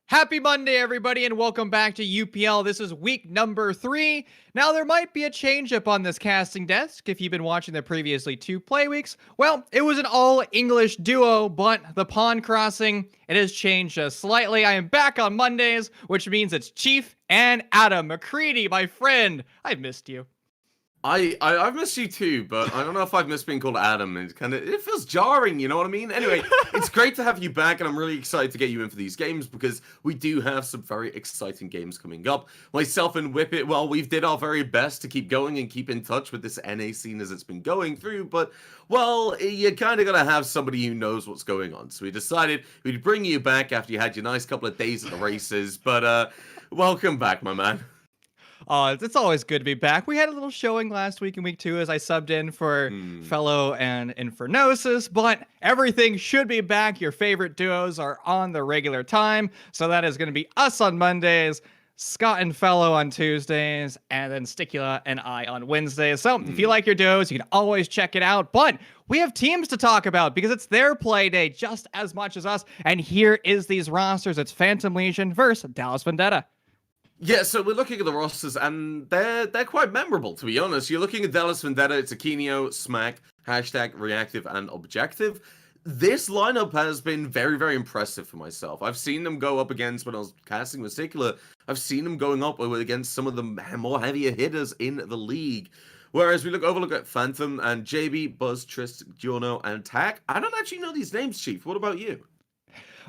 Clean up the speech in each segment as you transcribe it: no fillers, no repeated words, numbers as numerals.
Happy Monday, everybody, and welcome back to UPL. This is week number 3. Now, there might be a change up on this casting desk if you've been watching the previously 2 play weeks. Well, it was an all-English duo, but the pond crossing, it has changed just slightly. I am back on Mondays, which means it's Chief and Adam McCready, my friend. I've missed you. I've missed you too, but I don't know if I've missed being called Adam. It feels jarring, you know what I mean? Anyway, it's great to have you back, and I'm really excited to get you in for these games because we do have some very exciting games coming up. Myself and Whippet, well, we've did our very best to keep going and keep in touch with this NA scene as it's been going through, but, well, you kind of gotta have somebody who knows what's going on. So we decided we'd bring you back after you had your nice couple of days at the races, but, welcome back, my man. It's always good to be back. We had a little showing last week in week 2 as I subbed in for Fellow and Infernosis, but everything should be back. Your favorite duos are on the regular time, so that is going to be us on Mondays, Scott and Fellow on Tuesdays, and then Sticula and I on Wednesdays. So if you like your duos, you can always check it out, but we have teams to talk about because it's their play day just as much as us, and here is these rosters. It's Phantom Legion versus Dallas Vendetta. Yeah, so we're looking at the rosters, and they're quite memorable, to be honest. You're looking at Dallas Vendetta, it's Aquinio, Smack, Hashtag, Reactive, and Objective. This lineup has been very, very impressive for myself. I've seen them go up against, when I was casting in particular, I've seen them going up against some of the more heavier hitters in the league. Whereas we overlook at Phantom and JB, Buzz, Trist, Giorno, and Tack. I don't actually know these names, Chief. What about you?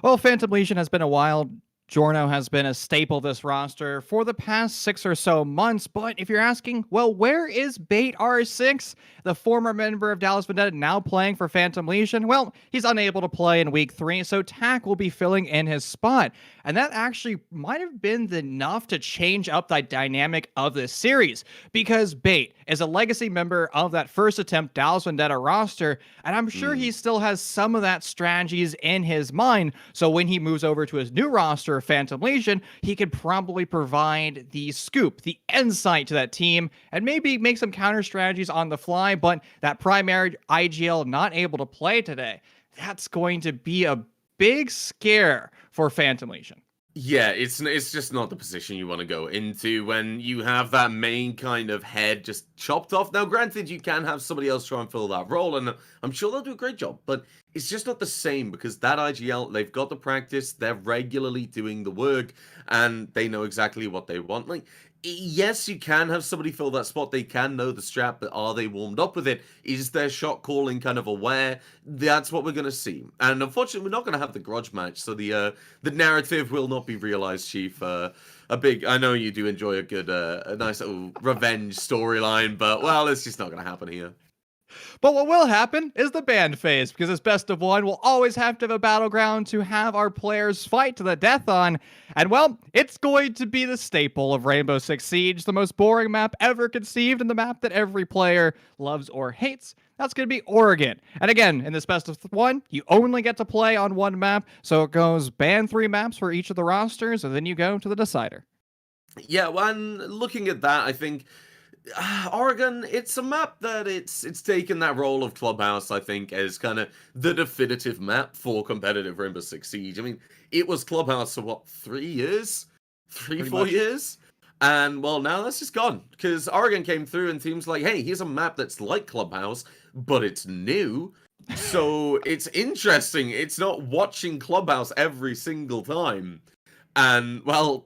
Well, Phantom Legion has been a while. Giorno has been a staple of this roster for the past 6 or so months, but if you're asking, well, where is Bait R6, the former member of Dallas Vendetta now playing for Phantom Legion? Well, he's unable to play in week 3, so Tack will be filling in his spot, and that actually might have been enough to change up the dynamic of this series, because Bait is a legacy member of that first attempt Dallas Vendetta roster, and I'm sure he still has some of that strategies in his mind, so when he moves over to his new roster, Phantom Legion, he could probably provide the scoop, the insight to that team, and maybe make some counter strategies on the fly, but that primary IGL not able to play today, that's going to be a big scare for Phantom Legion. Yeah, it's just not the position you want to go into when you have that main kind of head just chopped off. Now, granted, you can have somebody else try and fill that role, and I'm sure they'll do a great job, but it's just not the same because that IGL, they've got the practice, they're regularly doing the work, and they know exactly what they want. Like, yes, you can have somebody fill that spot. They can know the strat, but are they warmed up with it? Is their shot calling kind of aware? That's what we're going to see. And unfortunately, we're not going to have the grudge match, so the narrative will not be realized, Chief. I know you do enjoy a nice little revenge storyline, but, well, it's just not going to happen here. But what will happen is the band phase, because this best of one will always have to have a battleground to have our players fight to the death on. And well, it's going to be the staple of Rainbow Six Siege, the most boring map ever conceived and the map that every player loves or hates. That's going to be Oregon. And again, in this best of one, you only get to play on one map, so it goes ban 3 maps for each of the rosters, and then you go to the decider. Yeah, when looking at that, I think Oregon, it's a map that it's taken that role of Clubhouse, I think, as kind of the definitive map for competitive Rainbow Six Siege. I mean, it was Clubhouse for, what, 3 years? 4 years? And, well, now that's just gone. Because Oregon came through and teams like, hey, here's a map that's like Clubhouse, but it's new. So it's interesting. It's not watching Clubhouse every single time. And, well,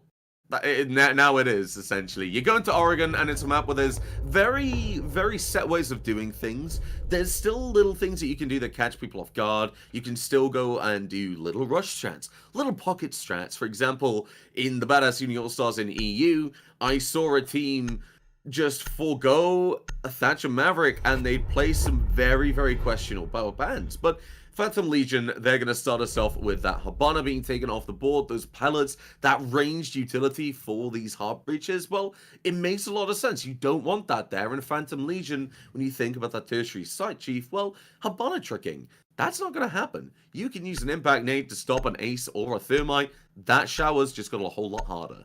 now it is, essentially. You go into Oregon, and it's a map where there's very, very set ways of doing things. There's still little things that you can do that catch people off guard. You can still go and do little rush strats, little pocket strats. For example, in the Badass Uni All-Stars in EU, I saw a team just forego a Thatcher Maverick, and they'd play some very, very questionable battle bands. But Phantom Legion, they're going to start us off with that Habana being taken off the board, those pellets, that ranged utility for these heart breaches. Well, it makes a lot of sense. You don't want that there in Phantom Legion when you think about that tertiary site, Chief. Well, Habana tricking, that's not going to happen. You can use an impact nade to stop an ace or a thermite. That shower's just got a whole lot harder.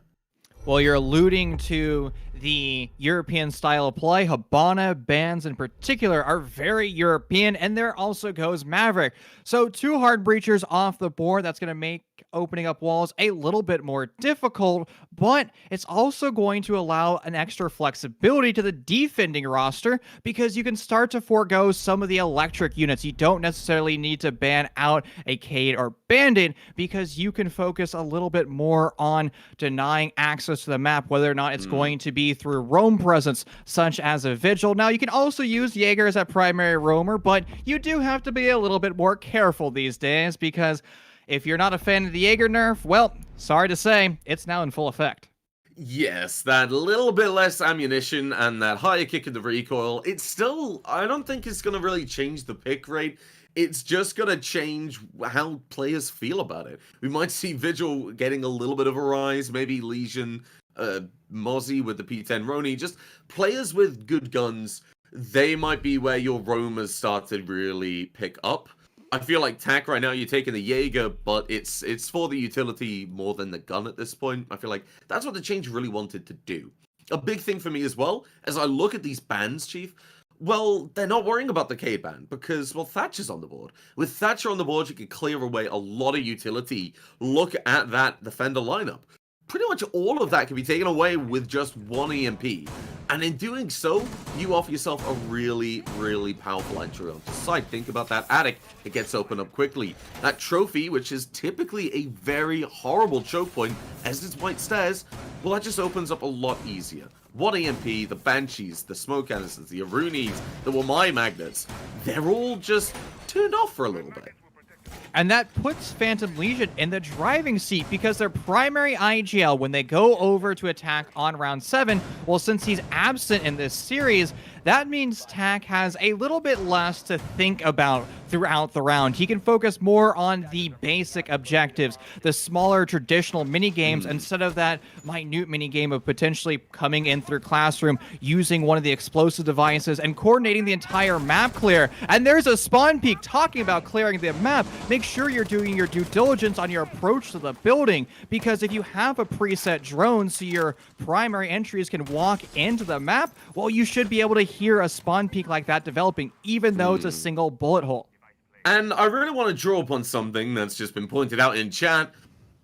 Well, you're alluding to the European style of play. Habana bands in particular are very European, and there also goes Maverick. So two hard breachers off the board. That's going to make opening up walls a little bit more difficult, but it's also going to allow an extra flexibility to the defending roster because you can start to forego some of the electric units. You don't necessarily need to ban out a Cade or Bandit because you can focus a little bit more on denying access to the map, whether or not it's going to be through roam presence, such as a Vigil. Now, you can also use Jaeger as a primary roamer, but you do have to be a little bit more careful these days because if you're not a fan of the Jaeger nerf, well, sorry to say, it's now in full effect. Yes, that little bit less ammunition and that higher kick in the recoil, it's still, I don't think it's going to really change the pick rate. It's just going to change how players feel about it. We might see Vigil getting a little bit of a rise, maybe Legion, Mozzie with the P10 Roni, just players with good guns. They might be where your roamers start to really pick up. I feel like TAC right now, you're taking the Jaeger, but it's for the utility more than the gun at this point. I feel like that's what the change really wanted to do. A big thing for me as well, as I look at these bans, Chief, well, they're not worrying about the Cade ban because, well, Thatcher's on the board. With Thatcher on the board, you can clear away a lot of utility. Look at that Defender lineup. Pretty much all of that can be taken away with just one EMP. And in doing so, you offer yourself a really, really powerful entry onto the side. Think about that attic. It gets opened up quickly. That trophy, which is typically a very horrible choke point, as is White Stairs, well, that just opens up a lot easier. One EMP, the Banshees, the Smoke Canisters, the Arunis, the Wamai Magnets, they're all just turned off for a little bit. And that puts Phantom Legion in the driving seat because their primary IGL, when they go over to attack on round 7, well, since he's absent in this series, that means TAC has a little bit less to think about throughout the round. He can focus more on the basic objectives, the smaller traditional mini games, instead of that minute mini game of potentially coming in through Classroom, using one of the explosive devices, and coordinating the entire map clear. And there's a spawn peak talking about clearing the map. Make sure you're doing your due diligence on your approach to the building, because if you have a preset drone so your primary entries can walk into the map, well, you should be able to hear a spawn peak like that developing, even though it's a single bullet hole. And I really want to draw upon something that's just been pointed out in chat.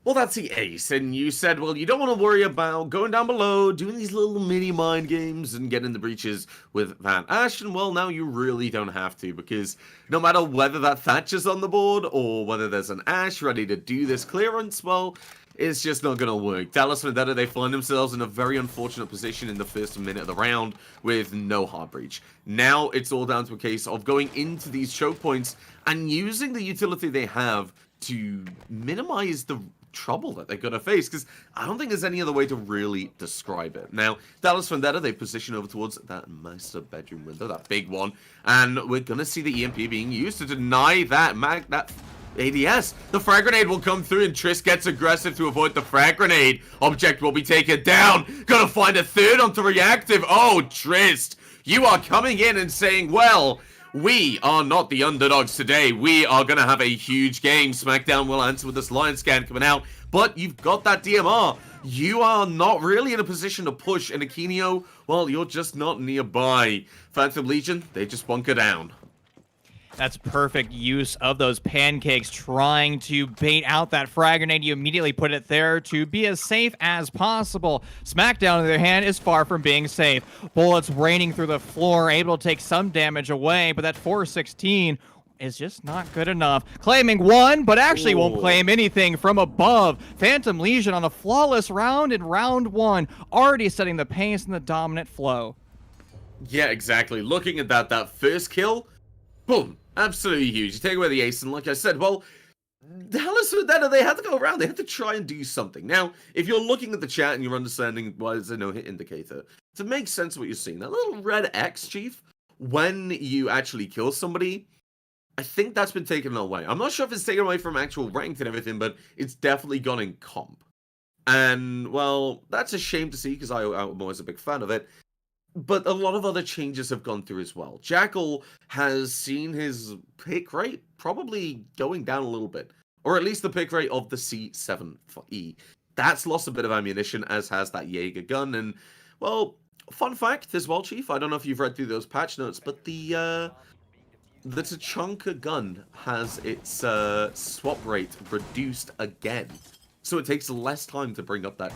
Well, that's the ace, and you said, well, you don't want to worry about going down below, doing these little mini mind games and getting the breaches with that Ash, and well, now you really don't have to, because no matter whether that Thatcher's on the board, or whether there's an Ash ready to do this clearance, well, it's just not going to work. Dallas Vendetta, they find themselves in a very unfortunate position in the first minute of the round with no hard breach. Now it's all down to a case of going into these choke points and using the utility they have to minimize the trouble that they're going to face, because I don't think there's any other way to really describe it. Now, Dallas Vendetta, they position over towards that master bedroom window, that big one, and we're going to see the EMP being used to deny that ADS. The frag grenade will come through, and Triss gets aggressive to avoid the frag grenade. Object will be taken down. Gonna find a third onto reactive. Oh, Triss, you are coming in and saying, well, we are not the underdogs today. We are going to have a huge game. SmackDown will answer with this Lion Scan coming out. But you've got that DMR. You are not really in a position to push. And Akinio, well, you're just not nearby. Phantom Legion, they just bunker down. That's perfect use of those pancakes, trying to bait out that frag grenade. You immediately put it there to be as safe as possible. SmackDown, on the other hand, is far from being safe. Bullets raining through the floor, able to take some damage away, but that 416 is just not good enough. Claiming one, but actually won't claim anything from above. Phantom Legion on a flawless round in round 1, already setting the pace and the dominant flow. Yeah, exactly. Looking at that first kill, boom. Absolutely huge. You take away the ace, and like I said, well, Dallas Vendetta, they had to go around. They had to try and do something. Now, if you're looking at the chat and you're understanding why there's a no-hit indicator, to make sense of what you're seeing, that little red X, Chief, when you actually kill somebody, I think that's been taken away. I'm not sure if it's taken away from actual ranked and everything, but it's definitely gone in comp. And, well, that's a shame to see, because I'm always a big fan of it. But a lot of other changes have gone through as well. Jackal has seen his pick rate probably going down a little bit. Or at least the pick rate of the C7E. That's lost a bit of ammunition, as has that Jaeger gun. And, Well, fun fact as well, Chief. I don't know if you've read through those patch notes, but the Tachanka gun has its swap rate reduced again. So it takes less time to bring up that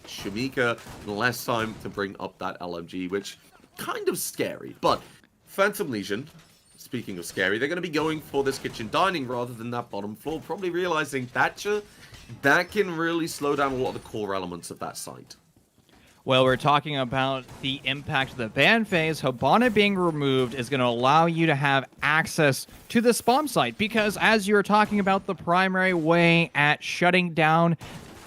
Shamika, less time to bring up that LMG, which kind of scary. But Phantom Legion, speaking of scary, they're going to be going for this kitchen dining rather than that bottom floor, probably realizing that can really slow down a lot of the core elements of that site. Well, we're talking about the impact of the ban phase. Hibana being removed is going to allow you to have access to the spawn site because as you're talking about, the primary way at shutting down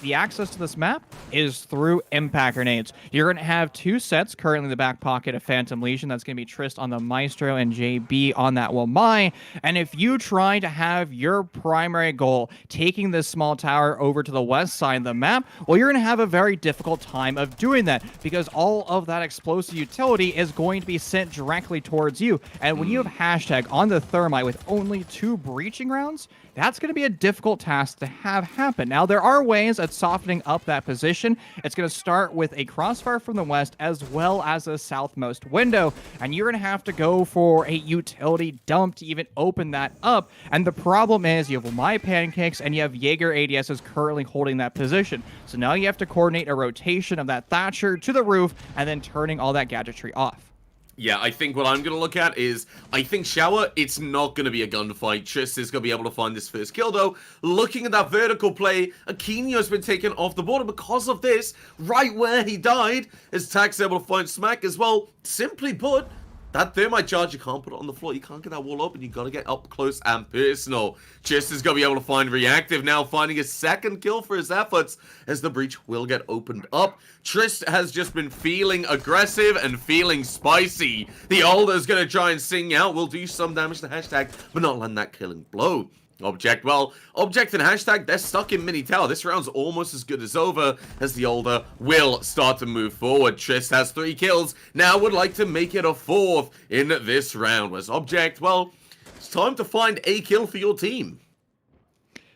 the access to this map is through impact grenades. You're going to have two sets currently in the back pocket of Phantom Legion. That's going to be Trist on the Maestro and JB on that Wamai. And if you try to have your primary goal, taking this small tower over to the west side of the map, well, you're going to have a very difficult time of doing that because all of that explosive utility is going to be sent directly towards you. And when you have hashtag on the Thermite with only 2 breaching rounds, that's going to be a difficult task to have happen. Now, there are ways at softening up that position. It's going to start with a crossfire from the west as well as a southmost window, and you're going to have to go for a utility dump to even open that up. And the problem is you have My Pancakes and you have Jaeger ADSs currently holding that position. So now you have to coordinate a rotation of that Thatcher to the roof and then turning all that gadgetry off. Yeah, I think what I'm going to look at is, I think Shower, it's not going to be a gunfight. Trist is going to be able to find this first kill, though. Looking at that vertical play, Aquino's been taken off the board, and because of this, right where he died, is Tax able to find Smack as well. Simply put, that Thermite charge, you can't put it on the floor. You can't get that wall open. You got to get up close and personal. Trist is going to be able to find Reactive now, finding his second kill for his efforts as the breach will get opened up. Trist has just been feeling aggressive and feeling spicy. The Alder's going to try and sing out. Will do some damage to hashtag, but not land that killing blow. Object, well, Object and hashtag, they're stuck in mini tower. This round's almost as good as over as the Alder will start to move forward. Trist has 3 kills, now would like to make it a 4th in this round. Whereas Object, well, it's time to find a kill for your team.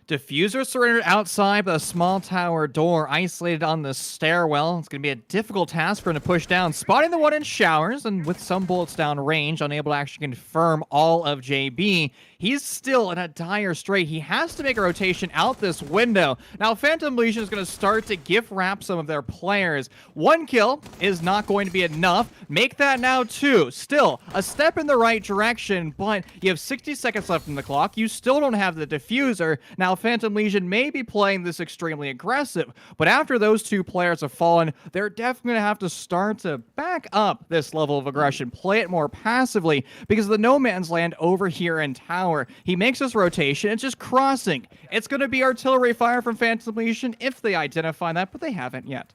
Diffuser surrendered outside, but a small tower door isolated on the stairwell. It's going to be a difficult task for him to push down. Spotting the one in showers, and with some bullets down range, unable to actually confirm all of JB. He's still in a dire strait. He has to make a rotation out this window. Now, Phantom Legion is going to start to gift wrap some of their players. 1 kill is not going to be enough. Make that now 2. Still, a step in the right direction, but you have 60 seconds left in the clock. You still don't have the diffuser. Now, Phantom Legion may be playing this extremely aggressive, but after those 2 players have fallen, they're definitely going to have to start to back up this level of aggression, play it more passively, because the no man's land over here in tower, he makes this rotation, it's just crossing. It's going to be artillery fire from Phantom Legion if they identify that, but they haven't yet.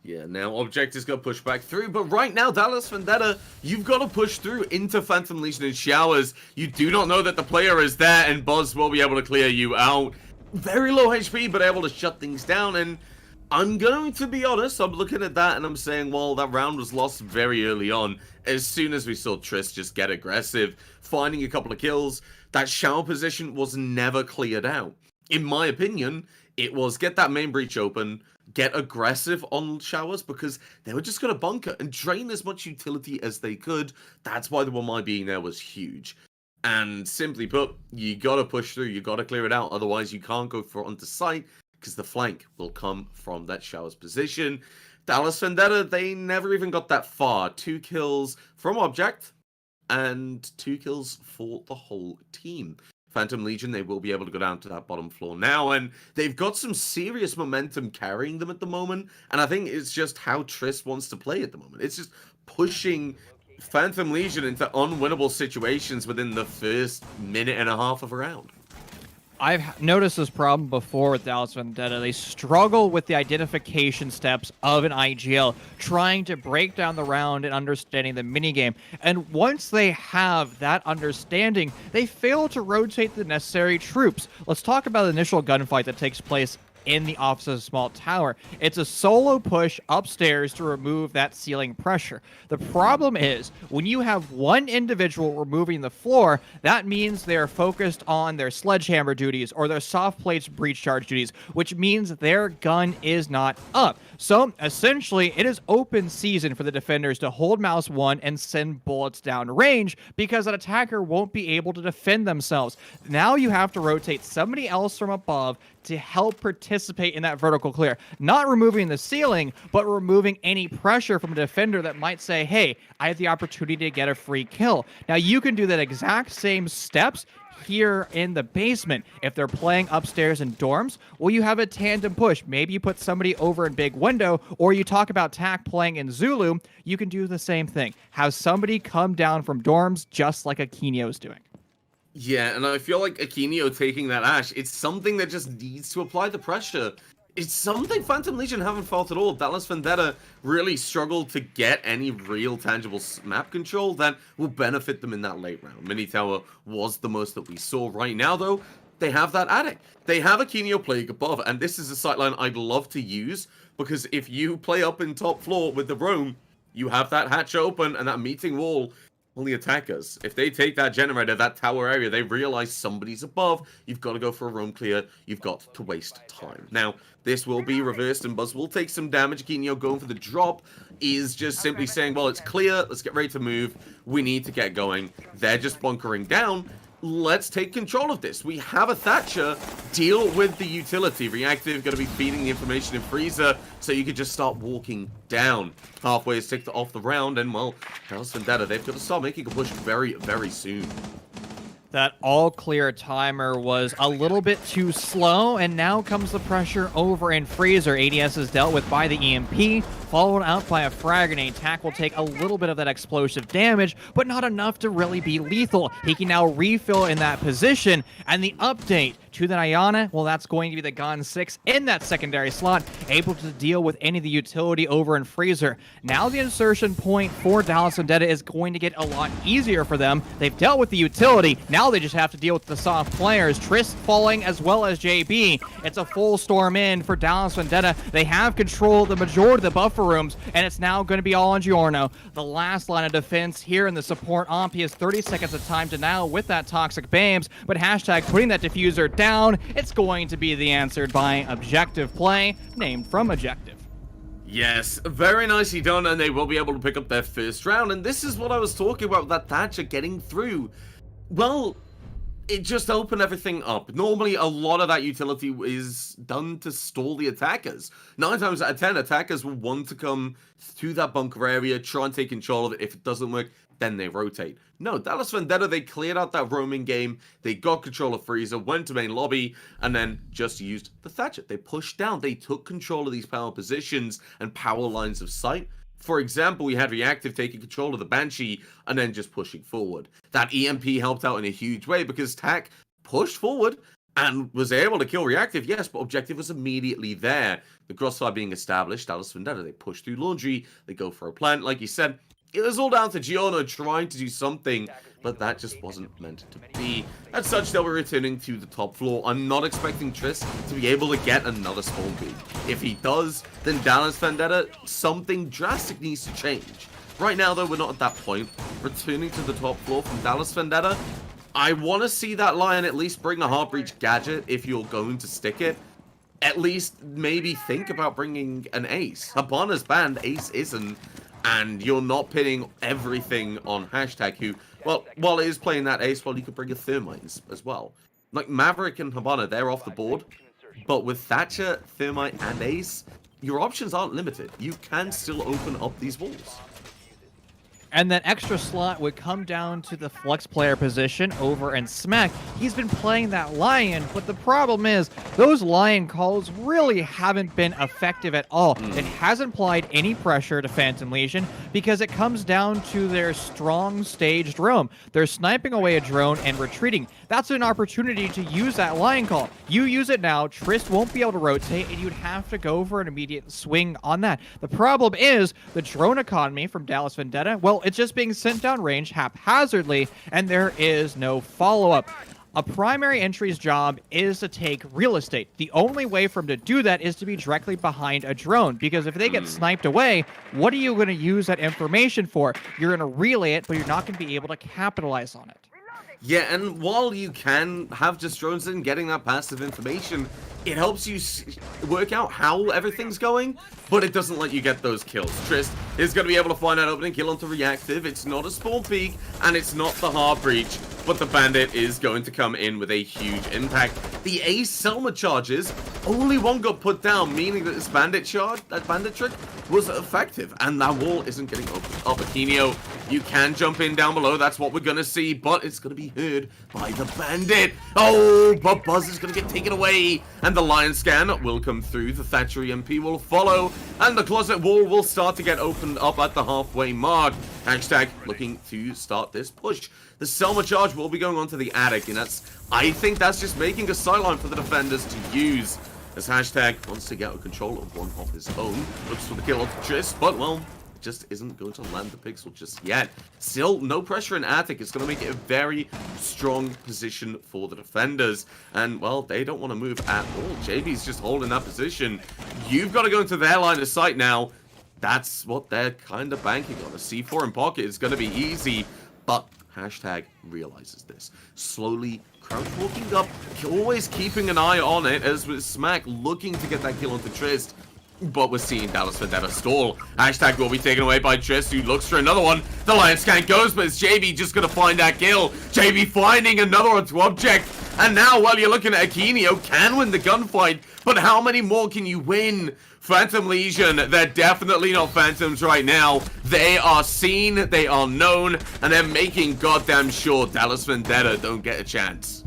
Yeah, now Object is going to push back through, but right now, Dallas Vendetta, you've got to push through into Phantom Legion in showers. You do not know that the player is there, and Buzz will be able to clear you out. Very low HP, but able to shut things down, and I'm going to be honest, I'm looking at that and I'm saying, well, that round was lost very early on. As soon as we saw Trist just get aggressive, finding a couple of kills, that shower position was never cleared out. In my opinion, it was get that main breach open, get aggressive on showers, because they were just going to bunker and drain as much utility as they could. That's why the Wamai being there was huge. And simply put, you got to push through, you got to clear it out, otherwise you can't go onto site, because the flank will come from that showers position. Dallas Vendetta, they never even got that far. 2 kills from Object, and 2 kills for the whole team. Phantom Legion, they will be able to go down to that bottom floor now, and they've got some serious momentum carrying them at the moment, and I think it's just how Trist wants to play at the moment. It's just pushing Phantom Legion into unwinnable situations within the first minute and a half of a round. I've noticed this problem before with Dallas Vendetta. They struggle with the identification steps of an IGL, trying to break down the round and understanding the minigame. And once they have that understanding, they fail to rotate the necessary troops. Let's talk about the initial gunfight that takes place in the office of a small tower. It's a solo push upstairs to remove that ceiling pressure. The problem is, when you have one individual removing the floor, that means they're focused on their sledgehammer duties or their soft plates breach charge duties, which means their gun is not up. So essentially, it is open season for the defenders to hold mouse 1 and send bullets down range because an attacker won't be able to defend themselves. Now you have to rotate somebody else from above to help participate in that vertical clear. Not removing the ceiling, but removing any pressure from a defender that might say, hey, I have the opportunity to get a free kill. Now you can do that exact same steps here in the basement. If they're playing upstairs in dorms, well, you have a tandem push. Maybe you put somebody over in big window, or you talk about TAC playing in Zulu, you can do the same thing. Have somebody come down from dorms just like Aquino's doing. Yeah, and I feel like Aquino taking that Ash, it's something that just needs to apply the pressure. It's something Phantom Legion haven't felt at all. Dallas Vendetta really struggled to get any real tangible map control that will benefit them in that late round. Mini Tower was the most that we saw. Right now, though, they have that attic. They have Aquino playing above, and this is a sightline I'd love to use, because if you play up in top floor with the roam, you have that hatch open and that meeting wall. All the attackers, if they take that generator, that tower area, they realize somebody's above, you've got to go for a roam clear, you've got to waste time. Now, this will be reversed and Buzz will take some damage. Aquino going for the drop is just simply saying, well, it's clear, let's get ready to move, we need to get going. They're just bunkering down. Let's take control of this. We have a Thatcher. Deal with the utility. Reactive going to be feeding the information in Freezer, so you could just start walking down. Halfway is ticked off the round, and well, Dallas Vendetta, they've got to start making a push very, very soon. That all-clear timer was a little bit too slow, and now comes the pressure over in Freezer. ADS is dealt with by the EMP, followed out by a frag grenade. TAC will take a little bit of that explosive damage, but not enough to really be lethal. He can now refill in that position, and the update to the Ayana, well, that's going to be the Gon 6 in that secondary slot, able to deal with any of the utility over in Freezer. Now the insertion point for Dallas Vendetta is going to get a lot easier for them. They've dealt with the utility. Now they just have to deal with the soft players. Trist falling as well as JB. It's a full storm in for Dallas Vendetta. They have control of the majority of the buffer rooms, and it's now going to be all on Giorno. The last line of defense here in the support omp. He has 30 seconds of time to now with that toxic BAMs, but hashtag putting that diffuser down, it's going to be the answered by objective play, named from objective. Yes, very nicely done, and they will be able to pick up their first round, and this is what I was talking about, that Thatcher getting through. Well, it just opened everything up. Normally, a lot of that utility is done to stall the attackers. 9 times out of 10, attackers will want to come to that bunker area, try and take control of it. If it doesn't work, then they rotate. No, Dallas Vendetta, they cleared out that roaming game, they got control of Freezer, went to main lobby, and then just used the Thatcher. They pushed down, they took control of these power positions and power lines of sight. For example, we had Reactive taking control of the Banshee and then just pushing forward. That EMP helped out in a huge way because TAC pushed forward and was able to kill Reactive, yes, but Objective was immediately there. The crossfire being established, Dallas Vendetta, they push through Laundry, they go for a plant, like you said. It was all down to Giorno trying to do something, but that just wasn't meant to be. As such, they'll be returning to the top floor. I'm not expecting Triss to be able to get another spawn peak. If he does, then Dallas Vendetta, something drastic needs to change. Right now, though, we're not at that point. Returning to the top floor from Dallas Vendetta, I want to see that Lion at least bring a Heartbreach gadget if you're going to stick it. At least maybe think about bringing an Ace. Habana's banned, Ace isn't. And you're not pinning everything on hashtag, who, well, while it is playing that Ace, well, you could bring a Thermite as well. Like, Maverick and Habana, they're off the board. But with Thatcher, Thermite, and Ace, your options aren't limited. You can still open up these walls. And that extra slot would come down to the flex player position over in Smack. He's been playing that Lion, but the problem is those Lion calls really haven't been effective at all. It hasn't applied any pressure to Phantom Legion because it comes down to their strong staged roam. They're sniping away a drone and retreating. That's an opportunity to use that Lion call. You use it now, Trist won't be able to rotate, and you'd have to go for an immediate swing on that. The problem is the drone economy from Dallas Vendetta, well, it's just being sent down range haphazardly, and there is no follow-up. A primary entry's job is to take real estate. The only way for him to do that is to be directly behind a drone, because if they get sniped away, what are you going to use that information for? You're going to relay it, but you're not going to be able to capitalize on it. Yeah, and while you can have just drones in getting that passive information, it helps you work out how everything's going, but it doesn't let you get those kills. Trist is going to be able to find that opening kill onto reactive. It's not a spawn peak, and it's not the hard breach, but the bandit is going to come in with a huge impact. The Ace Selma charges, only one got put down, meaning that this bandit charge, that bandit trick, was effective, and that wall isn't getting opened up. Akinio, you can jump in down below, that's what we're gonna see, but it's gonna be heard by the bandit. Oh, but Buzz is gonna get taken away, and the Lion Scan will come through, the Thatcher EMP will follow, and the closet wall will start to get opened up at the halfway mark. Hashtag looking to start this push. The Selma charge will be going on to the attic, and I think that's just making a sideline for the defenders to use. As Hashtag wants to get out of control of one of his own. Looks for the kill off Triss, but, well, just isn't going to land the pixel just yet. Still, no pressure in attic. It's going to make it a very strong position for the defenders. And, well, they don't want to move at all. JB's just holding that position. You've got to go into their line of sight now. That's what they're kind of banking on. A C4 in pocket is going to be easy, but Hashtag realizes this. Slowly crouch walking up, always keeping an eye on it, as with Smack looking to get that kill onto Trist. But we're seeing Dallas Vendetta stall. Hashtag will be taken away by Trist, who looks for another one. The Lion Scan goes, but it's JB just going to find that kill. JB finding another one to object. And now, while you're looking at Akinio, can win the gunfight, but how many more can you win? Phantom Legion, they're definitely not Phantoms right now. They are seen, they are known, and they're making goddamn sure Dallas Vendetta don't get a chance.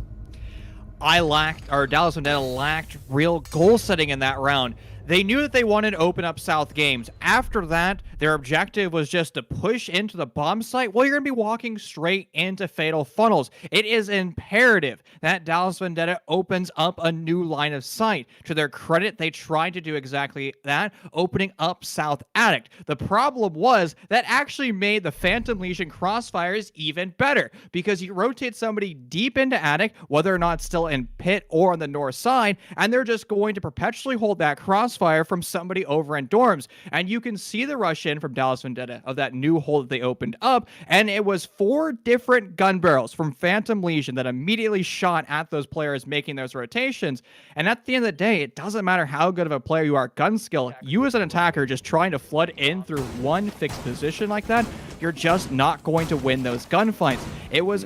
Dallas Vendetta lacked real goal setting in that round. They knew that they wanted to open up South games. After that, their objective was just to push into the bomb site. Well, you're going to be walking straight into fatal funnels. It is imperative that Dallas Vendetta opens up a new line of sight. To their credit, they tried to do exactly that, opening up South Attic. The problem was that actually made the Phantom Legion crossfires even better, because you rotate somebody deep into Attic, whether or not still in pit or on the north side, and they're just going to perpetually hold that crossfire from somebody over in dorms. And you can see the rush in from Dallas Vendetta of that new hole that they opened up, and it was 4 different gun barrels from Phantom Legion that immediately shot at those players making those rotations. And at the end of the day, it doesn't matter how good of a player you are, gun skill, you as an attacker just trying to flood in through one fixed position like that, you're just not going to win those gunfights. It was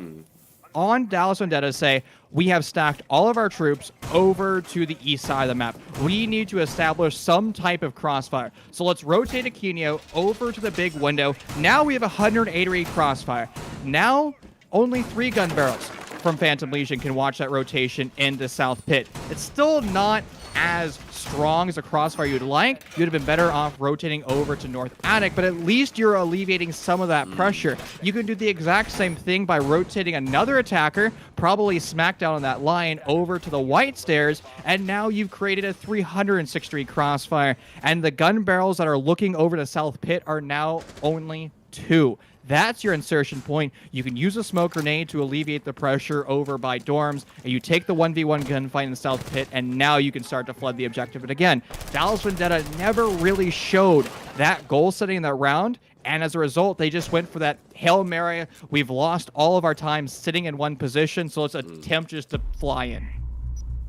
on Dallas Vendetta to say, we have stacked all of our troops over to the east side of the map. We need to establish some type of crossfire. So let's rotate Akinio over to the big window. Now we have 180 crossfire. Now only 3 gun barrels from Phantom Legion can watch that rotation in the south pit. It's still not as strong as a crossfire you'd like. You'd have been better off rotating over to North Attic, but at least you're alleviating some of that pressure. You can do the exact same thing by rotating another attacker, probably smack down on that line, over to the white stairs, and now you've created a 360 crossfire, and the gun barrels that are looking over to South Pit are now only 2. That's your insertion point. You can use a smoke grenade to alleviate the pressure over by dorms, and you take the 1v1 gunfight in the South Pit, and now you can start to flood the objective. But again, Dallas Vendetta never really showed that goal setting in that round, and as a result, they just went for that Hail Mary. We've lost all of our time sitting in one position, so let's attempt just to fly in.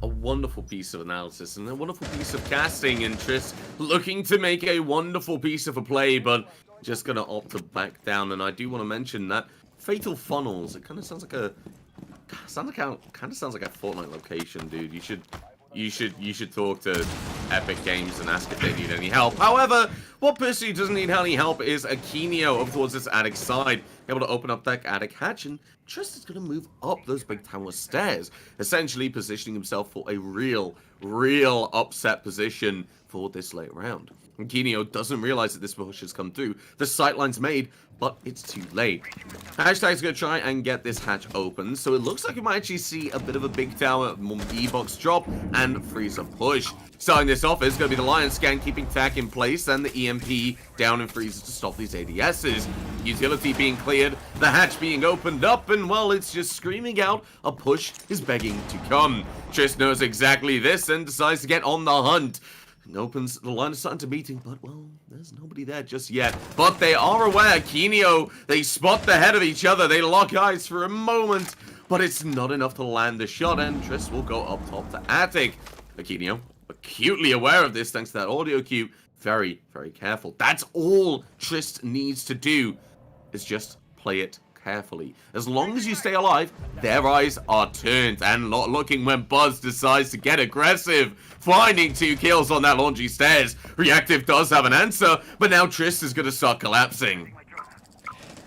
A wonderful piece of analysis and a wonderful piece of casting interest, looking to make a wonderful piece of a play, but just gonna opt to back down. And I do want to mention that fatal funnels, it kind of sounds like a Fortnite location, dude. You should talk to Epic Games and ask if they need any help. However, what personally doesn't need any help is Akinio up towards this attic side, able to open up that attic hatch, and Trist is going to move up those big tower stairs, essentially positioning himself for a real real upset position for this late round. Kinio doesn't realize that this push has come through. The sightline's made, but it's too late. Hashtag's going to try and get this hatch open, so it looks like we might actually see a bit of a big tower, E-box drop, and freezer push. Starting this off is going to be the Lion Scan keeping TAC in place, and the EMP down and freezer to stop these ADSs. Utility being cleared, the hatch being opened up, and well, it's just screaming out, a push is begging to come. Triss knows exactly this and decides to get on the hunt. Opens the line of sight into meeting, but well, there's nobody there just yet. But they are aware. Kinio, they spot the head of each other. They lock eyes for a moment, but it's not enough to land the shot, and Triss will go up top to Attic. Kinio, acutely aware of this thanks to that audio cue. Very, very careful. That's all Triss needs to do, is just play it carefully. As long as you stay alive, their eyes are turned and not looking when Buzz decides to get aggressive, finding 2 kills on that laundry stairs. Reactive does have an answer, but now Triss is going to start collapsing.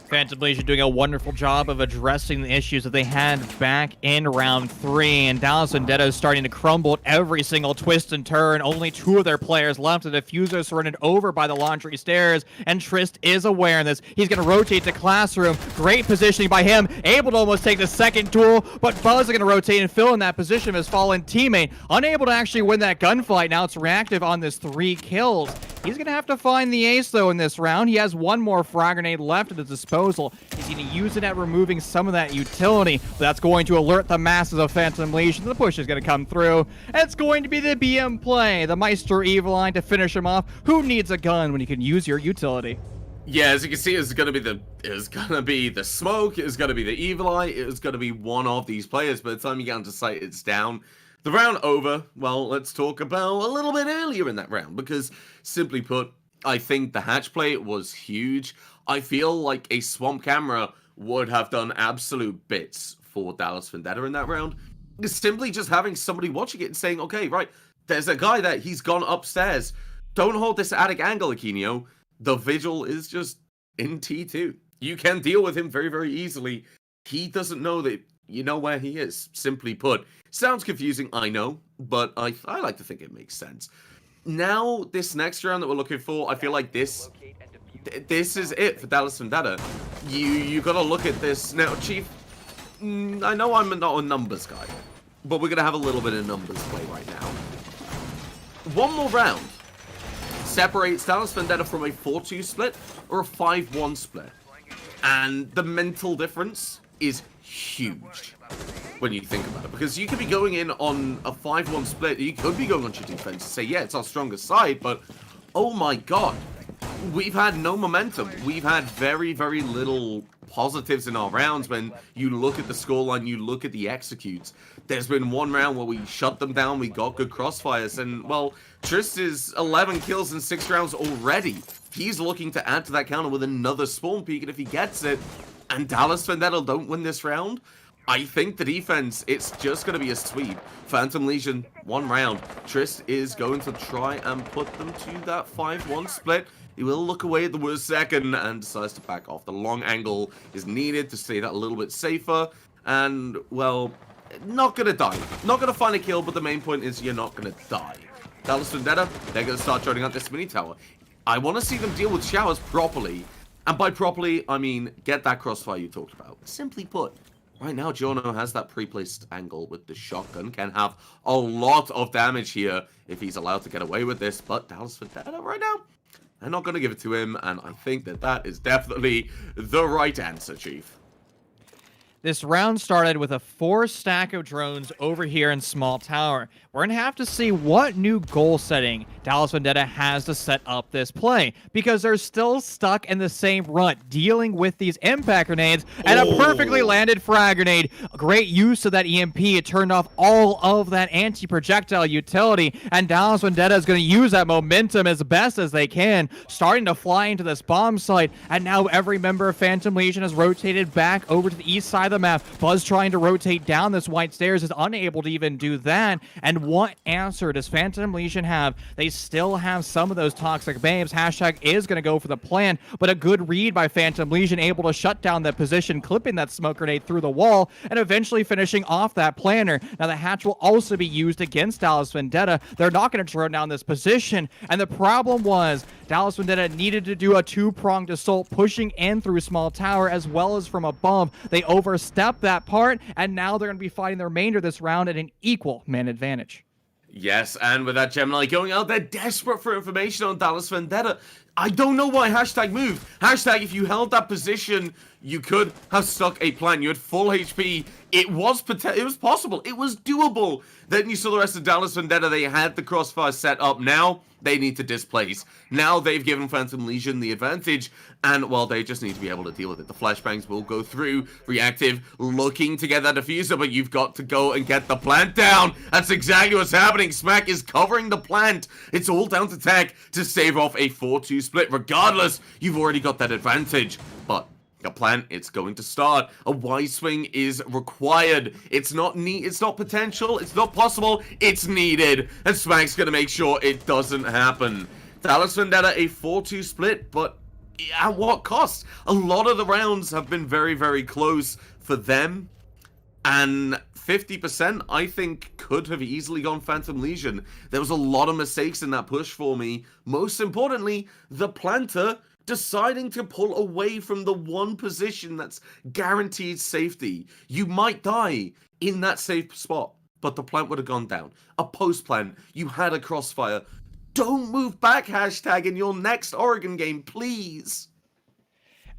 Phantom Legion doing a wonderful job of addressing the issues that they had back in round 3, and Dallas Vendetta is starting to crumble at every single twist and turn. Only 2 of their players left. The diffuser surrendered over by the laundry stairs, and Trist is aware of this. He's going to rotate to Classroom. Great positioning by him, able to almost take the second duel, but Buzz is going to rotate and fill in that position of his fallen teammate. Unable to actually win that gunfight. Now it's Reactive on this 3 kills. He's going to have to find the ace, though, in this round. He has 1 more frag grenade left at his disposal. He's going to use it at removing some of that utility. But that's going to alert the masses of Phantom Legion. The push is going to come through. And it's going to be the BM play. The Meister Eveline to finish him off. Who needs a gun when you can use your utility? Yeah, as you can see, it's gonna be the smoke, it's gonna be the evil eye, it's gonna be one of these players. By the time you get onto site, it's down. The round over, well, let's talk about a little bit earlier in that round, because simply put, I think the hatch play was huge. I feel like a swamp camera would have done absolute bits for Dallas Vendetta in that round. It's simply just having somebody watching it and saying, okay, right, there's a guy there, he's gone upstairs. Don't hold this attic angle, Aquino. The vigil is just in T2. You can deal with him very, very easily. He doesn't know that you know where he is, simply put. Sounds confusing, I know, but I like to think it makes sense. Now, this next round that we're looking for, I feel like this is it for Dallas Vendetta. You gotta look at this. Now, Chief, I know I'm not a numbers guy, but we're gonna have a little bit of numbers play right now. 1 more round separates Dallas Vendetta from a 4-2 split or a 5-1 split. And the mental difference is huge when you think about it. Because you could be going in on a 5-1 split, you could be going on your defense and say, yeah, it's our strongest side, but oh my god, we've had no momentum. We've had very, very little positives in our rounds. When you look at the scoreline, you look at the executes. There's been 1 round where we shut them down, we got good crossfires, and well, Trist is 11 kills in 6 rounds already. He's looking to add to that counter with another spawn peak, and if he gets it, and Dallas Vendetta don't win this round, I think the defense, it's just going to be a sweep. Phantom Legion, 1 round. Trist is going to try and put them to that 5-1 split. He will look away at the worst second and decides to back off. The long angle is needed to stay that a little bit safer. And, well, not going to die. Not going to find a kill, but the main point is you're not going to die. Dallas Vendetta, they're going to start joining out this mini tower. I want to see them deal with showers properly. And by properly, I mean get that crossfire you talked about. Simply put, right now Giorno has that pre-placed angle with the shotgun. Can have a lot of damage here if he's allowed to get away with this. But Dallas Vendetta right now, they're not going to give it to him. And I think that that is definitely the right answer, Chief. This round started with a 4 stack of drones over here in Small Tower. We're going to have to see what new goal setting Dallas Vendetta has to set up this play, because they're still stuck in the same rut, dealing with these impact grenades and a perfectly landed frag grenade. Great use of that EMP. It turned off all of that anti-projectile utility, and Dallas Vendetta is going to use that momentum as best as they can, starting to fly into this bomb site, and now every member of Phantom Legion has rotated back over to the east side of the map. Buzz trying to rotate down this white stairs is unable to even do that. And what answer does Phantom Legion have? They still have some of those toxic babes. Hashtag is going to go for the plan, but a good read by Phantom Legion, able to shut down that position, clipping that smoke grenade through the wall, and eventually finishing off that planner. Now the hatch will also be used against Dallas Vendetta. They're not going to throw down this position, and the problem was Dallas Vendetta needed to do a two-pronged assault, pushing in through small tower as well as from above. They overstepped that part, and now they're going to be fighting the remainder of this round at an equal man advantage. Yes, and with that Gemini going out, they're desperate for information on Dallas Vendetta. I don't know why Hashtag moved. Hashtag, if you held that position, you could have stuck a plan. You had full HP. It was possible. It was doable. Then you saw the rest of Dallas Vendetta. They had the crossfire set up. Now they need to displace. Now they've given Phantom Legion the advantage, and, well, they just need to be able to deal with it. The flashbangs will go through. Reactive looking to get that diffuser, but you've got to go and get the plant down. That's exactly what's happening. Smack is covering the plant. It's all down to Tech to save off a 4-2 split. Regardless, you've already got that advantage. But a plan, it's going to start. A Y swing is required. It's not potential, it's not possible, it's needed. And Smack's gonna make sure it doesn't happen. Dallas Vendetta, a 4-2 split, but at what cost? A lot of the rounds have been very, very close for them. And 50%, I think, could have easily gone Phantom Legion. There was a lot of mistakes in that push for me. Most importantly, the planter deciding to pull away from the one position that's guaranteed safety. You might die in that safe spot, but the plant would have gone down. A post plant, you had a crossfire. Don't move back, Hashtag, in your next Oregon game, please.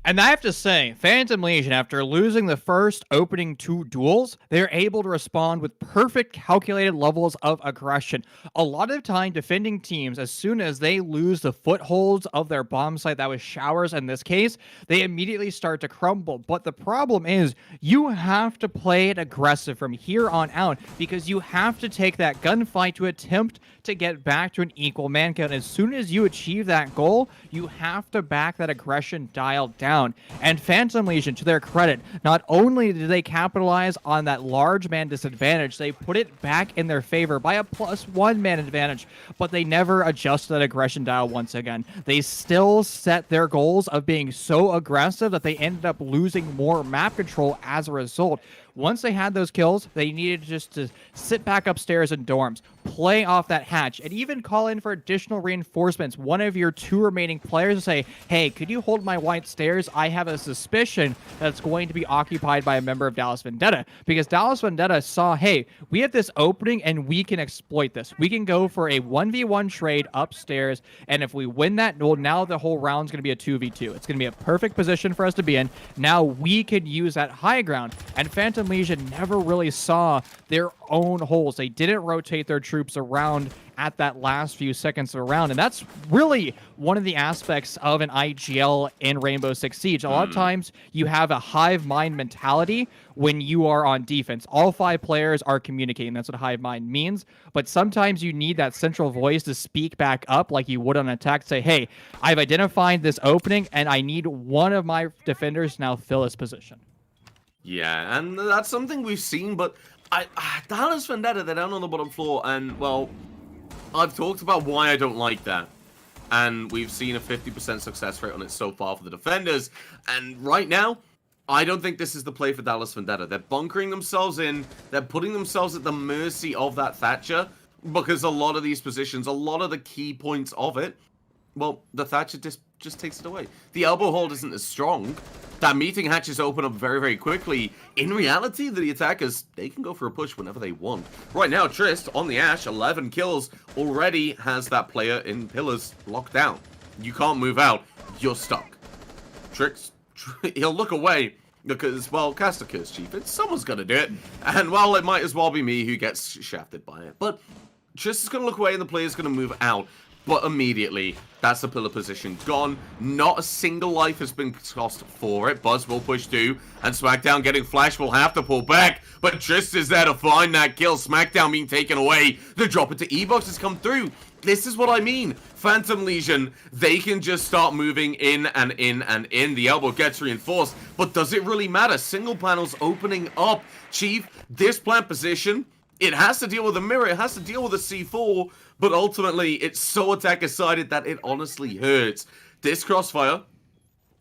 And I have to say, Phantom Legion, after losing the first opening 2 duels, they're able to respond with perfect calculated levels of aggression. A lot of time, defending teams, as soon as they lose the footholds of their bomb site, that was Showers in this case, they immediately start to crumble. But the problem is, you have to play it aggressive from here on out, because you have to take that gunfight to attempt to get back to an equal man count. As soon as you achieve that goal, you have to back that aggression dial down. And Phantom Legion, to their credit, not only did they capitalize on that large man disadvantage, they put it back in their favor by a +1 man advantage, but they never adjusted that aggression dial once again. They still set their goals of being so aggressive that they ended up losing more map control as a result. Once they had those kills, they needed just to sit back upstairs in dorms, play off that hatch, and even call in for additional reinforcements. One of your 2 remaining players to say, hey, could you hold my white stairs? I have a suspicion that it's going to be occupied by a member of Dallas Vendetta. Because Dallas Vendetta saw, hey, we have this opening and we can exploit this. We can go for a 1v1 trade upstairs, and if we win that, well, now the whole round's going to be a 2v2. It's going to be a perfect position for us to be in. Now we can use that high ground. And Phantom Legion never really saw their own holes. They didn't rotate their troops around at that last few seconds of a round, and that's really one of the aspects of an IGL in Rainbow Six Siege. A lot of times you have a hive mind mentality when you are on defense. All 5 players are communicating. That's what hive mind means. But sometimes you need that central voice to speak back up like you would on attack. Say, hey, I've identified this opening and I need one of my defenders to now fill this position. Yeah, and that's something we've seen, but Dallas Vendetta, they're down on the bottom floor, and, well, I've talked about why I don't like that. And we've seen a 50% success rate on it so far for the defenders. And right now, I don't think this is the play for Dallas Vendetta. They're bunkering themselves in. They're putting themselves at the mercy of that Thatcher. Because a lot of these positions, a lot of the key points of it, well, the Thatcher just takes it away. The elbow hold isn't as strong. That meeting hatches open up very, very quickly. In reality, the attackers, they can go for a push whenever they want. Right now, Trist on the Ash, 11 kills, already has that player in pillars locked down. You can't move out. You're stuck. Trix, he'll look away because, well, cast a curse, Chief. Someone's going to do it. And, well, it might as well be me who gets shafted by it. But Trist is going to look away and the player's going to move out. But immediately, that's the pillar position gone. Not a single life has been cost for it. Buzz will push through, and SmackDown getting flash will have to pull back. But Trist is there to find that kill. SmackDown being taken away. The drop into E-Box has come through. This is what I mean. Phantom Legion, they can just start moving in and in and in. The elbow gets reinforced, but does it really matter? Single panels opening up. Chief, this plant position, it has to deal with a mirror, it has to deal with a C4, but ultimately, it's so attacker-sided that it honestly hurts. This crossfire,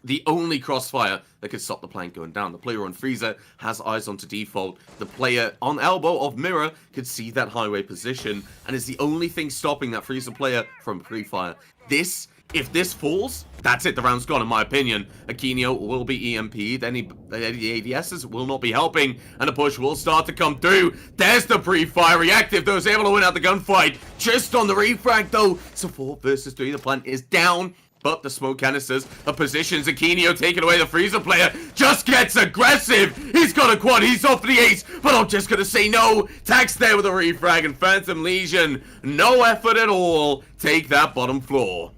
the only crossfire that could stop the plant going down. The player on Freezer has eyes onto default. The player on elbow of Mirror could see that highway position, and is the only thing stopping that Freezer player from pre-fire. This, if this falls, that's it, the round's gone in my opinion. Aquino will be EMP'd, any ADSs will not be helping, and a push will start to come through. There's the pre-fire reactive, though, is able to win out the gunfight. Just on the refrag, though. So 4 versus 3, the plant is down. But the smoke canisters of positions. Aquino taking away the Freezer player. Just gets aggressive. He's got a quad. He's off the ace. But I'm just going to say no. Tax there with a refrag. And Phantom Legion, no effort at all. Take that bottom floor.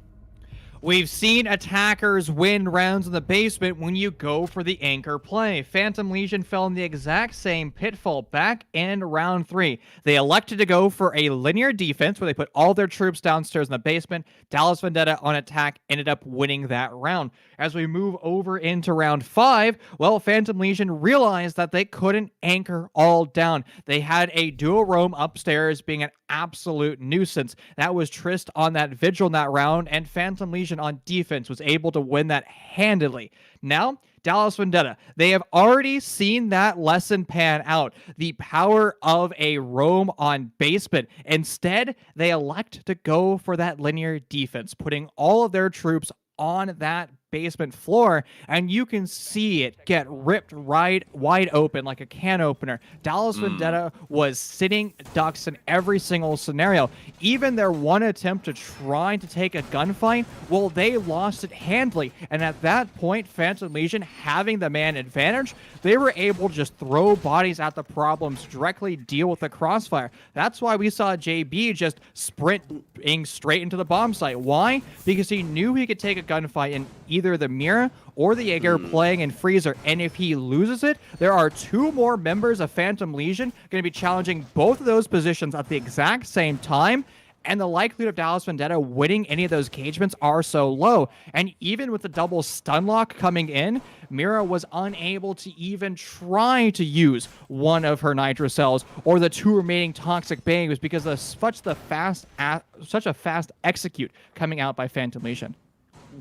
We've seen attackers win rounds in the basement when you go for the anchor play. Phantom Legion fell in the exact same pitfall back in round 3. They elected to go for a linear defense where they put all their troops downstairs in the basement. Dallas Vendetta on attack ended up winning that round. As we move over into round 5, well, Phantom Legion realized that they couldn't anchor all down. They had a dual roam upstairs being an absolute nuisance. That was Trist on that Vigil in that round, and Phantom Legion on defense was able to win that handily. Now, Dallas Vendetta, they have already seen that lesson pan out. The power of a roam on basement. Instead, they elect to go for that linear defense, putting all of their troops on that basement floor, and you can see it get ripped right wide open like a can opener. Dallas Vendetta was sitting ducks in every single scenario. Even their one attempt to try to take a gunfight, well, they lost it handily. And at that point, Phantom Legion, having the man advantage, they were able to just throw bodies at the problems, directly deal with the crossfire. That's why we saw JB just sprinting straight into the bomb site. Why? Because he knew he could take a gunfight in either the Mira or the Jaeger playing in Freezer, and if he loses it, there are 2 more members of Phantom Legion going to be challenging both of those positions at the exact same time, and the likelihood of Dallas Vendetta winning any of those engagements are so low. And even with the double stun lock coming in, Mira was unable to even try to use one of her nitro cells or the 2 remaining toxic bays because of such a fast execute coming out by Phantom Legion.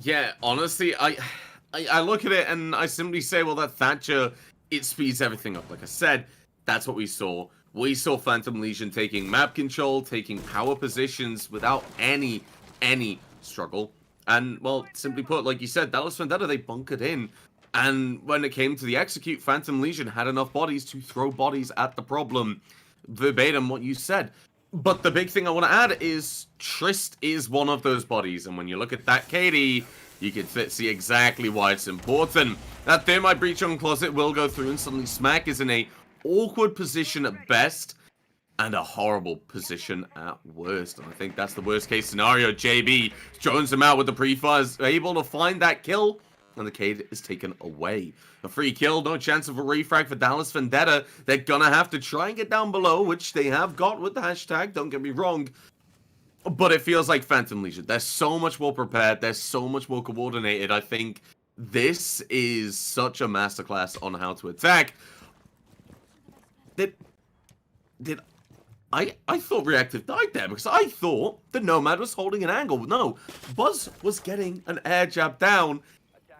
Yeah, honestly, I look at it and I simply say, well, that Thatcher, it speeds everything up. Like I said, that's what we saw. We saw Phantom Legion taking map control, taking power positions without any struggle. And, well, simply put, like you said, Dallas Vendetta, they bunkered in. And when it came to the execute, Phantom Legion had enough bodies to throw bodies at the problem. Verbatim what you said. But the big thing I want to add is Trist is one of those bodies. And when you look at that KD, you can see exactly why it's important. That Thermite Breach on Closet will go through and suddenly Smack is in a awkward position at best and a horrible position at worst. And I think that's the worst case scenario. JB drones him out with the pre-fires, able to find that kill. And the Cade is taken away. A free kill, no chance of a refrag for Dallas Vendetta. They're gonna have to try and get down below, which they have got with the hashtag, don't get me wrong. But it feels like Phantom Legion. They're so much more prepared, they're so much more coordinated. I think this is such a masterclass on how to attack. I thought Reactive died there because I thought the Nomad was holding an angle. No, Buzz was getting an air jab down.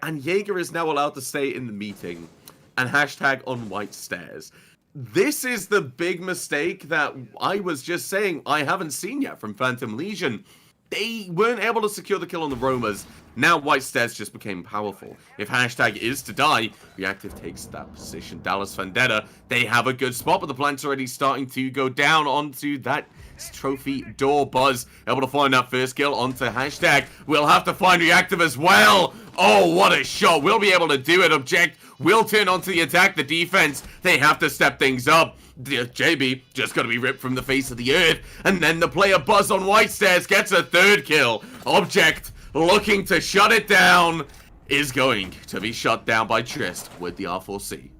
And Jaeger is now allowed to stay in the meeting and hashtag on white stairs. This is the big mistake that I was just saying I haven't seen yet from Phantom Legion. They weren't able to secure the kill on the roamers. Now white stairs just became powerful. If hashtag is to die, Reactive takes that position. Dallas Vendetta, they have a good spot, but the plant's already starting to go down onto that trophy door. Buzz able to find that first kill onto hashtag. We'll have to find Reactive as well. Oh, what a shot. We'll be able to do it. Object will turn onto the attack. The defense, they have to step things up. JB just got to be ripped from the face of the earth. And then the player Buzz on white stairs gets a 3rd kill. Object looking to shut it down is going to be shut down by Trist with the R4C.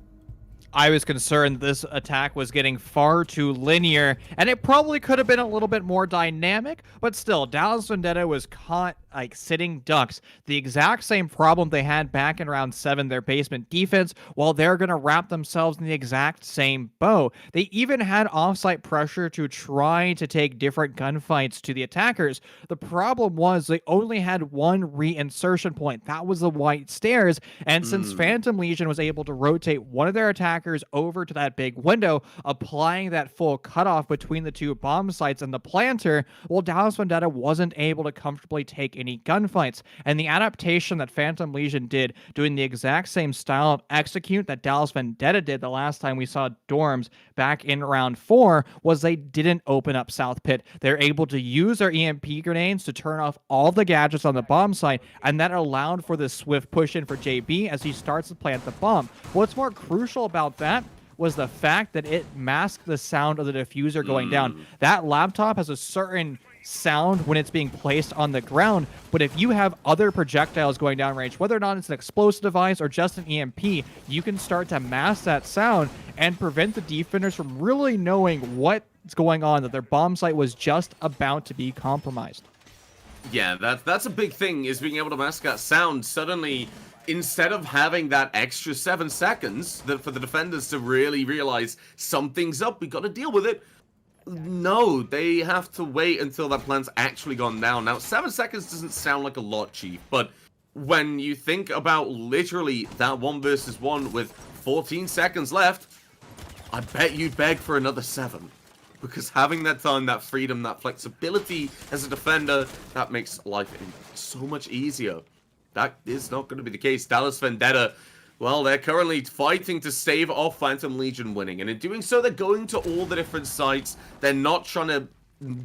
I was concerned this attack was getting far too linear, and it probably could have been a little bit more dynamic, but still, Dallas Vendetta was caught like sitting ducks. The exact same problem they had back in round 7, their basement defense, while they're going to wrap themselves in the exact same bow. They even had offsite pressure to try to take different gunfights to the attackers. The problem was they only had one reinsertion point. That was the white stairs, and since Phantom Legion was able to rotate one of their attackers over to that big window, applying that full cutoff between the two bomb sites and the planter, well, Dallas Vendetta wasn't able to comfortably take any gunfights. And the adaptation that Phantom Legion did, doing the exact same style of execute that Dallas Vendetta did the last time we saw Dorms back in round 4, was they didn't open up South Pit. They're able to use their EMP grenades to turn off all the gadgets on the bomb site, and that allowed for this swift push in for JB as he starts to plant the bomb. What's more crucial about that was the fact that it masked the sound of the diffuser going down. That laptop has a certain sound when it's being placed on the ground, but if you have other projectiles going down range, whether or not it's an explosive device or just an EMP, you can start to mask that sound and prevent the defenders from really knowing what's going on, that their bomb site was just about to be compromised. Yeah, that's a big thing, is being able to mask that sound. Suddenly, instead of having that extra 7 seconds for the defenders to really realize something's up, we got to deal with it, no, they have to wait until that plan's actually gone down. Now, 7 seconds doesn't sound like a lot, Chief, but when you think about literally that 1 versus 1 with 14 seconds left, I bet you'd beg for another 7. Because having that time, that freedom, that flexibility as a defender, that makes life so much easier. That is not going to be the case. Dallas Vendetta, well, they're currently fighting to stave off Phantom Legion winning. And in doing so, they're going to all the different sites. They're not trying to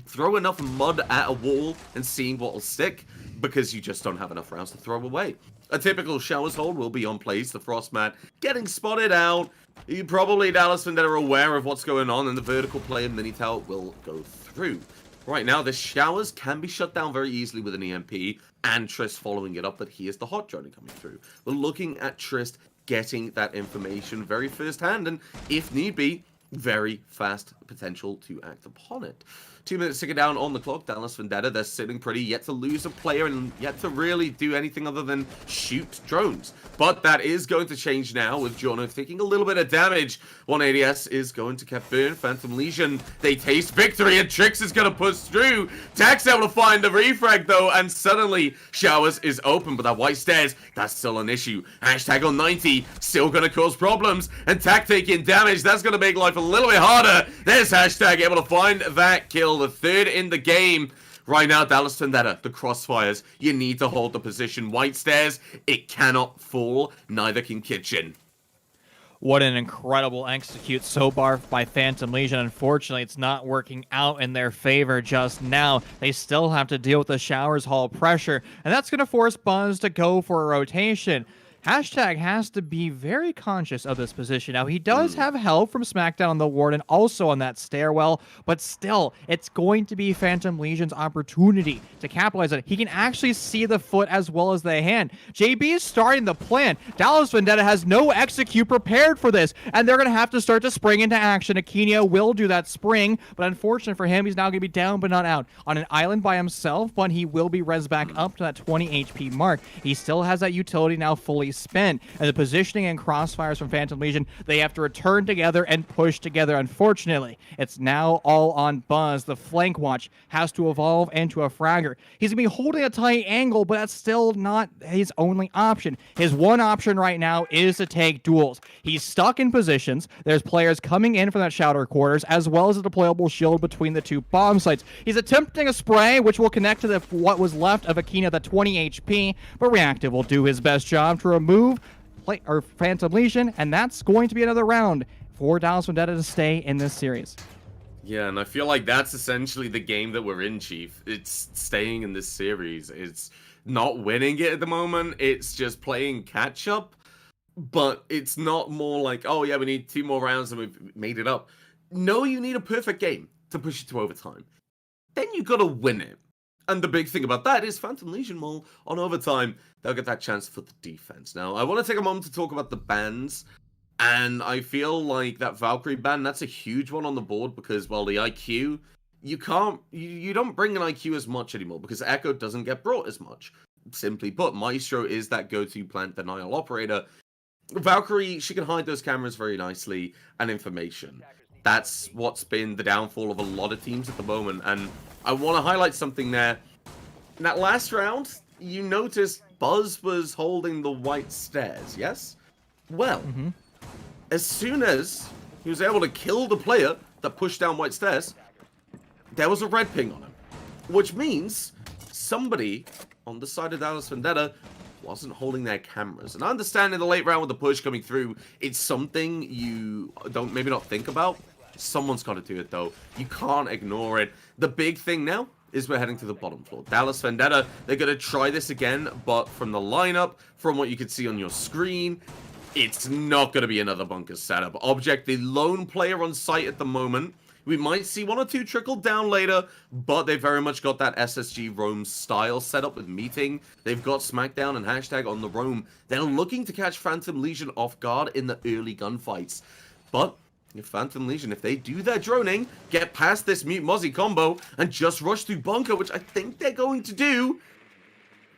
throw enough mud at a wall and seeing what will stick, because you just don't have enough rounds to throw away. A typical Showers hold will be on place, the Frostmat getting spotted out. You probably, Dallas Vendetta, are aware of what's going on, and the vertical play and mini tower will go through. Right now, the Showers can be shut down very easily with an EMP, and Trist following it up, but here's the hot drone coming through. We're looking at Trist getting that information very first hand, and if need be, very fast potential to act upon it. 2 minutes ticking down on the clock. Dallas Vendetta, they're sitting pretty, yet to lose a player and yet to really do anything other than shoot drones. But that is going to change now with Jono taking a little bit of damage. 180S is going to get burned. Phantom Legion, they taste victory, and Trix is going to push through. Tax able to find the refrag though, and suddenly Showers is open, but that white stairs, that's still an issue. Hashtag on 90, still going to cause problems, and Tac taking damage, that's going to make life a little bit harder. There's Hashtag able to find that kill, the 3rd in the game. Right now, Dallas Vendetta, the crossfires, you need to hold the position. White stairs, it cannot fall, neither can Kitchen. What an incredible execute so far by Phantom Legion. Unfortunately, it's not working out in their favor just now. They still have to deal with the Showers Hall pressure, and that's going to force Buzz to go for a rotation. Hashtag has to be very conscious of this position. Now, he does have help from SmackDown on the Warden, also on that stairwell, but still, it's going to be Phantom Legion's opportunity to capitalize on it. He can actually see the foot as well as the hand. JB is starting the plan. Dallas Vendetta has no execute prepared for this, and they're going to have to start to spring into action. Aquino will do that spring, but unfortunately for him, he's now going to be down but not out on an island by himself, but he will be res back up to that 20 HP mark. He still has that utility now fully spent, and the positioning and crossfires from Phantom Legion, they have to return together and push together. Unfortunately, it's now all on Buzz. The flank watch has to evolve into a fragger. He's gonna be holding a tight angle, but that's still not his only option. His one option right now is to take duels. He's stuck in positions. There's players coming in from that shouter quarters, as well as a deployable shield between the two bomb sites. He's attempting a spray, which will connect to what was left of Aquino, the 20 HP, but Reactive will do his best job to remove Phantom Legion, and that's going to be another round for Dallas Vendetta to stay in this series. Yeah, and I feel like that's essentially the game that we're in, Chief. It's staying in this series. It's not winning it at the moment. It's just playing catch-up, but it's not more like, oh yeah, we need 2 more rounds and we've made it up. No, you need a perfect game to push it to overtime. Then you gotta win it. And the big thing about that is Phantom Legion will, on overtime, they'll get that chance for the defense. Now, I want to take a moment to talk about the bans. And I feel like that Valkyrie ban, that's a huge one on the board because, well, the IQ, you don't bring an IQ as much anymore because Echo doesn't get brought as much. Simply put, Maestro is that go-to plant denial operator. Valkyrie, she can hide those cameras very nicely and information. That's what's been the downfall of a lot of teams at the moment. And I want to highlight something there. In that last round, you noticed Buzz was holding the white stairs, yes? Well, as soon as he was able to kill the player that pushed down white stairs, there was a red ping on him. Which means somebody on the side of Dallas Vendetta wasn't holding their cameras. And I understand in the late round with the push coming through, it's something you don't maybe not think about. Someone's got to do it though. You can't ignore it. The big thing now is we're heading to the bottom floor. Dallas Vendetta, they're going to try this again, but from the lineup, from what you can see on your screen, it's not going to be another bunker setup. Object, the lone player on site at the moment. We might see one or two trickle down later, but they very much got that SSG Roam style setup with meeting. They've got Smackdown and Hashtag on the Roam. They're looking to catch Phantom Legion off guard in the early gunfights. But if Phantom Legion, if they do their droning, get past this Mute Mozzie combo, and just rush through bunker, which I think they're going to do,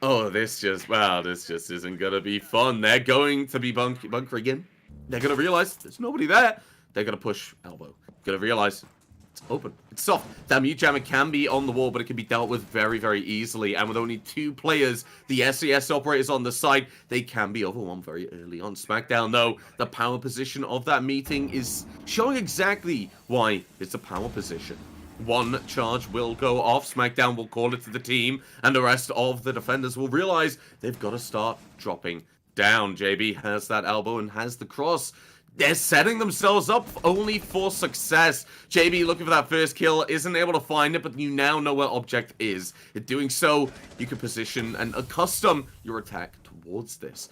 oh, this just isn't going to be fun. They're going to be bunkering in. They're going to realize there's nobody there. They're going to push elbow. Going to realize it's open. It's soft. That mute jammer can be on the wall, but it can be dealt with very, very easily. And with only 2 players, the SES operators on the side, they can be overwhelmed very early on. Smackdown, though, the power position of that meeting is showing exactly why it's a power position. One charge will go off. Smackdown will call it to the team, and the rest of the defenders will realize they've got to start dropping down. JB has that elbow and has the cross. They're setting themselves up only for success. JB looking for that first kill, isn't able to find it, but you now know where Object is. In doing so, you can position and accustom your attack towards this.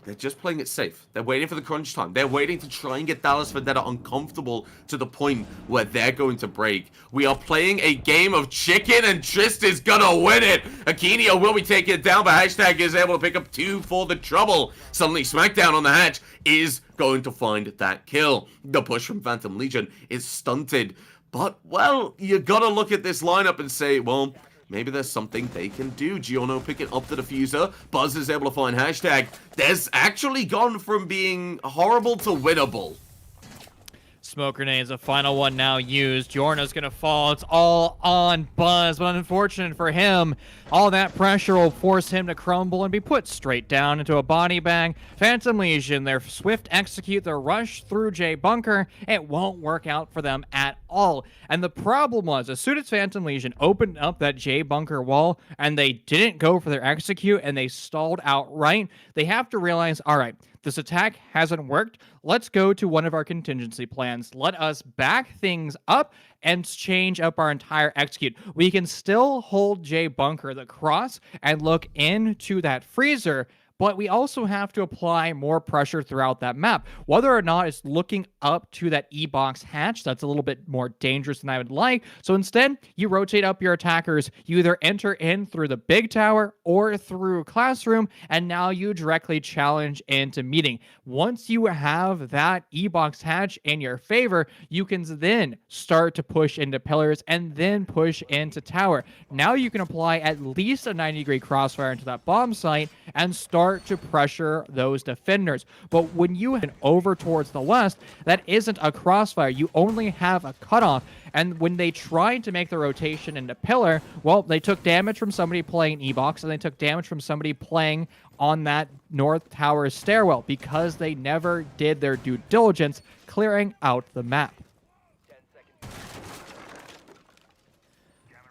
They're just playing it safe. They're waiting for the crunch time. They're waiting to try and get Dallas Vendetta uncomfortable to the point where they're going to break. We are playing a game of chicken, and Trist is gonna win it. Akinio will be taking it down, but Hashtag is able to pick up 2 for the trouble. Suddenly, Smackdown on the hatch is going to find that kill. The push from Phantom Legion is stunted. But, well, you gotta look at this lineup and say, well, maybe there's something they can do. Giono picking up the diffuser. Buzz is able to find Hashtag. There's actually gone from being horrible to winnable. Smoke grenades, a final one now used. Giorno's gonna fall. It's all on Buzz, but unfortunate for him, all that pressure will force him to crumble and be put straight down into a body bag. Phantom Legion, their swift execute, their rush through J Bunker, it won't work out for them at all. And the problem was, as soon as Phantom Legion opened up that J Bunker wall and they didn't go for their execute and they stalled outright, they have to realize, all right, this attack hasn't worked. Let's go to one of our contingency plans. Let us back things up and change up our entire execute. We can still hold J Bunker the cross and look into that freezer, but we also have to apply more pressure throughout that map. Whether or not it's looking up to that E-box hatch, that's a little bit more dangerous than I would like. So instead, you rotate up your attackers. You either enter in through the big tower or through classroom, and now you directly challenge into meeting. Once you have that E-box hatch in your favor, you can then start to push into pillars and then push into tower. Now you can apply at least a 90-degree crossfire into that bomb site and start to pressure those defenders. But when you head over towards the west, that isn't a crossfire. You only have a cutoff. And when they tried to make the rotation into pillar, well, they took damage from somebody playing E-box, and they took damage from somebody playing on that North Tower stairwell because they never did their due diligence clearing out the map.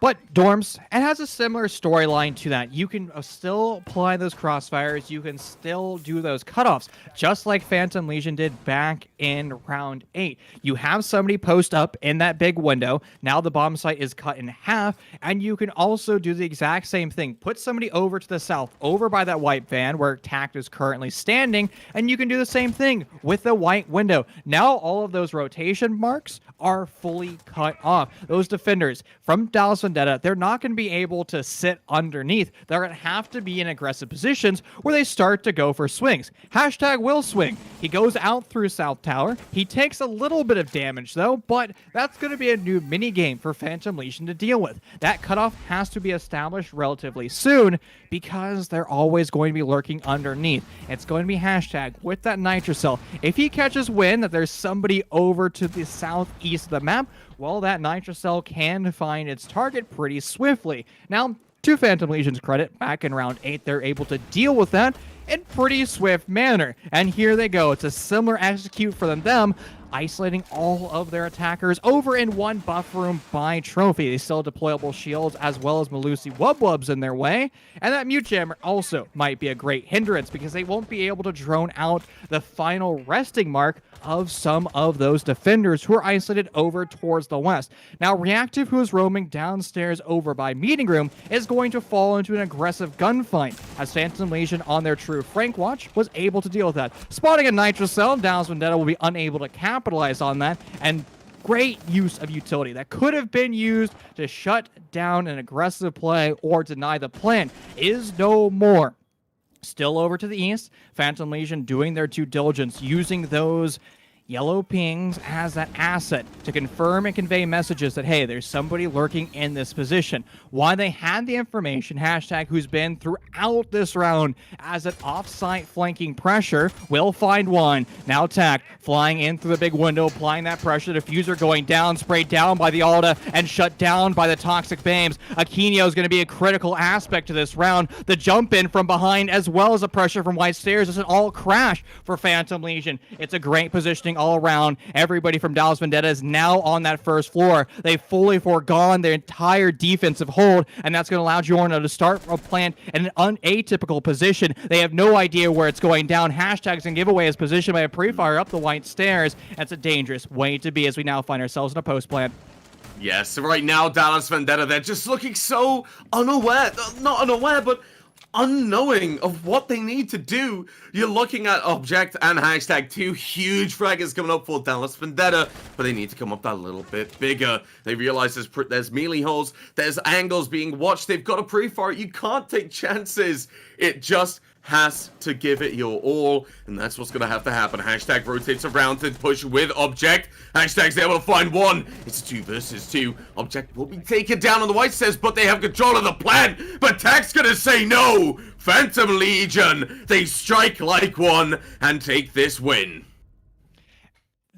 But Dorms, it has a similar storyline to that. You can still apply those crossfires. You can still do those cutoffs, just like Phantom Legion did back in round 8. You have somebody post up in that big window. Now the bomb site is cut in half, and you can also do the exact same thing. Put somebody over to the south, over by that white van where Tact is currently standing, and you can do the same thing with the white window. Now all of those rotation marks are fully cut off. Those defenders from Dallas Vendetta, they're not going to be able to sit underneath. They're going to have to be in aggressive positions where they start to go for swings. Hashtag will swing. He goes out through South Tower. He takes a little bit of damage, though, but that's going to be a new mini-game for Phantom Legion to deal with. That cutoff has to be established relatively soon because they're always going to be lurking underneath. It's going to be Hashtag with that Nitro Cell. If he catches wind that there's somebody over to the southeast of the map, well, that Nitro Cell can find its target pretty swiftly. Now, to Phantom Legion's credit, back in round 8, they're able to deal with that in pretty swift manner. And here they go. It's a similar execute for them, isolating all of their attackers over in one buff room by trophy. They still have deployable shields as well as Malusi Wubwubs in their way. And that Mute Jammer also might be a great hindrance because they won't be able to drone out the final resting mark of some of those defenders who are isolated over towards the west. Now, Reactive, who is roaming downstairs over by Meeting Room, is going to fall into an aggressive gunfight, as Phantom Legion on their true Frank watch was able to deal with that. Spotting a Nitro Cell, Dallas Vendetta will be unable to capitalize on that, and great use of utility that could have been used to shut down an aggressive play or deny the plan is no more. Still over to the east, Phantom Legion doing their due diligence, using those yellow pings as that asset to confirm and convey messages that, hey, there's somebody lurking in this position. Why they had the information, Hashtag, who's been throughout this round as an off-site flanking pressure, will find one. Now Tack flying in through the big window, applying that pressure. Diffuser going down, sprayed down by the Alda and shut down by the Toxic Bames. Aquino is going to be a critical aspect to this round. The jump in from behind as well as the pressure from White Stairs is an all crash for Phantom Legion. It's a great positioning all around. Everybody from Dallas Vendetta is now on that first floor. They've fully foregone their entire defensive hold, and that's going to allow Giorno to start a plant in an atypical position. They have no idea where it's going down. Hashtags and give away his position by a pre-fire up the White Stairs. That's a dangerous way to be as we now find ourselves in a post-plant. Yes, right now, Dallas Vendetta, they're just looking so unaware. Not unaware, but unknowing of what they need to do. You're looking at Object and Hashtag, two huge fraggers coming up for Dallas Vendetta, but they need to come up that little bit bigger. They realize there's melee holes, there's angles being watched, they've got a pre-fire. You can't take chances. It just has to give it your all, and that's what's going to have to happen. Hashtag rotates around to push with Object. Hashtag's able to find one. It's a 2 versus 2. Object will be taken down on the White Stairs, but they have control of the plan. But Tack's going to say no. Phantom Legion, they strike like one and take this win.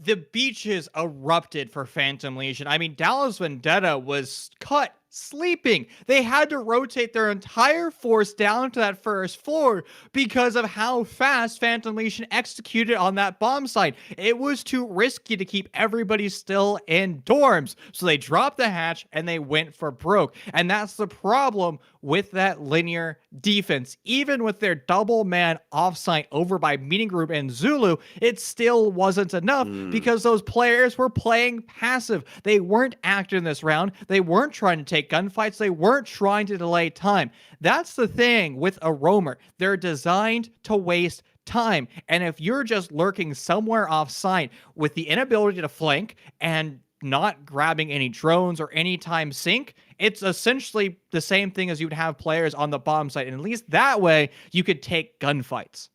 The beaches erupted for Phantom Legion. I mean, Dallas Vendetta was cut sleeping. They had to rotate their entire force down to that first floor because of how fast Phantom Legion executed on that bomb site. It was too risky to keep everybody still in dorms. So they dropped the hatch and they went for broke. And that's the problem with that linear defense. Even with their double man offsite over by Meeting Group and Zulu, it still wasn't enough because those players were playing passive. They weren't active in this round. They weren't trying to take gunfights. They weren't trying to delay time. That's the thing with a roamer. They're designed to waste time. And if you're just lurking somewhere off-site with the inability to flank and not grabbing any drones or any time sync, it's essentially the same thing as you'd have players on the bomb site. And at least that way, you could take gunfights.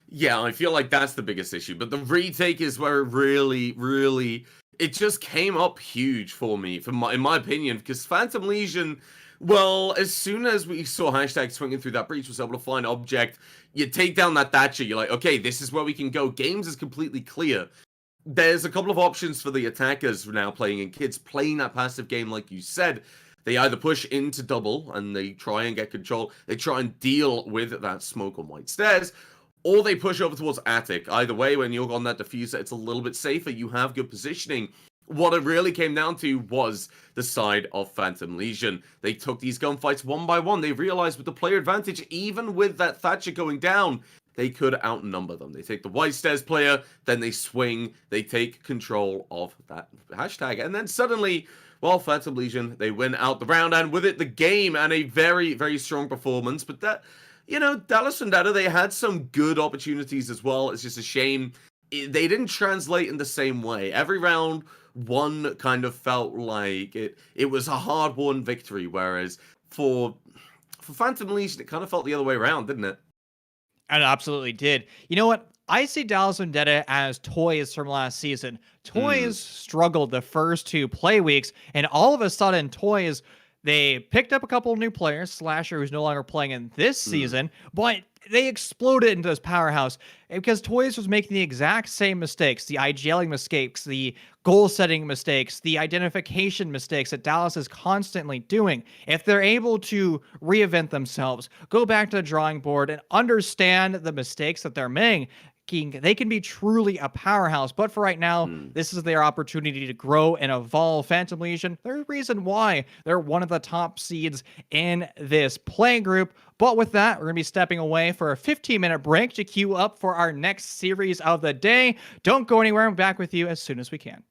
Yeah, I feel like that's the biggest issue. But the retake is where it really, it just came up huge for me, in my opinion, because Phantom Legion, well, as soon as we saw Hashtag swinging through that breach, was able to find Object, you take down that Thatcher, you're like, okay, this is where we can go. Games is completely clear. There's a couple of options for the attackers now playing in kids, playing that passive game like you said. They either push into double and they try and get control, they try and deal with that smoke on White Stairs, or they push over towards Attic. Either way, when you're on that diffuser, it's a little bit safer, you have good positioning. What it really came down to was the side of Phantom Legion. They took these gunfights one by one. They realized with the player advantage, even with that Thatcher going down, they could outnumber them. They take the White Stairs player, then they swing, they take control of that Hashtag, and then suddenly, well, Phantom Legion, they win out the round, and with it, the game, and a very, very strong performance. But that, you know, Dallas Vendetta, they had some good opportunities as well. It's just a shame they didn't translate in the same way. Every round, one kind of felt like it was a hard-won victory, whereas for Phantom Legion, it kind of felt the other way around, didn't it? And it absolutely did. You know what? I see Dallas Vendetta as toys from last season. Mm, Toys struggled the first two play weeks, and all of a sudden, Toys, they picked up a couple of new players. Slasher, who's no longer playing in this mm, season, but they exploded into this powerhouse because Toys was making the exact same mistakes, the IGLing mistakes, the goal setting mistakes, the identification mistakes that Dallas is constantly doing. If they're able to reinvent themselves, go back to the drawing board and understand the mistakes that they're making, they can be truly a powerhouse. But for right now, mm. this is their opportunity to grow and evolve. Phantom Legion, there's a reason why they're one of the top seeds in this play group. But with that, we're going to be stepping away for a 15-minute break to queue up for our next series of the day. Don't go anywhere. I'm back with you as soon as we can.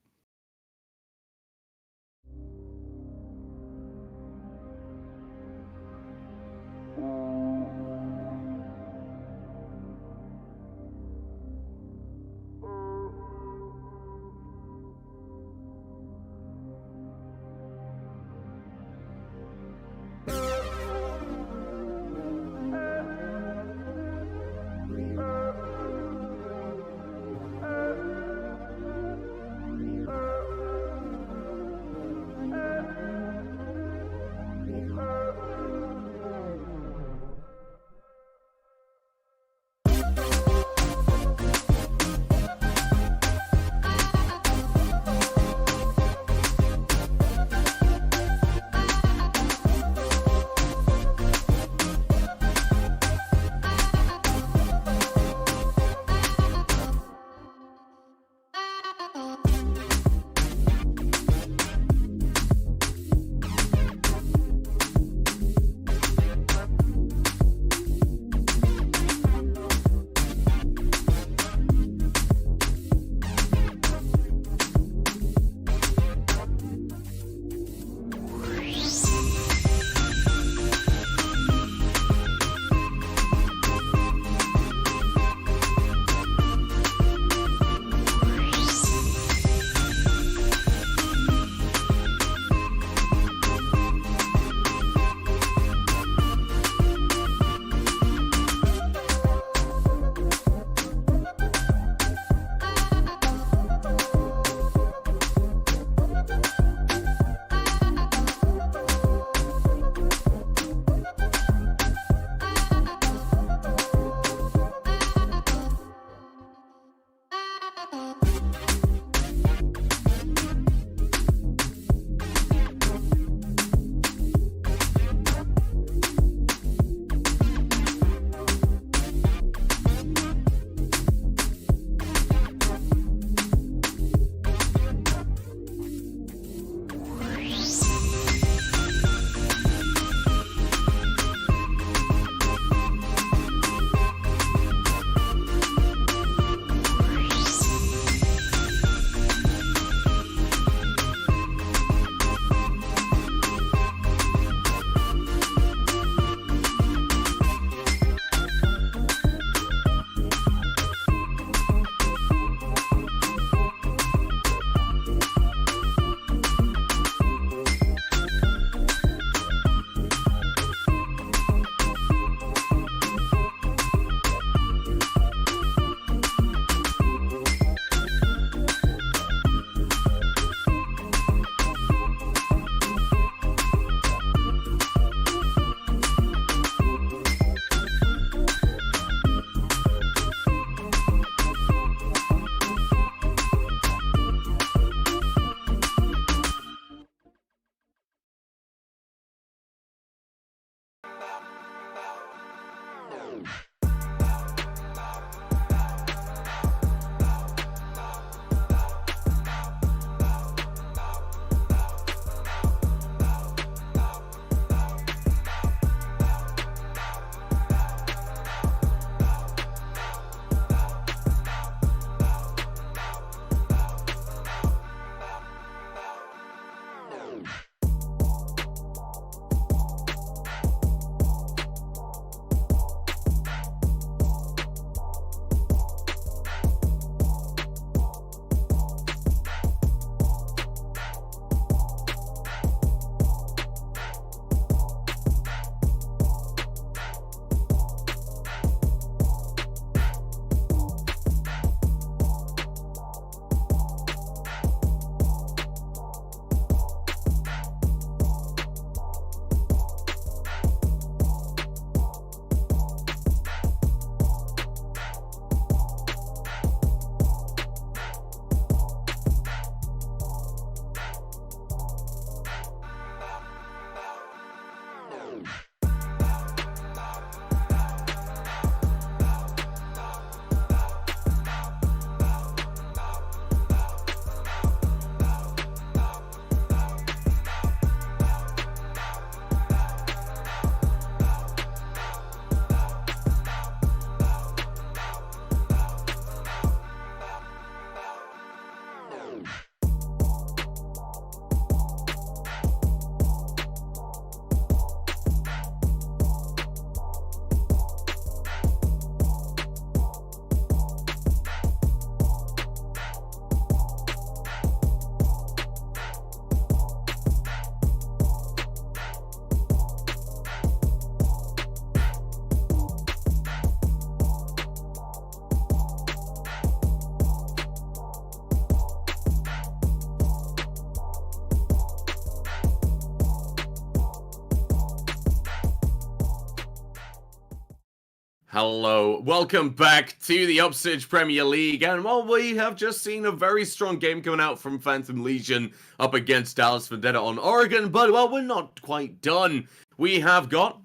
Hello, welcome back to the Upsurge Premier League, and well, we have just seen a very strong game coming out from Phantom Legion up against Dallas Vendetta on Oregon, but well, we're not quite done. We have got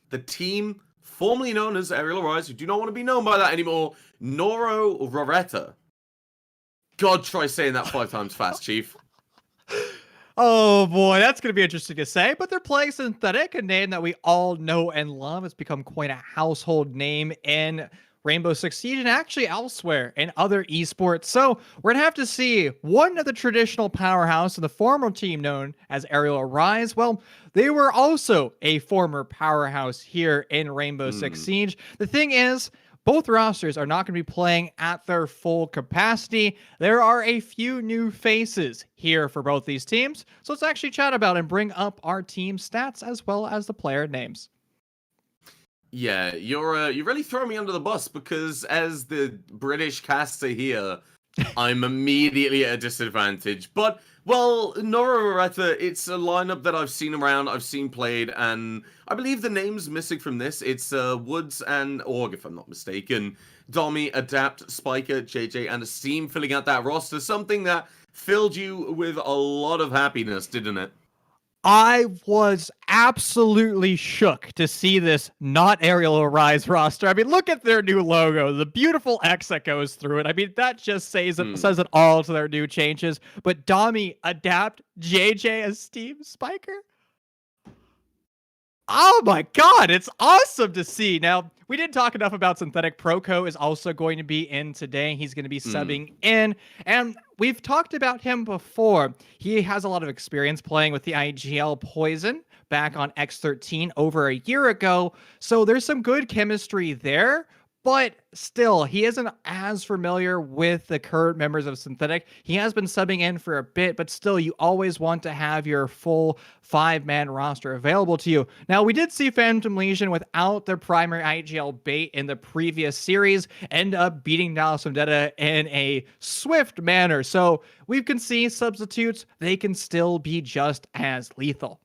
the team formerly known as Aerial Arise, who do not want to be known by that anymore, Noro Roretta. God, try saying that 5 times fast, Chief. Oh boy, that's going to be interesting to say, but they're playing Synthetic, a name that we all know and love. It's become quite a household name in Rainbow Six Siege and actually elsewhere in other esports. So we're going to have to see one of the traditional powerhouse of the former team known as Aerial Arise. Well, they were also a former powerhouse here in Rainbow Six Siege. The thing is, both rosters are not going to be playing at their full capacity. There are a few new faces here for both these teams. So let's actually chat about and bring up our team stats as well as the player names. Yeah, you really throw me under the bus because as the British caster here, I'm immediately at a disadvantage. But, well, Nora Roretta, it's a lineup that I've seen around, I've seen played, and I believe the names missing from this, it's Woods and Org, if I'm not mistaken. Domi, Adapt, Spiker, JJ, and Esteem filling out that roster, something that filled you with a lot of happiness, didn't it? I was absolutely shook to see this not Aerial Arise roster. I mean, look at their new logo, the beautiful X that goes through it. I mean, that just says it all to their new changes. But Domi, Adapt, JJ, Esteem, Spiker. Oh my god, it's awesome to see. Now, we didn't talk enough about Synthetic. Proco is also going to be in today. He's going to be subbing in. And we've talked about him before. He has a lot of experience playing with the IGL Poison back on X13 over a year ago. So there's some good chemistry there. But still, he isn't as familiar with the current members of Synthetic. He has been subbing in for a bit, but still, you always want to have your full 5-man roster available to you. Now, we did see Phantom Legion without their primary IGL bait in the previous series end up beating Dallas Vendetta in a swift manner. So we can see substitutes, they can still be just as lethal.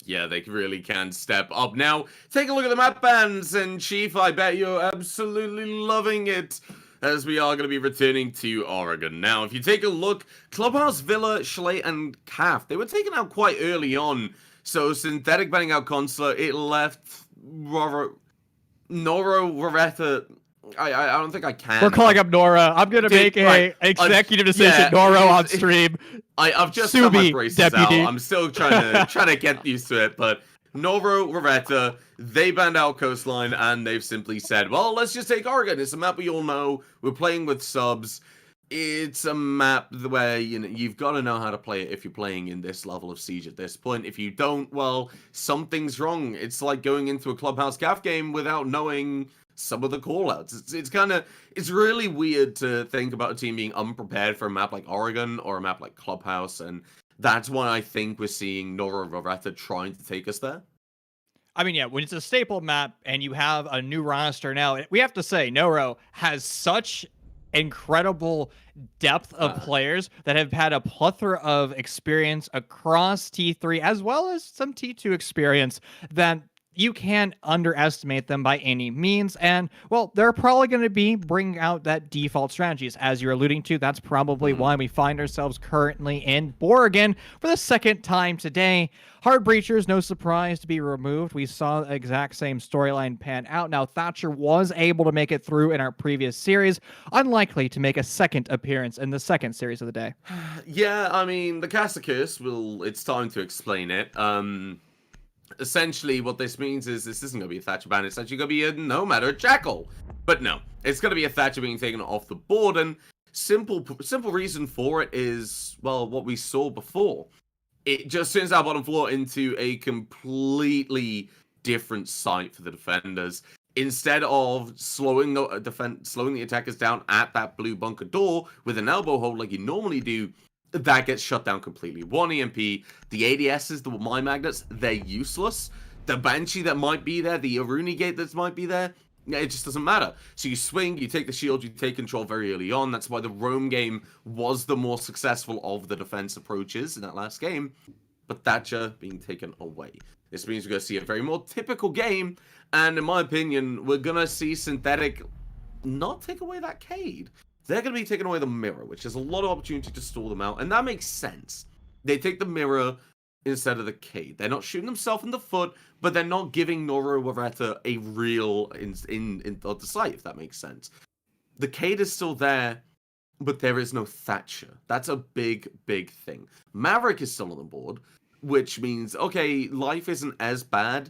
Yeah, they really can step up. Now, take a look at the map bands, and Chief, I bet you're absolutely loving it, as we are going to be returning to Oregon. Now, if you take a look, Clubhouse, Villa, Schley, and CAF, they were taken out quite early on. So, Synthetic banning out Consular, it left Noro Roretta. I don't think I can. We're calling up Nora. I'm going to make an executive decision. Nora on stream. I've just got my braces out. I'm still trying to get used to it. But Noro Roretta, they banned out Coastline, and they've simply said, well, let's just take Oregon. It's a map we all know. We're playing with subs. It's a map where you've got to know how to play it if you're playing in this level of Siege at this point. If you don't, well, something's wrong. It's like going into a Clubhouse CAF game without knowing some of the callouts. It's really weird to think about a team being unprepared for a map like Oregon or a map like Clubhouse, and that's why I think we're seeing Nora Roretta trying to take us there. I mean, yeah, when it's a staple map and you have a new roster now, we have to say Noro has such incredible depth of players that have had a plethora of experience across T3 as well as some T2 experience that you can't underestimate them by any means. And, well, they're probably going to be bringing out that default strategies. As you're alluding to, that's probably why we find ourselves currently in Oregon for the second time today. Hard Breachers, no surprise to be removed. We saw the exact same storyline pan out. Now, Thatcher was able to make it through in our previous series. Unlikely to make a second appearance in the second series of the day. Yeah, I mean, the Caster Curse, it's time to explain it. Essentially, what this means is this isn't going to be a Thatcher ban. It's actually going to be a Nomad or a Jackal. But no, it's going to be a Thatcher being taken off the board. And simple reason for it is, well, what we saw before. It just turns our bottom floor into a completely different sight for the defenders. Instead of slowing the attackers down at that blue bunker door with an elbow hold like you normally do, that gets shut down completely. 1 EMP, the ADSs, the Mine Magnets, they're useless. The Banshee that might be there, the Aruni Gate that might be there, it just doesn't matter. So you swing, you take the shield, you take control very early on. That's why the roam game was the more successful of the defense approaches in that last game. but Thatcher being taken away. This means we're going to see a very more typical game, and in my opinion, we're going to see Synthetic not take away that Cade. They're going to be taking away the mirror, which is a lot of opportunity to stall them out, and that makes sense. They take the mirror instead of the Cade. They're not shooting themselves in the foot, but they're not giving Noro Loretta a real in the sight, if that makes sense. The Cade is still there, but there is no Thatcher. That's a big, big thing. Maverick is still on the board, which means, okay, life isn't as bad,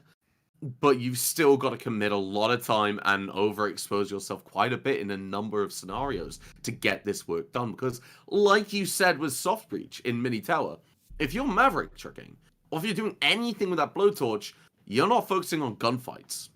but you've still got to commit a lot of time and overexpose yourself quite a bit in a number of scenarios to get this work done. Because, like you said with Soft Breach in Mini Tower, if you're Maverick tricking, or if you're doing anything with that blowtorch, you're not focusing on gunfights.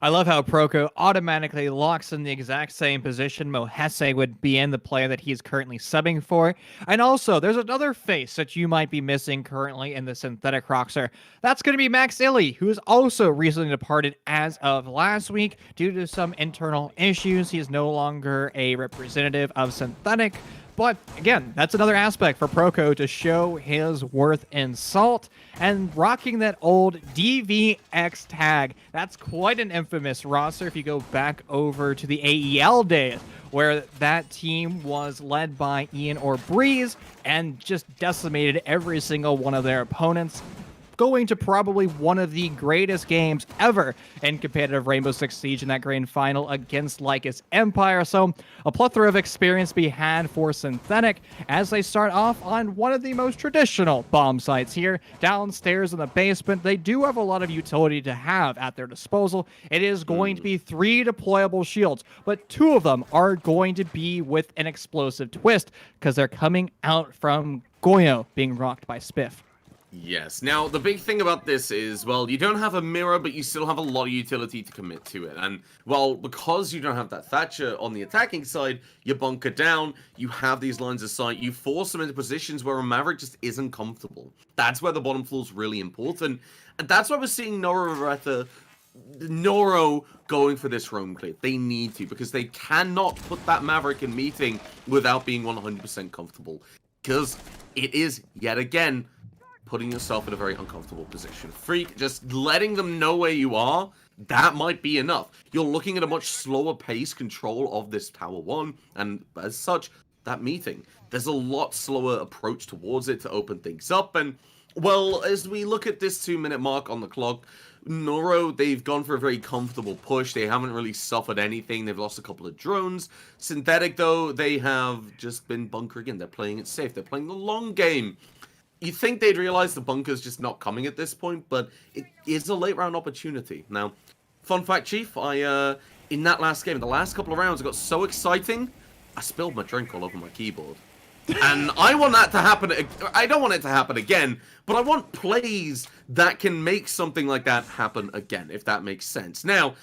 I love how Proko automatically locks in the exact same position Mohese would be in, the player that he's currently subbing for. And also, there's another face that you might be missing currently in the Synthetic roster. That's going to be Max Illy, who is also recently departed as of last week due to some internal issues. He is no longer a representative of Synthetic. But again, that's another aspect for Proko to show his worth in Salt. And rocking that old DVX tag, that's quite an infamous roster if you go back over to the AEL days, where that team was led by Ian or Breeze and just decimated every single one of their opponents, going to probably one of the greatest games ever in competitive Rainbow Six Siege in that grand final against Lycus Empire. So a plethora of experience to be had for Synthetic as they start off on one of the most traditional bomb sites here, downstairs in the basement. They do have a lot of utility to have at their disposal. It is going to be 3 deployable shields, but 2 of them are going to be with an explosive twist because they're coming out from Goyo being rocked by Spiff. Yes. Now, the big thing about this is, well, you don't have a mirror, but you still have a lot of utility to commit to it. And, well, because you don't have that Thatcher on the attacking side, you bunker down, you have these lines of sight, you force them into positions where a Maverick just isn't comfortable. That's where the bottom floor is really important. And that's why we're seeing Noro going for this roam clear. They need to, because they cannot put that Maverick in meeting without being 100% comfortable. Because it is, yet again, putting yourself in a very uncomfortable position. Freak, just letting them know where you are, that might be enough. You're looking at a much slower pace control of this Tower 1, and as such, that meeting. There's a lot slower approach towards it to open things up, and, well, as we look at this 2-minute mark on the clock, Noro, they've gone for a very comfortable push. They haven't really suffered anything. They've lost a couple of drones. Synthetic, though, they have just been bunkering in. They're playing it safe. They're playing the long game. You think they'd realize the bunker's just not coming at this point, but it is a late round opportunity. Now, fun fact, Chief, in that last game, the last couple of rounds, it got so exciting, I spilled my drink all over my keyboard. And I want that to happen. I don't want it to happen again, but I want plays that can make something like that happen again, if that makes sense. Now,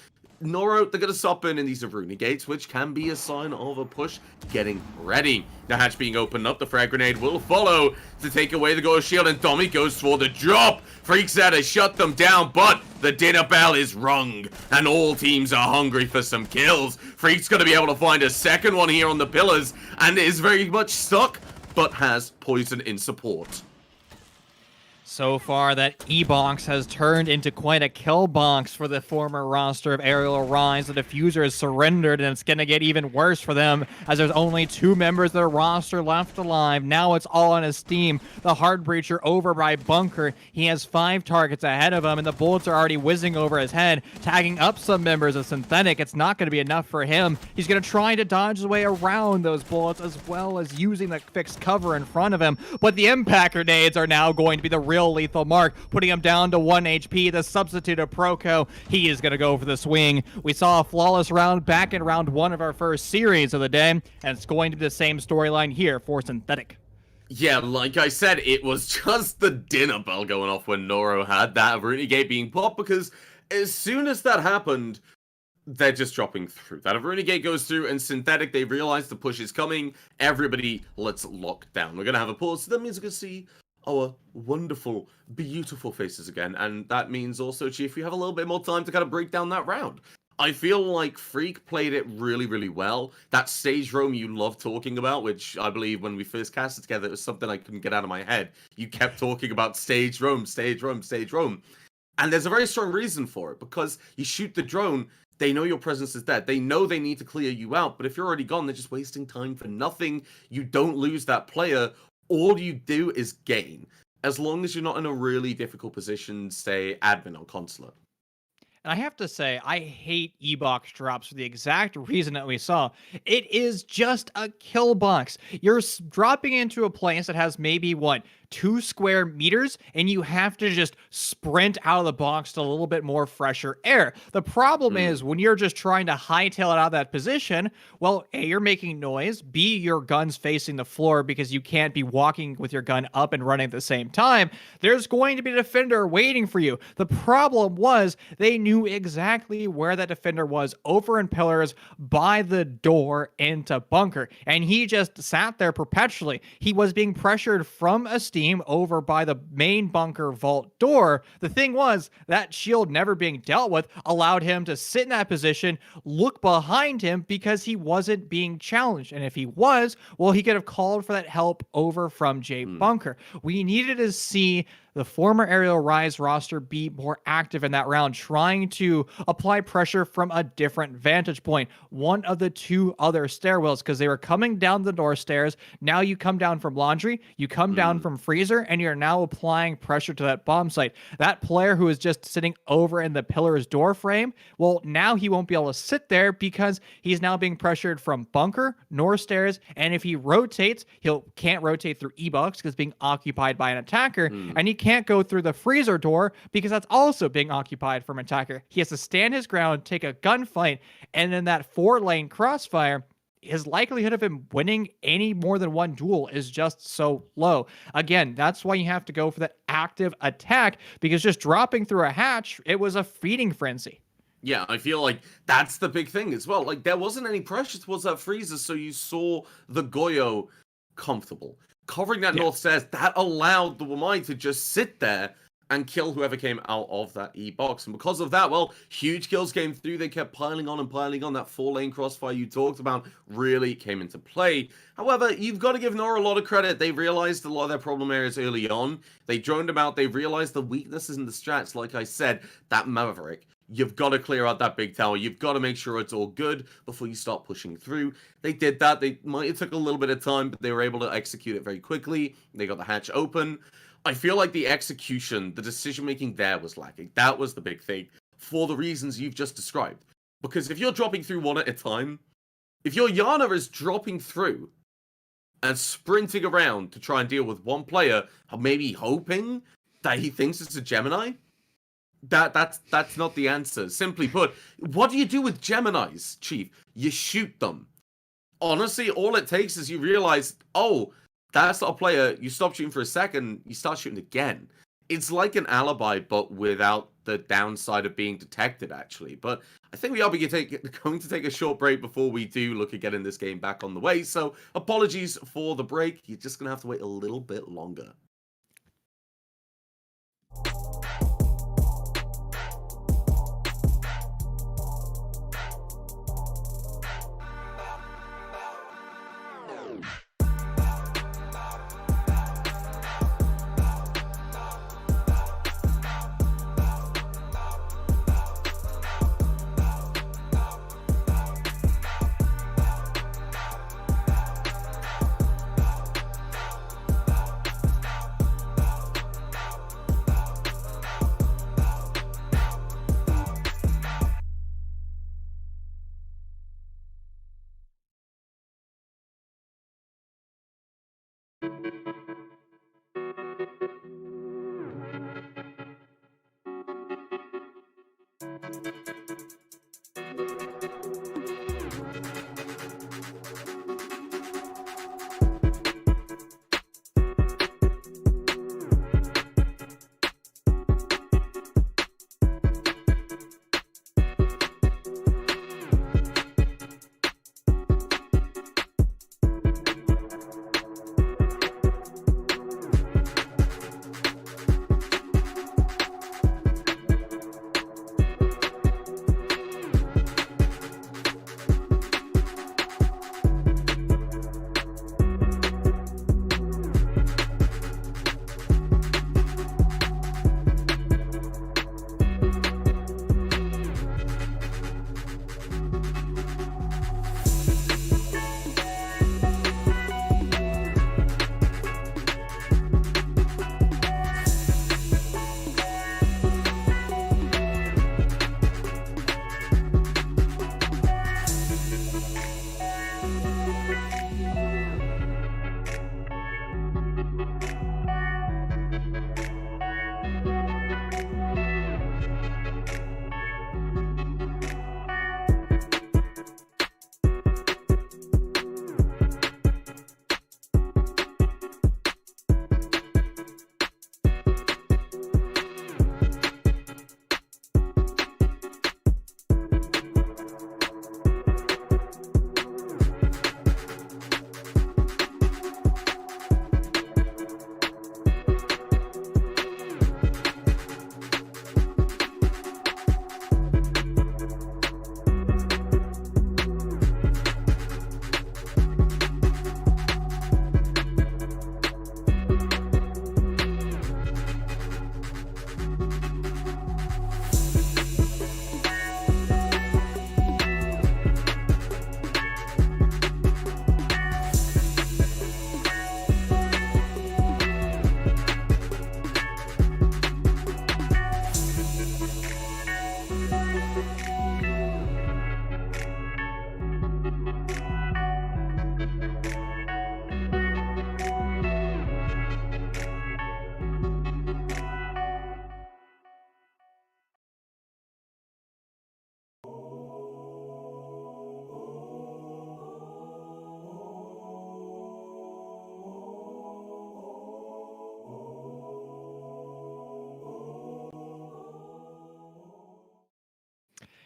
Noro, they're going to stop in these Aruni gates, which can be a sign of a push getting ready. The hatch being opened up, the frag grenade will follow to take away the Ghost Shield, and Tommy goes for the drop. Freaks out to shut them down, but the dinner bell is rung, and all teams are hungry for some kills. Freak's going to be able to find a second one here on the pillars, and is very much stuck, but has poison in support. So far, that E-Box has turned into quite a kill box for the former roster of Aerial Rise. The Diffuser has surrendered, and it's going to get even worse for them, as there's only 2 members of their roster left alive. Now it's all on his team. The Hard Breacher over by Bunker. He has 5 targets ahead of him, and the bullets are already whizzing over his head, tagging up some members of Synthetic. It's not going to be enough for him. He's going to try to dodge his way around those bullets, as well as using the fixed cover in front of him. But the impact grenades are now going to be the real lethal mark, putting him down to 1 HP. The substitute of Proko, he is going to go for the swing. We saw a flawless round back in round 1 of our first series of the day, and it's going to be the same storyline here for Synthetic. Yeah, like I said, it was just the dinner bell going off when Noro had that Aruni gate being popped, because as soon as that happened, they're just dropping through. That Aruni gate goes through, and Synthetic, they realize the push is coming. Everybody, let's lock down. We're going to have a pause, so that means we're going to see our wonderful, beautiful faces again. And that means also, Chief, we have a little bit more time to kind of break down that round. I feel like Freak played it really, really well. That stage roam you love talking about, which I believe when we first cast it together, it was something I couldn't get out of my head. You kept talking about stage roam, stage roam, stage roam. And there's a very strong reason for it, because you shoot the drone, they know your presence is there. They know they need to clear you out, but if you're already gone, they're just wasting time for nothing. You don't lose that player. All you do is gain. As long as you're not in a really difficult position, say admin or consulate. And I have to say, I hate E-Box drops for the exact reason that we saw. It is just a kill box. You're dropping into a place that has maybe, what, 2 square meters, and you have to just sprint out of the box to a little bit more fresher air. The problem is when you're just trying to hightail it out of that position, well, A, you're making noise, B, your gun's facing the floor because you can't be walking with your gun up and running at the same time. There's going to be a defender waiting for you. The problem was they knew exactly where that defender was, over in pillars by the door into bunker, and he just sat there perpetually. He was being pressured from a steam over by the main bunker vault door. The thing was, that shield never being dealt with allowed him to sit in that position, look behind him because he wasn't being challenged. And if he was, well, he could have called for that help over from J Bunker. We needed to see the former Aerial Rise roster be more active in that round, trying to apply pressure from a different vantage point. One of the 2 other stairwells, because they were coming down the door stairs. Now you come down from laundry, you come down from freezer, and you're now applying pressure to that bomb site. That player who is just sitting over in the pillar's door frame, well, now he won't be able to sit there because he's now being pressured from bunker, north stairs, and if he rotates, can't rotate through E-Box because being occupied by an attacker, and he can't go through the freezer door because that's also being occupied from an attacker. He has to stand his ground, take a gunfight, and then that 4-lane crossfire, his likelihood of him winning any more than one duel is just so low. Again, that's why you have to go for that active attack, because just dropping through a hatch, it was a feeding frenzy. Yeah, I feel like that's the big thing as well. Like, there wasn't any pressure towards that freezer, so you saw the Goyo comfortable. Covering that north stairs, that allowed the Wamai to just sit there and kill whoever came out of that E-Box. And because of that, well, huge kills came through. They kept piling on and piling on. That 4-lane crossfire you talked about really came into play. However, you've got to give Nora a lot of credit. They realized a lot of their problem areas early on. They droned them out. They realized the weaknesses in the strats. Like I said, that Maverick. You've got to clear out that big tower. You've got to make sure it's all good before you start pushing through. They did that. It took a little bit of time, but they were able to execute it very quickly. They got the hatch open. I feel like the execution, the decision-making there was lacking. That was the big thing for the reasons you've just described. Because if you're dropping through one at a time, if your Yana is dropping through and sprinting around to try and deal with one player, maybe hoping that he thinks it's a Gemini, that's not the answer. Simply put, what do you do with Geminis, Chief? You shoot them. Honestly, all it takes is you realize, oh, that's not a player. You stop shooting for a second, you start shooting again. It's like an alibi, but without the downside of being detected, actually. But I think we are going to take a short break before we do look at getting this game back on the way. So apologies for the break. You're just going to have to wait a little bit longer.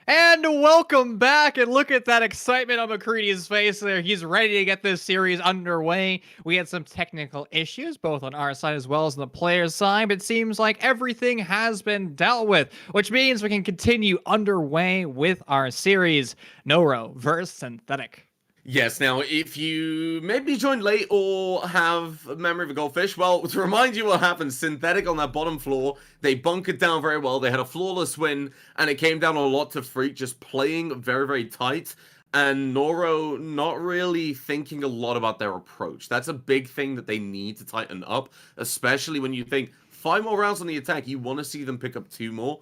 And welcome back, and look at that excitement on McCready's face there. He's ready to get this series underway. We had some technical issues, both on our side as well as on the player's side, but it seems like everything has been dealt with, which means we can continue underway with our series, Noro versus Synthetic. Yes, now, if you maybe joined late or have a memory of a goldfish, well, to remind you what happened, Synthetic on that bottom floor, they bunkered down very well, they had a flawless win, and it came down a lot to Freak just playing very, very tight, and Noro not really thinking a lot about their approach. That's a big thing that they need to tighten up, especially when you think 5 more rounds on the attack, you want to see them pick up 2 more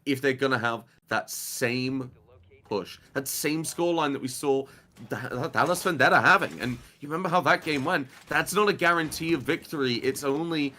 if they're going to have that same push, that same scoreline that we saw Dallas Vendetta having. And you remember how that game went. That's not a guarantee of victory. It's only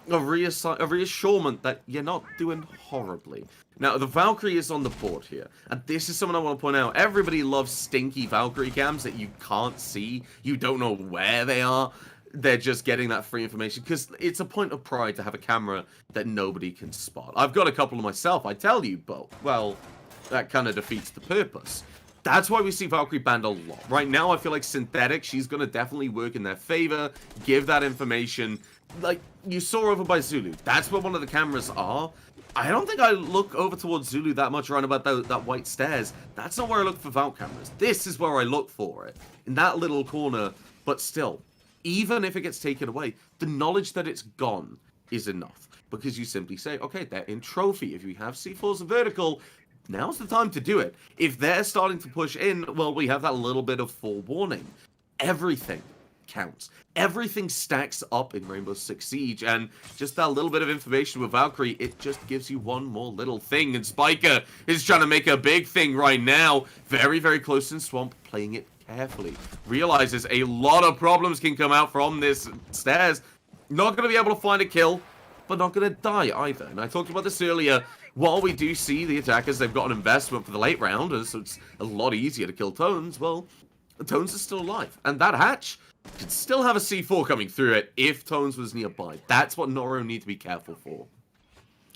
a reassurement that you're not doing horribly. Now, the Valkyrie is on the board here. And this is something I want to point out. Everybody loves stinky Valkyrie cams that you can't see. You don't know where they are. They're just getting that free information because it's a point of pride to have a camera that nobody can spot. I've got a couple of myself, I tell you, but, well, that kind of defeats the purpose. That's why we see Valkyrie banned a lot. Right now, I feel like Synthetic, she's going to definitely work in their favor, give that information. Like, you saw over by Zulu. That's where one of the cameras are. I don't think I look over towards Zulu that much around about that white stairs. That's not where I look for Valk cameras. This is where I look for it. In that little corner. But still, even if it gets taken away, the knowledge that it's gone is enough. Because you simply say, okay, they're in trophy. If we have C4s and vertical, now's the time to do it. If they're starting to push in, well, we have that little bit of forewarning. Everything counts. Everything stacks up in Rainbow Six Siege, and just that little bit of information with Valkyrie, it just gives you one more little thing. And Spiker is trying to make a big thing right now. Very, very close in Swamp, playing it carefully. Realizes a lot of problems can come out from this stairs. Not going to be able to find a kill, but not going to die either. And I talked about this earlier. While we do see the attackers, they've got an investment for the late rounders, so it's a lot easier to kill Tones, well, Tones is still alive. And that hatch could still have a C4 coming through it if Tones was nearby. That's what Noro need to be careful for.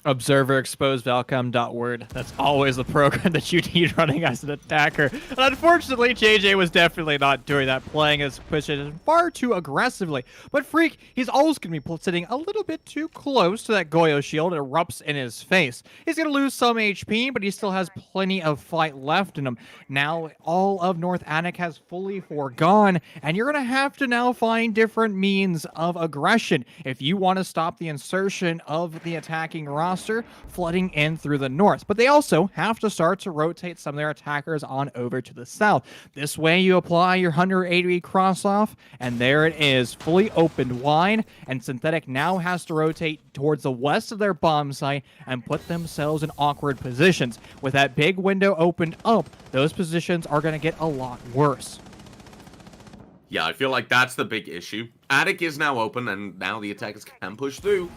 Observer exposed Valcom.word. That's always the program that you need running as an attacker. And unfortunately, JJ was definitely not doing that, playing his position far too aggressively. But Freak, he's always going to be sitting a little bit too close to that Goyo shield. It erupts in his face. He's going to lose some HP, but he still has plenty of fight left in him. Now, all of North Attic has fully foregone, and you're going to have to now find different means of aggression if you want to stop the insertion of the attacking roster flooding in through the north. But they also have to start to rotate some of their attackers on over to the south. This way you apply your 180 cross off, and there it is, fully opened wide, and Synthetic now has to rotate towards the west of their bomb site and put themselves in awkward positions. With that big window opened up, those positions are going to get a lot worse. Yeah, I feel like that's the big issue. Attic is now open, and now the attackers can push through.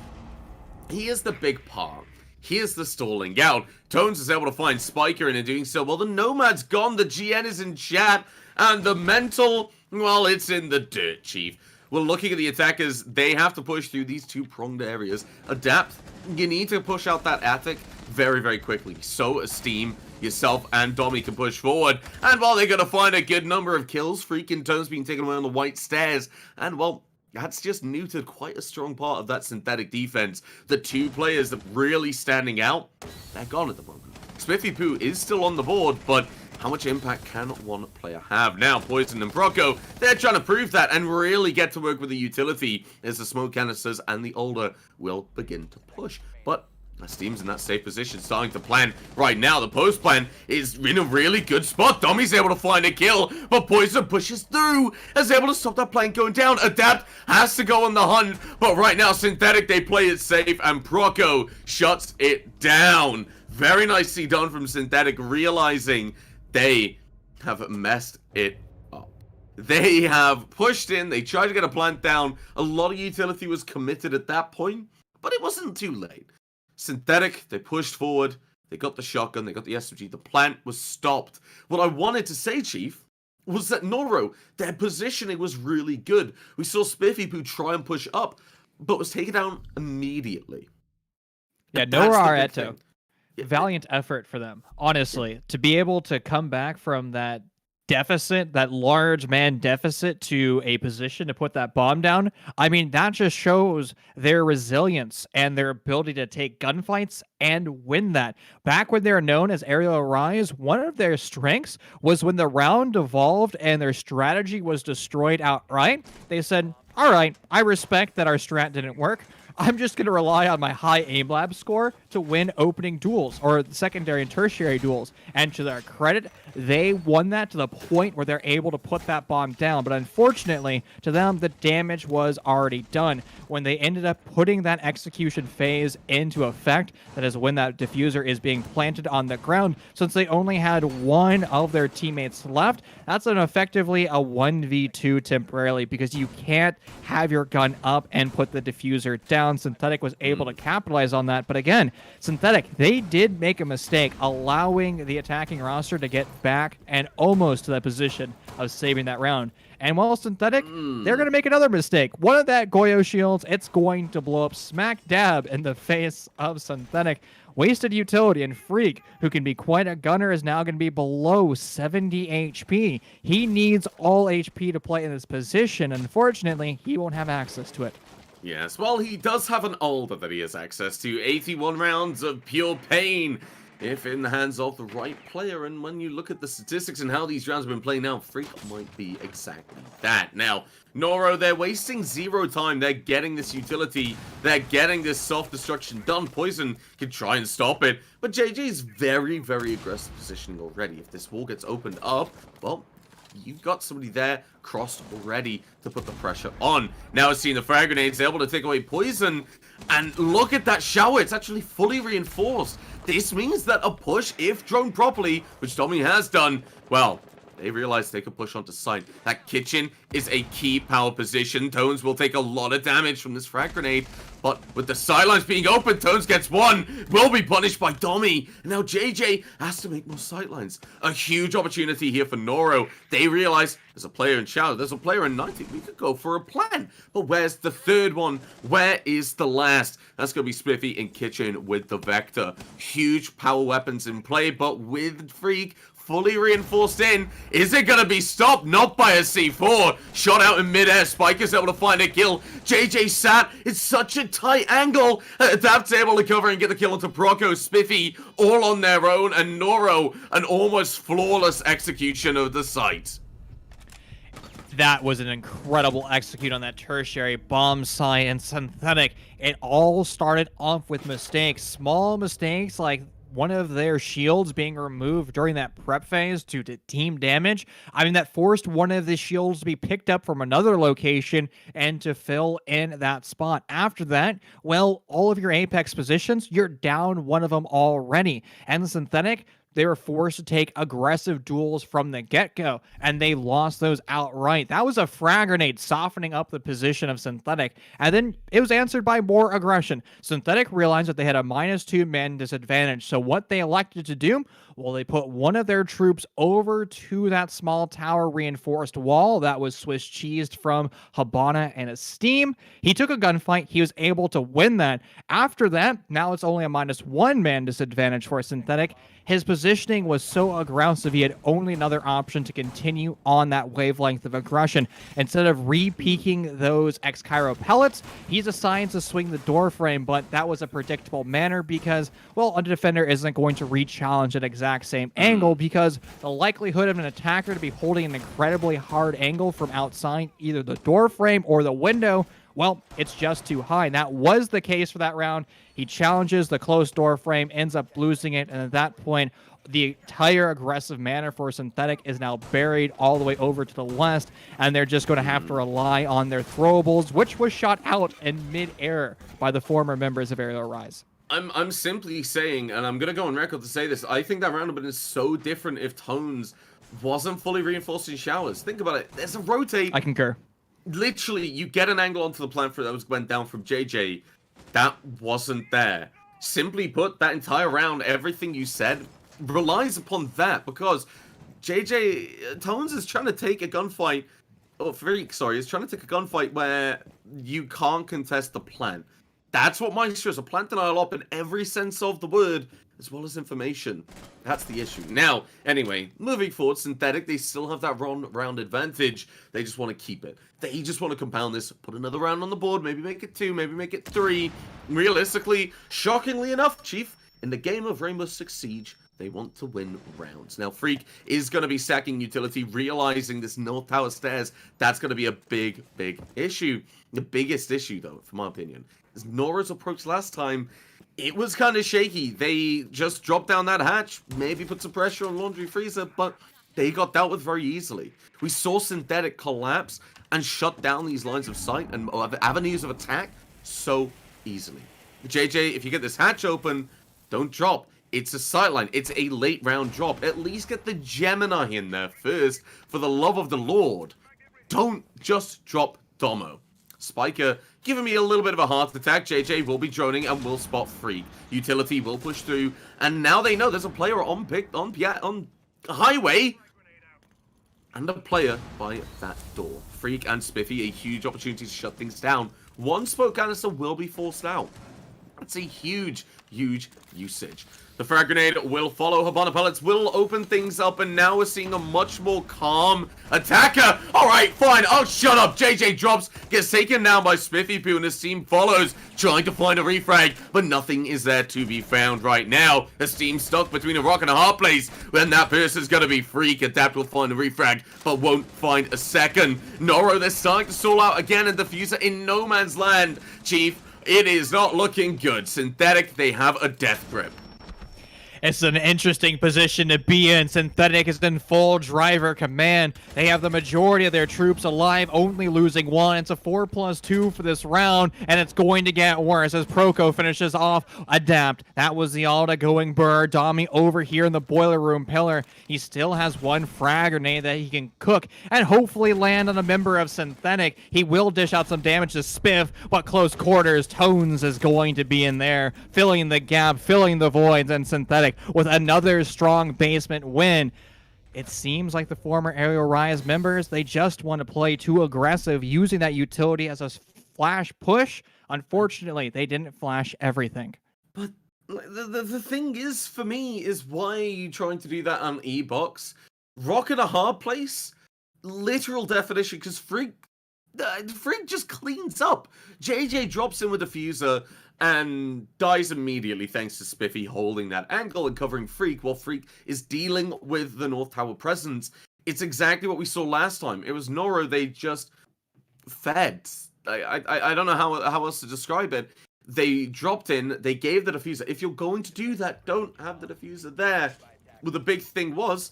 He is the big part. He is the stalling out. Tones is able to find Spiker, and in doing so, well, the Nomad's gone, the GN is in chat, and the mental, well, it's in the dirt, Chief. Well, looking at the attackers, they have to push through these two-pronged areas. Adapt, you need to push out that Attic very, very quickly. So Esteem, yourself, and Dommy can push forward. And while they're going to find a good number of kills, freaking Tones being taken away on the white stairs, and, well, that's just neutered quite a strong part of that Synthetic defense. The two players that really standing out, they're gone at the moment. Spiffy Poo is still on the board, but how much impact can one player have? Now, Poison and Broco, they're trying to prove that and really get to work with the utility as the smoke canisters and the older will begin to push. But Steam's in that safe position, starting to plan. Right now, the post plan is in a really good spot. Dommy's able to find a kill, but Poison pushes through, is able to stop that plan going down. Adapt has to go on the hunt, but right now, Synthetic, they play it safe, and Proco shuts it down. Very nicely done from Synthetic, realizing they have messed it up. They have pushed in, they tried to get a plant down. A lot of utility was committed at that point, but it wasn't too late. Synthetic, they pushed forward, they got the shotgun, they got the SMG, the plant was stopped. What I wanted to say, Chief, was that Noro, their positioning was really good. We saw Spiffy Poo try and push up, but was taken down immediately. Yeah, Noro Areto. valiant effort for them, honestly, to be able to come back from that deficit, that large man deficit, to a position to put that bomb down. I mean, that just shows their resilience and their ability to take gunfights and win that. Back when they were known as Aerial Rise, one of their strengths was when the round devolved and their strategy was destroyed outright. They said, all right, I respect that our strat didn't work. I'm just going to rely on my high aim lab score to win opening duels or secondary and tertiary duels. And to their credit, they won that to the point where they're able to put that bomb down. But unfortunately, to them, the damage was already done. When they ended up putting that execution phase into effect, that is when that diffuser is being planted on the ground, since they only had one of their teammates left, that's effectively a 1v2 temporarily, because you can't have your gun up and put the diffuser down. Synthetic was able to capitalize on that, but again, Synthetic, they did make a mistake allowing the attacking roster to get back and almost to that position of saving that round. And while Synthetic, they're going to make another mistake. One of that Goyo shields, it's going to blow up smack dab in the face of Synthetic. Wasted utility, and Freak, who can be quite a gunner, is now going to be below 70 HP. He needs all HP to play in this position. Unfortunately, he won't have access to it. Yes, well, he does have an Alder that he has access to. 81 rounds of pure pain, if in the hands of the right player. And when you look at the statistics and how these rounds have been playing now, Freak might be exactly that. Now, Noro, they're wasting zero time. They're getting this utility. They're getting this self-destruction done. Poison can try and stop it. But JJ is very, very aggressive positioning already. If this wall gets opened up, well, you've got somebody there crossed already to put the pressure on. Now seeing the frag grenades able to take away Poison, and look at that shower, it's actually fully reinforced. This means that a push, if drone properly, which Tommy has done, well, they realize they can push onto site. That kitchen is a key power position. Tones will take a lot of damage from this frag grenade, but with the sidelines being open, Tones gets one, will be punished by Dommy. And now JJ has to make more sightlines. A huge opportunity here for Noro. They realize there's a player in Shadow, there's a player in 90. We could go for a plan. But where's the third one? Where is the last? That's going to be Spiffy in Kitchen with the Vector. Huge power weapons in play, but with Freak fully reinforced in. Is it going to be stopped? Not by a C4. Shot out in midair. Spike is able to find a kill. JJ sat. It's such a tight angle. Adapt's able to cover and get the kill onto Broco, Spiffy, all on their own. And Noro, an almost flawless execution of the site. That was an incredible execute on that tertiary bomb site. And Synthetic, it all started off with mistakes. Small mistakes like one of their shields being removed during that prep phase to team damage. I mean, that forced one of the shields to be picked up from another location and to fill in that spot. After that, well, all of your Apex positions, you're down one of them already. And the Synthetic, they were forced to take aggressive duels from the get-go, and they lost those outright. That was a frag grenade softening up the position of Synthetic, and then it was answered by more aggression. Synthetic realized that they had a -2 man disadvantage, so what they elected to do, well, they put one of their troops over to that small tower reinforced wall that was Swiss cheesed from Habana and Esteem. He took a gunfight. He was able to win that. After that, now it's only a -1 man disadvantage for Synthetic. His positioning was so aggressive, he had only another option to continue on that wavelength of aggression. Instead of re-peeking those X-Cairo pellets, he's assigned to swing the door frame, but that was a predictable manner because, well, a defender isn't going to re-challenge at exact same angle because the likelihood of an attacker to be holding an incredibly hard angle from outside either the door frame or the window, well, it's just too high. And that was the case for that round. He challenges the closed door frame, ends up losing it, and at that point, the entire aggressive manner for Synthetic is now buried all the way over to the west, and they're just going to have to rely on their throwables, which was shot out in mid-air by the former members of Aerial Rise. I'm simply saying, and I'm going to go on record to say this, I think that round would have been so different if Tones wasn't fully reinforced in showers. Think about it. There's a rotate. I concur. Literally, you get an angle onto the plan for that went down from JJ. That wasn't there. Simply put, that entire round, everything you said relies upon that because JJ Tones is trying to take a gunfight. Oh, Freak, sorry, is trying to take a gunfight where you can't contest the plan. That's what Maestros are planting all up in every sense of the word, as well as information. That's the issue. Now, anyway, moving forward, Synthetic, they still have that round advantage. They just want to keep it. They just want to compound this, put another round on the board, maybe make it 2, maybe make it 3. Realistically, shockingly enough, Chief, in the game of Rainbow Six Siege, they want to win rounds. Now, Freak is going to be stacking utility, realizing this North Tower stairs. That's going to be a big, big issue. The biggest issue, though, for my opinion, is Nora's approach last time. It was kind of shaky. They just dropped down that hatch, maybe put some pressure on Laundry Freezer, but they got dealt with very easily. We saw Synthetic collapse and shut down these lines of sight and avenues of attack so easily. JJ, if you get this hatch open, don't drop. It's a sightline. It's a late round drop. At least get the Gemini in there first. For the love of the Lord, don't just drop Domo. Spiker giving me a little bit of a heart attack. JJ will be droning and will spot Freak. Utility will push through. And now they know there's a player on highway. And a player by that door. Freak and Spiffy, a huge opportunity to shut things down. One smoke canister will be forced out. That's a huge, huge usage. The frag grenade will follow. Habana pellets will open things up, and now we're seeing a much more calm attacker. All right, fine. Oh, shut up. JJ drops, gets taken down by Spiffy Poo, and his team follows, trying to find a refrag, but nothing is there to be found right now. His team stuck between a rock and a hard place, when that person's going to be Freak. Adapt will find a refrag, but won't find a second. Noro, they're starting to stall out again, and Diffuser in no man's land. Chief, it is not looking good. Synthetic, they have a death grip. It's an interesting position to be in. Synthetic is in full driver command. They have the majority of their troops alive, only losing one. It's a 4+2 for this round, and it's going to get worse as Proco finishes off Adapt. That was the Alda going burr. Dami over here in the boiler room pillar. He still has one frag grenade that he can cook and hopefully land on a member of Synthetic. He will dish out some damage to Spiff, but close quarters, Tones is going to be in there, filling the gap, filling the voids, and Synthetic with another strong basement win. It seems like the former Aerial Rise members, they just want to play too aggressive, using that utility as a flash push. Unfortunately, they didn't flash everything. But the thing is, for me, is why are you trying to do that on E-Box? Rock in a hard place? Literal definition, because Freak just cleans up. JJ drops in with Diffuser and dies immediately thanks to Spiffy holding that angle and covering Freak while Freak is dealing with the North Tower presence. It's exactly what we saw last time. It was Noro, they just fed. I don't know how else to describe it. They dropped in, they gave the Diffuser. If you're going to do that, don't have the Diffuser there. Well, the big thing was,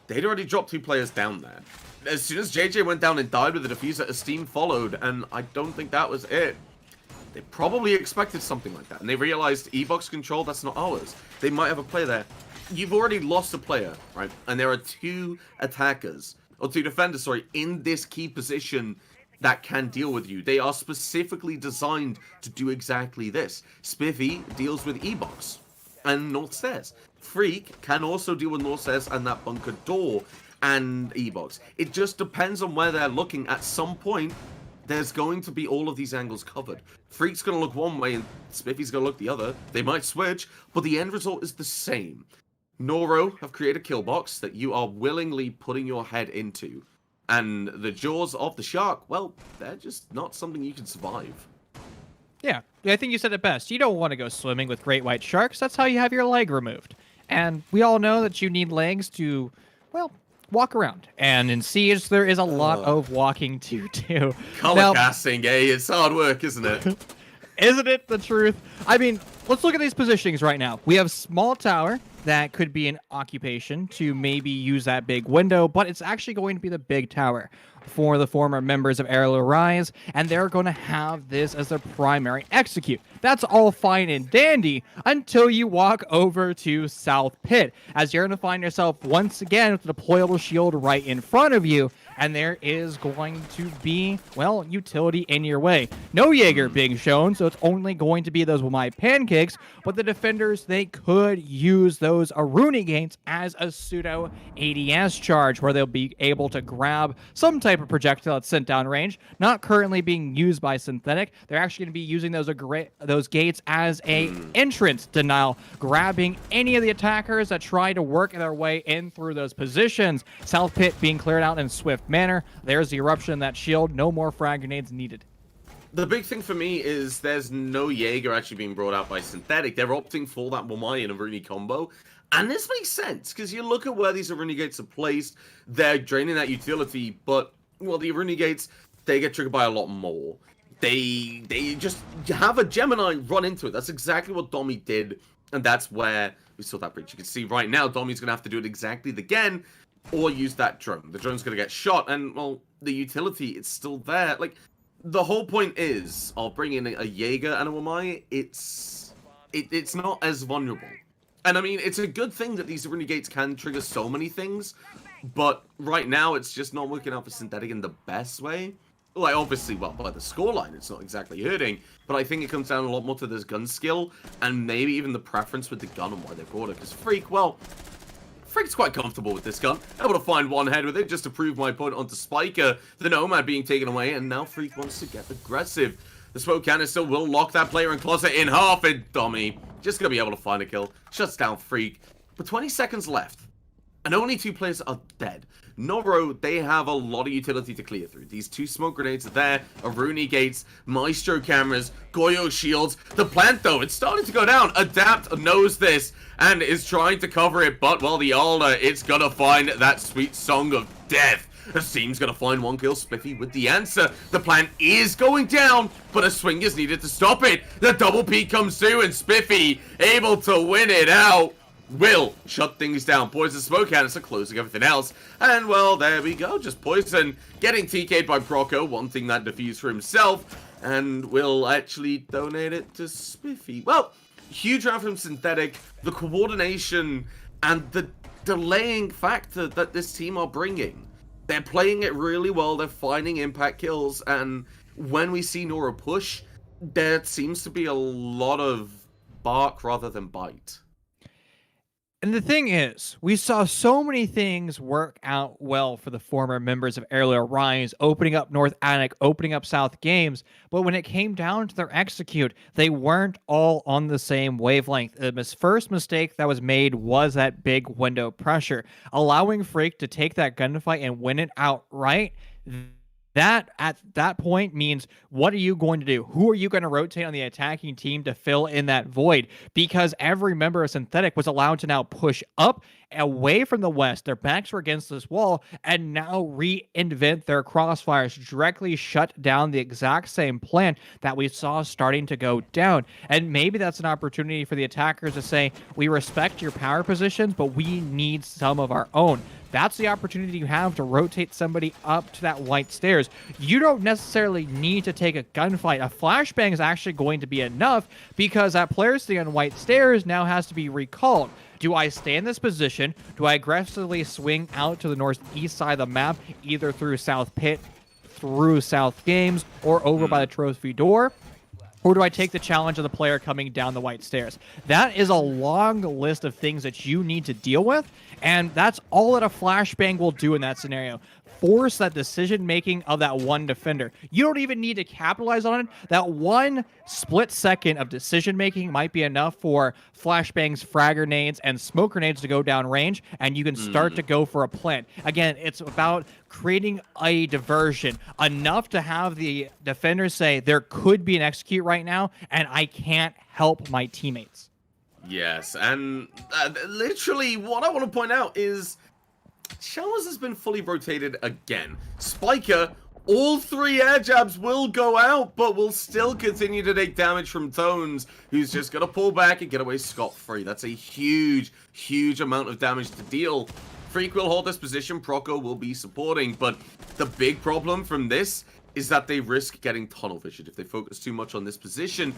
they'd already dropped 2 players down there. As soon as JJ went down and died with the Diffuser, Esteem followed, and I don't think that was it. They probably expected something like that, and they realized E-Box control, that's not ours. They might have a player there. You've already lost a player, right? And there are 2 attackers, or 2 defenders, sorry, in this key position that can deal with you. They are specifically designed to do exactly this. Spiffy deals with E-Box and North Stairs. Freak can also deal with North Stairs and that bunker door and E-Box. It just depends on where they're looking. At some point, there's going to be all of these angles covered. Freak's going to look one way and Spiffy's going to look the other. They might switch, but the end result is the same. Noro have created a kill box that you are willingly putting your head into. And the jaws of the shark, well, they're just not something you can survive. Yeah, I think you said it best. You don't want to go swimming with great white sharks. That's how you have your leg removed. And we all know that you need legs to, well, walk around. And in Siege, there is a lot of walking to do. Color casting, it's hard work, isn't it? Isn't it the truth? I mean, let's look at these positionings right now. We have small tower that could be an occupation to maybe use that big window, but it's actually going to be the big tower for the former members of Aerial Rise, and they're going to have this as their primary execute. That's all fine and dandy until you walk over to South Pit, as you're going to find yourself once again with the deployable shield right in front of you, and there is going to be, well, utility in your way. No Jaeger being shown, so it's only going to be those my pancakes, but the defenders, they could use those Aruni gates as a pseudo ADS charge where they'll be able to grab some type of projectile that's sent down range, not currently being used by Synthetic. They're actually going to be using those gates as a entrance denial, grabbing any of the attackers that try to work their way in through those positions. South Pit being cleared out in swift manner. There's the eruption in that shield. No more frag grenades needed. The big thing for me is there's no Jaeger actually being brought out by Synthetic. They're opting for that Wamai and Aruni combo. And this makes sense, because you look at where these Aruni gates are placed, they're draining that utility, but, well, the Aruni gates, they get triggered by a lot more. They just have a Gemini run into it. That's exactly what Domi did, and that's where we saw that breach. You can see right now, Domi's going to have to do it exactly again, or use that drone. The drone's going to get shot, and, well, the utility, it's still there. Like, the whole point is, I'll bring in a Jaeger and a Wamai, it's not as vulnerable. And I mean, it's a good thing that these Renegates can trigger so many things, but right now it's just not working out for Synthetic in the best way. Like, obviously, well, by the scoreline, it's not exactly hurting, but I think it comes down a lot more to this gun skill, and maybe even the preference with the gun and why they brought it, because Freak's quite comfortable with this gun, able to find one head with it just to prove my point onto Spiker, the Nomad being taken away, and now Freak wants to get aggressive. The smoke canister will lock that player in closet in half, and Dummy just going to be able to find a kill. Shuts down Freak. But 20 seconds left, and only 2 players are dead. Noro, they have a lot of utility to clear through. These 2 smoke grenades are there, Aruni gates, Maestro cameras, Goyo shields. The plant, though, it's starting to go down. Adapt knows this and is trying to cover it, but, well, the Alda, it's going to find that sweet song of death. The team's going to find 1 kill. Spiffy with the answer. The plant is going down, but a swing is needed to stop it. The double peak comes through, and Spiffy able to win it out. Will shut things down. Poison smoke canister closing everything else. And, well, there we go. Just Poison getting TK'd by Proco, wanting that defuse for himself. And will actually donate it to Spiffy. Well, huge round from Synthetic. The coordination and the delaying factor that this team are bringing. They're playing it really well. They're finding impact kills. And when we see Nora push, there seems to be a lot of bark rather than bite. And the thing is, we saw so many things work out well for the former members of Aerial Rise, opening up North Attic, opening up South Games, but when it came down to their execute, they weren't all on the same wavelength. The first mistake that was made was that big window pressure, allowing Freak to take that gunfight and win it outright. That, at that point, means what are you going to do? Who are you going to rotate on the attacking team to fill in that void? Because every member of Synthetic was allowed to now push up, away from the west. Their backs were against this wall, and now reinvent their crossfires, directly shut down the exact same plan that we saw starting to go down. And maybe that's an opportunity for the attackers to say, we respect your power positions, but we need some of our own. That's the opportunity you have to rotate somebody up to that white stairs. You don't necessarily need to take a gunfight. A flashbang is actually going to be enough because that player sitting on white stairs now has to be recalled. Do I stay in this position? Do I aggressively swing out to the northeast side of the map, either through South Pit, through South Games, or over by the trophy door? Or do I take the challenge of the player coming down the white stairs? That is a long list of things that you need to deal with, and that's all that a flashbang will do in that scenario. Force that decision-making of that one defender. You don't even need to capitalize on it. That one split second of decision-making might be enough for flashbangs, frag grenades, and smoke grenades to go down range, and you can start to go for a plant. Again, it's about creating a diversion, enough to have the defenders say, there could be an execute right now, and I can't help my teammates. Yes, and literally what I want to point out is Showers has been fully rotated again. Spiker, all 3 air jabs will go out, but will still continue to take damage from Tones, who's just going to pull back and get away scot-free. That's a huge, huge amount of damage to deal. Freak will hold this position, Proco will be supporting, but the big problem from this is that they risk getting tunnel vision if they focus too much on this position.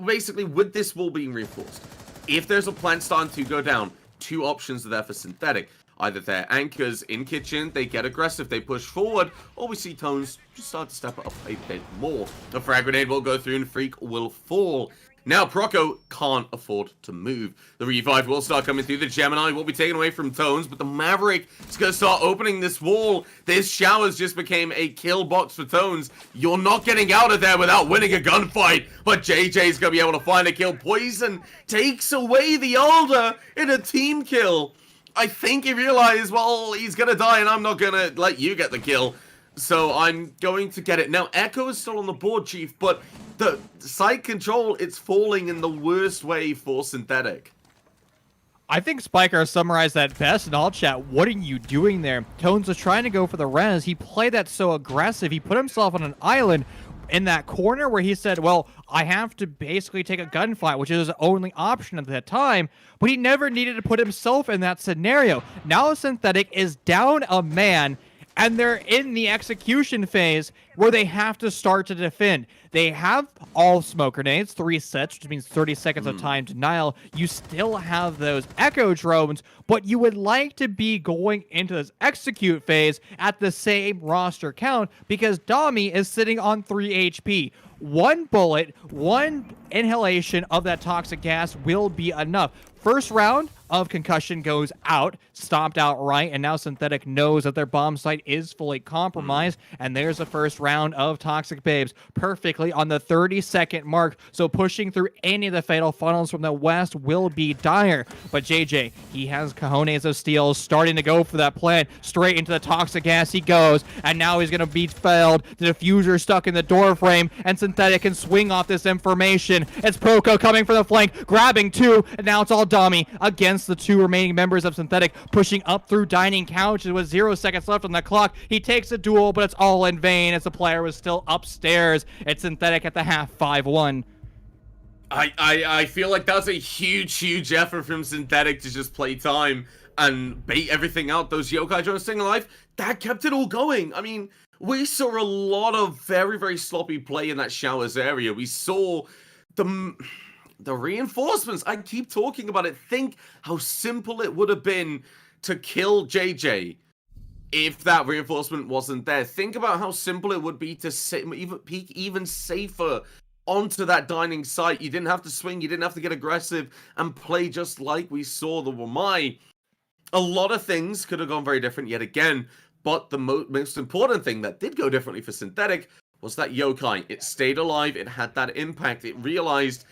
Basically, with this wall being reinforced, if there's a plant starting to go down, 2 options are there for Synthetic. Either their anchors in kitchen, they get aggressive, they push forward, or we see Tones just start to step up a bit more. The frag grenade will go through and Freak will fall. Now Proco can't afford to move. The revive will start coming through. The Gemini will be taken away from Tones, but the Maverick is going to start opening this wall. This showers just became a kill box for Tones. You're not getting out of there without winning a gunfight, but JJ is going to be able to find a kill. Poison takes away the Alder in a team kill. I think he realized, well, he's going to die and I'm not going to let you get the kill. So I'm going to get it. Now, Echo is still on the board, Chief, but the side control, it's falling in the worst way for Synthetic. I think Spiker summarized that best in all chat. What are you doing there? Tones was trying to go for the res. He played that so aggressive. He put himself on an island in that corner where he said, well, I have to basically take a gunfight, which is his only option at that time, but he never needed to put himself in that scenario. Now Synthetic is down a man, and they're in the execution phase where they have to start to defend. They have all smoke grenades, 3 sets, which means 30 seconds of time denial. You still have those echo drones, but you would like to be going into this execute phase at the same roster count because Dami is sitting on 3 HP. One bullet, one inhalation of that toxic gas will be enough. First round of concussion goes out, stomped outright, and now Synthetic knows that their bomb site is fully compromised, and there's the first round of Toxic Babes perfectly on the 30-second mark, so pushing through any of the fatal funnels from the west will be dire. But JJ, he has cojones of steel, starting to go for that plan. Straight into the toxic gas he goes, and now he's going to be failed. The diffuser stuck in the door frame, and Synthetic can swing off this information. It's Proco coming from the flank, grabbing 2, and now it's all Dami against the 2 remaining members of Synthetic, pushing up through dining couches with 0 seconds left on the clock. He takes a duel, but it's all in vain as the player was still upstairs. It's Synthetic at the half, 5-1. I feel like that's a huge effort from Synthetic to just play time and bait everything out. Those yokai drones staying alive, that kept it all going. I mean, we saw a lot of very sloppy play in that showers area. We saw the reinforcements. I keep talking about it. Think how simple it would have been to kill JJ if that reinforcement wasn't there. Think about how simple it would be to peek even safer onto that dining site. You didn't have to swing, you didn't have to get aggressive and play just like we saw the Wamai. A lot of things could have gone very different yet again, but the most important thing that did go differently for Synthetic was that yokai. It stayed alive, it had that impact, it realized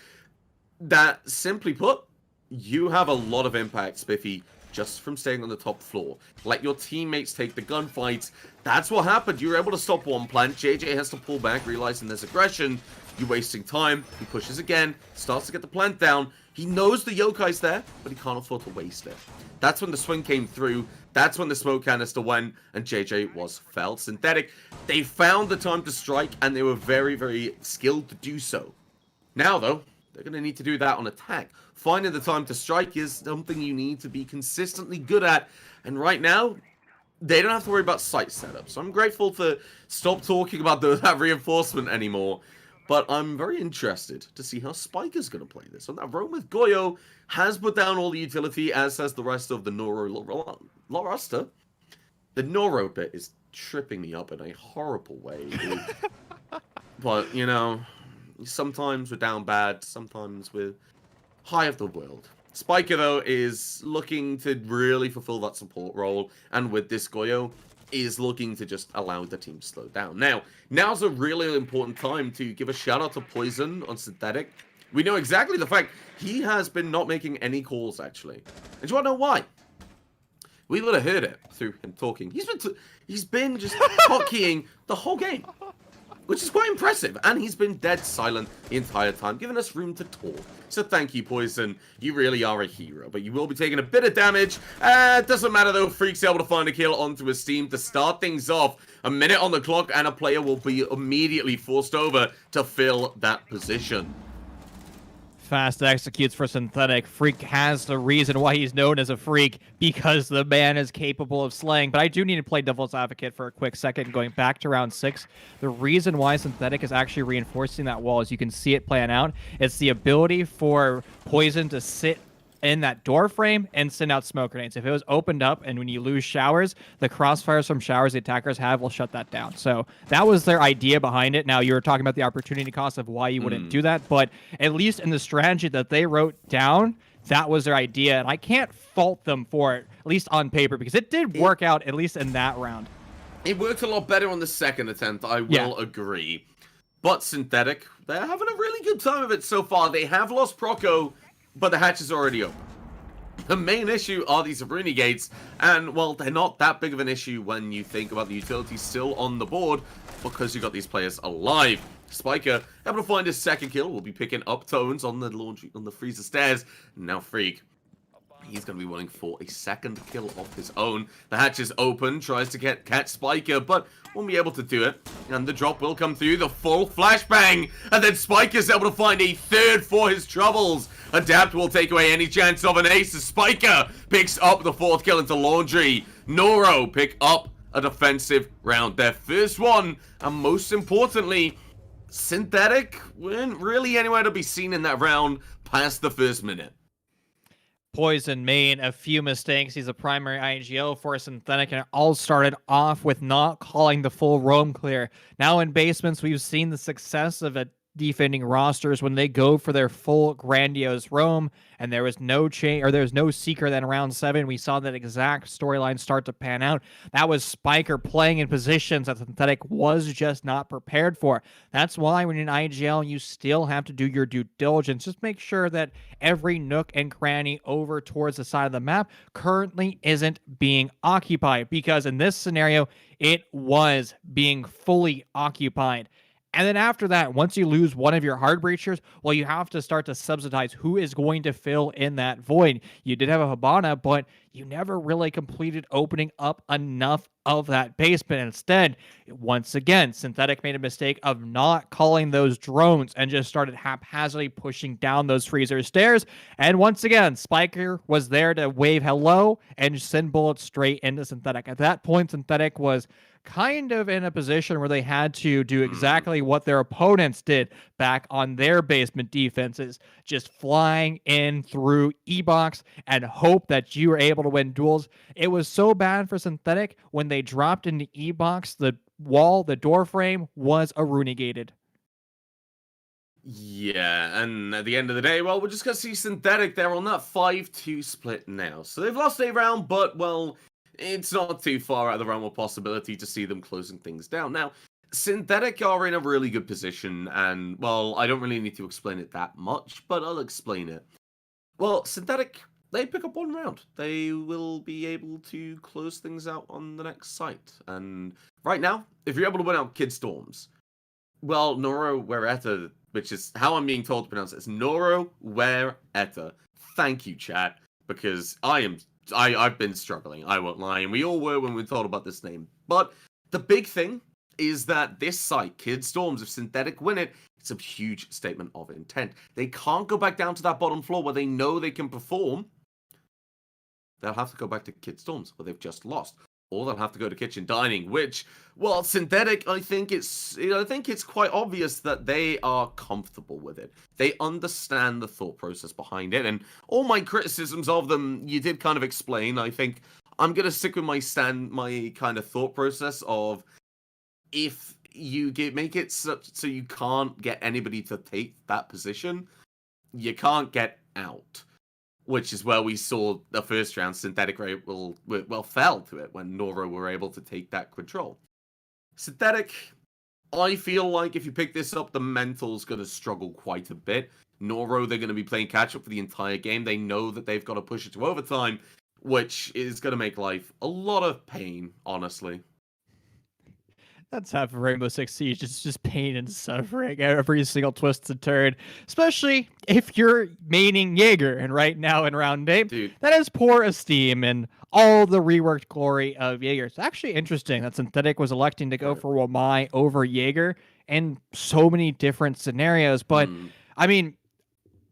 that, simply put, you have a lot of impact, Spiffy, just from staying on the top floor. Let your teammates take the gunfights. That's what happened. You were able to stop one plant. JJ has to pull back, realizing there's aggression. You're wasting time. He pushes again, starts to get the plant down. He knows the yokai's there, but he can't afford to waste it. That's when the swing came through. That's when the smoke canister went, and JJ was felled. Synthetic, they found the time to strike, and they were very skilled to do so. Now, though, they're going to need to do that on attack. Finding the time to strike is something you need to be consistently good at. And right now, they don't have to worry about site setup. So I'm grateful to stop talking about that reinforcement anymore. But I'm very interested to see how Spiker's going to play this. On that roam with Goyo has put down all the utility, as has the rest of the Noro roster. The Noro bit is tripping me up in a horrible way. But, you know, sometimes we're down bad, sometimes we're high of the world. Spiker, though, is looking to really fulfill that support role, and with this Goyo, is looking to just allow the team to slow down. Now's a really important time to give a shout out to Poison on Synthetic. We know exactly the fact he has been not making any calls, actually. And do you want to know why? We would have heard it through him talking. He's been just hotkeying the whole game, which is quite impressive, and he's been dead silent the entire time, giving us room to talk. So thank you, Poison. You really are a hero, but you will be taking a bit of damage. It doesn't matter, though. Freak's able to find a kill onto his team to start things off. A minute on the clock, and a player will be immediately forced over to fill that position. Fast executes for Synthetic. Freak has the reason why he's known as a freak, because the man is capable of slaying. But I do need to play devil's advocate for a quick second, going back to round 6. The reason why Synthetic is actually reinforcing that wall, as you can see it playing out, it's the ability for Poison to sit in that door frame and send out smoke grenades. If it was opened up and when you lose showers, the crossfires from showers the attackers have will shut that down. So that was their idea behind it. Now, you were talking about the opportunity cost of why you wouldn't do that, but at least in the strategy that they wrote down, that was their idea. And I can't fault them for it, at least on paper, because it did work out, at least in that round. It worked a lot better on the second attempt, I will agree. But Synthetic, they're having a really good time of it so far. They have lost Proco, but the hatch is already open. The main issue are these Aruni gates, and, well, they're not that big of an issue when you think about the utility still on the board, because you got these players alive. Spiker, able to find his second kill, will be picking up Tones on the freezer stairs. Now Freak, he's going to be running for a second kill of his own. The hatch is open, tries to catch Spiker, but won't be able to do it. And the drop will come through, the full flashbang. And then Spiker's able to find a third for his troubles. Adapt will take away any chance of an ace as Spiker picks up the fourth kill into Laundry. Noro pick up a defensive round. Their first one, and most importantly, Synthetic weren't really anywhere to be seen in that round past the first minute. Poison made a few mistakes. He's a primary IGL for Synthetic, and it all started off with not calling the full roam clear. Now in basements, we've seen the success of it defending rosters when they go for their full grandiose roam, and there was no change, or there's no seeker. Then round 7, we saw that exact storyline start to pan out. That was Spiker playing in positions that Synthetic was just not prepared for. That's why when you're in IGL, you still have to do your due diligence. Just make sure that every nook and cranny over towards the side of the map currently isn't being occupied, because in this scenario, it was being fully occupied. And then after that, once you lose one of your hard breachers, well, you have to start to subsidize who is going to fill in that void. You did have a Hibana, but you never really completed opening up enough of that basement. Instead, once again, Synthetic made a mistake of not calling those drones and just started haphazardly pushing down those freezer stairs. And once again, Spiker was there to wave hello and send bullets straight into Synthetic. At that point, Synthetic was kind of in a position where they had to do exactly what their opponents did back on their basement defenses, just flying in through E-Box and hope that you were able to win duels. It was so bad for Synthetic when they dropped into E-Box, the wall, the door frame was Aruni gated. Yeah, and at the end of the day, well, we're just going to see Synthetic. They're on that 5-2 split now. So they've lost a round, but, well, it's not too far out of the realm of possibility to see them closing things down. Now, Synthetic are in a really good position, and, well, I don't really need to explain it that much, but I'll explain it. Well, Synthetic, they pick up one round. They will be able to close things out on the next site. And right now, if you're able to win out Kid Storms, well, Noro Wereta, which is how I'm being told to pronounce it, it's Noro Wereta. Thank you, chat, because I've been struggling, I won't lie, and we all were when we thought about this name. But the big thing is that this site, Kid Storms, if Synthetic win it, it's a huge statement of intent. They can't go back down to that bottom floor where they know they can perform. They'll have to go back to Kid Storms, where they've just lost. Or they'll have to go to Kitchen Dining, which, well, Synthetic, I think it's quite obvious that they are comfortable with it. They understand the thought process behind it, and all my criticisms of them, you did kind of explain. I think I'm gonna stick with my kind of thought process of, if you make it so you can't get anybody to take that position, you can't get out. Which is where we saw the first round, Synthetic fell to it when Noro were able to take that control. Synthetic, I feel like if you pick this up, the mental's going to struggle quite a bit. Noro, they're going to be playing catch-up for the entire game. They know that they've got to push it to overtime, which is going to make life a lot of pain, honestly. That's half of Rainbow Six Siege. It's just pain and suffering every single twist and turn, especially if you're maining Jaeger. And right now in round 8, Dude, that is poor esteem and all the reworked glory of Jaeger. It's actually interesting that Synthetic was electing to go for Wamai over Jaeger in so many different scenarios. But, I mean,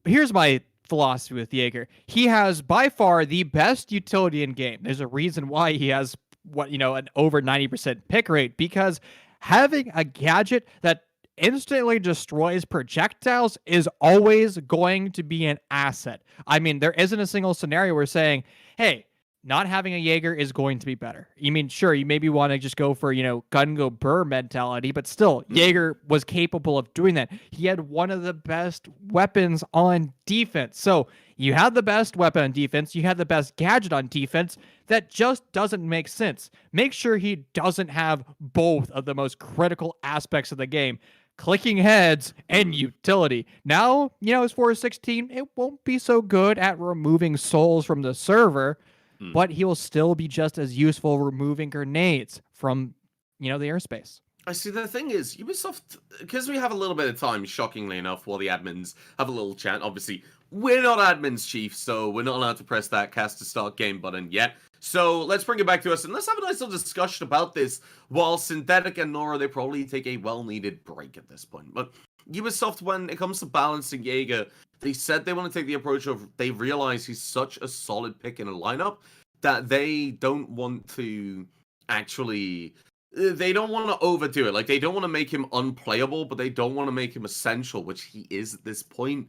here's my philosophy with Jaeger. He has by far the best utility in game. There's a reason why he has an over 90% pick rate, because having a gadget that instantly destroys projectiles is always going to be an asset. I mean, there isn't a single scenario where saying, hey, not having a Jaeger is going to be better. You mean, sure, you maybe want to just go for, gun go burr mentality, but still, Mm. Jaeger was capable of doing that. He had one of the best weapons on defense. So you had the best weapon on defense, you had the best gadget on defense. That just doesn't make sense. Make sure he doesn't have both of the most critical aspects of the game, clicking heads and Mm. utility. Now, his 416, it won't be so good at removing souls from the server, Mm. but he will still be just as useful removing grenades from, the airspace. I see. The thing is, Ubisoft, because we have a little bit of time, shockingly enough, while the admins have a little chat. Obviously, we're not admins, Chief, so we're not allowed to press that cast to start game button yet. So let's bring it back to us and let's have a nice little discussion about this. While Synthetic and Nora, they probably take a well-needed break at this point. But Ubisoft, when it comes to balancing Jaeger, they said they want to take the approach of they realize he's such a solid pick in a lineup that they don't want to actually they don't want to overdo it. Like, they don't want to make him unplayable, but they don't want to make him essential, which he is at this point.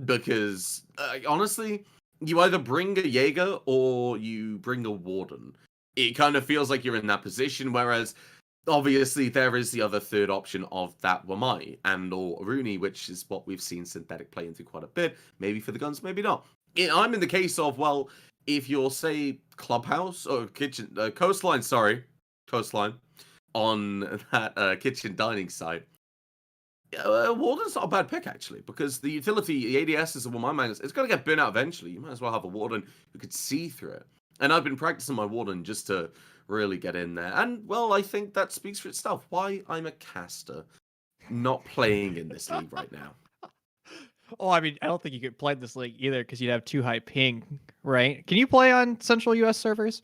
Because, honestly, you either bring a Jaeger or you bring a Warden. It kind of feels like you're in that position, whereas, obviously, there is the other third option of that Wamai and or Rooney, which is what we've seen Synthetic play into quite a bit. Maybe for the guns, maybe not. I'm in the case of, well, if you're, say, Clubhouse or Coastline, on that kitchen dining site, Warden's not a bad pick, actually, because the utility, the ADS is a one man, it's going to get burnt out eventually. You might as well have a Warden who could see through it. And I've been practicing my Warden just to really get in there. And, well, I think that speaks for itself. Why I'm a caster, not playing in this league right now. Oh, I mean, I don't think you could play this league either because you'd have too high ping, right? Can you play on Central US servers?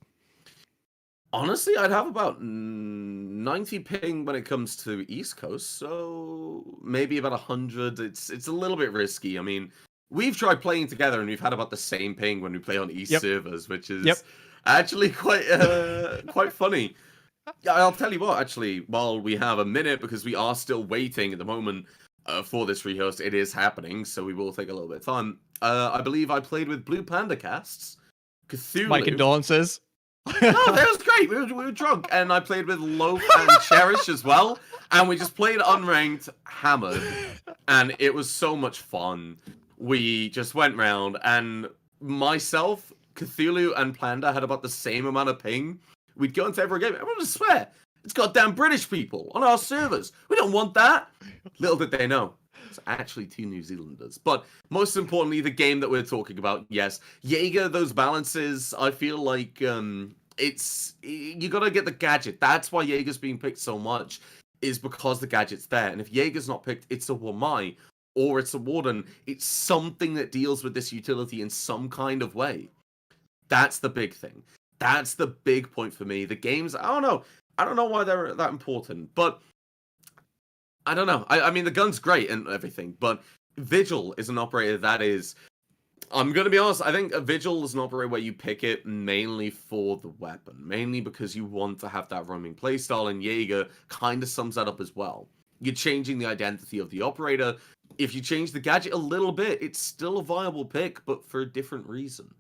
Honestly, I'd have about 90 ping when it comes to East Coast, so maybe about 100. It's a little bit risky. I mean, we've tried playing together and we've had about the same ping when we play on East servers, which is actually quite funny. I'll tell you what, actually, while we have a minute, because we are still waiting at the moment for this rehost, it is happening, so we will take a little bit of time. I believe I played with Blue Panda Casts, Cthulhu. My condolences. No, that was great. We were drunk, and I played with Loaf and Cherish as well, and we just played unranked, hammered, and it was so much fun. We just went round, and myself, Cthulhu, and Panda had about the same amount of ping. We'd go into every game. Everyone would swear, it's goddamn British people on our servers. We don't want that. Little did they know. It's actually 2 New Zealanders. But most importantly, the game that we're talking about, yes. Jaeger, those balances, I feel like you got to get the gadget. That's why Jaeger's being picked so much, is because the gadget's there. And if Jaeger's not picked, it's a Wamai or it's a Warden. It's something that deals with this utility in some kind of way. That's the big thing. That's the big point for me. The games, I don't know why they're that important, but I don't know. I mean, the gun's great and everything, but Vigil is an operator that is... I'm going to be honest, I think a Vigil is an operator where you pick it mainly for the weapon. Mainly because you want to have that roaming playstyle, and Jaeger kind of sums that up as well. You're changing the identity of the operator. If you change the gadget a little bit, it's still a viable pick, but for a different reason.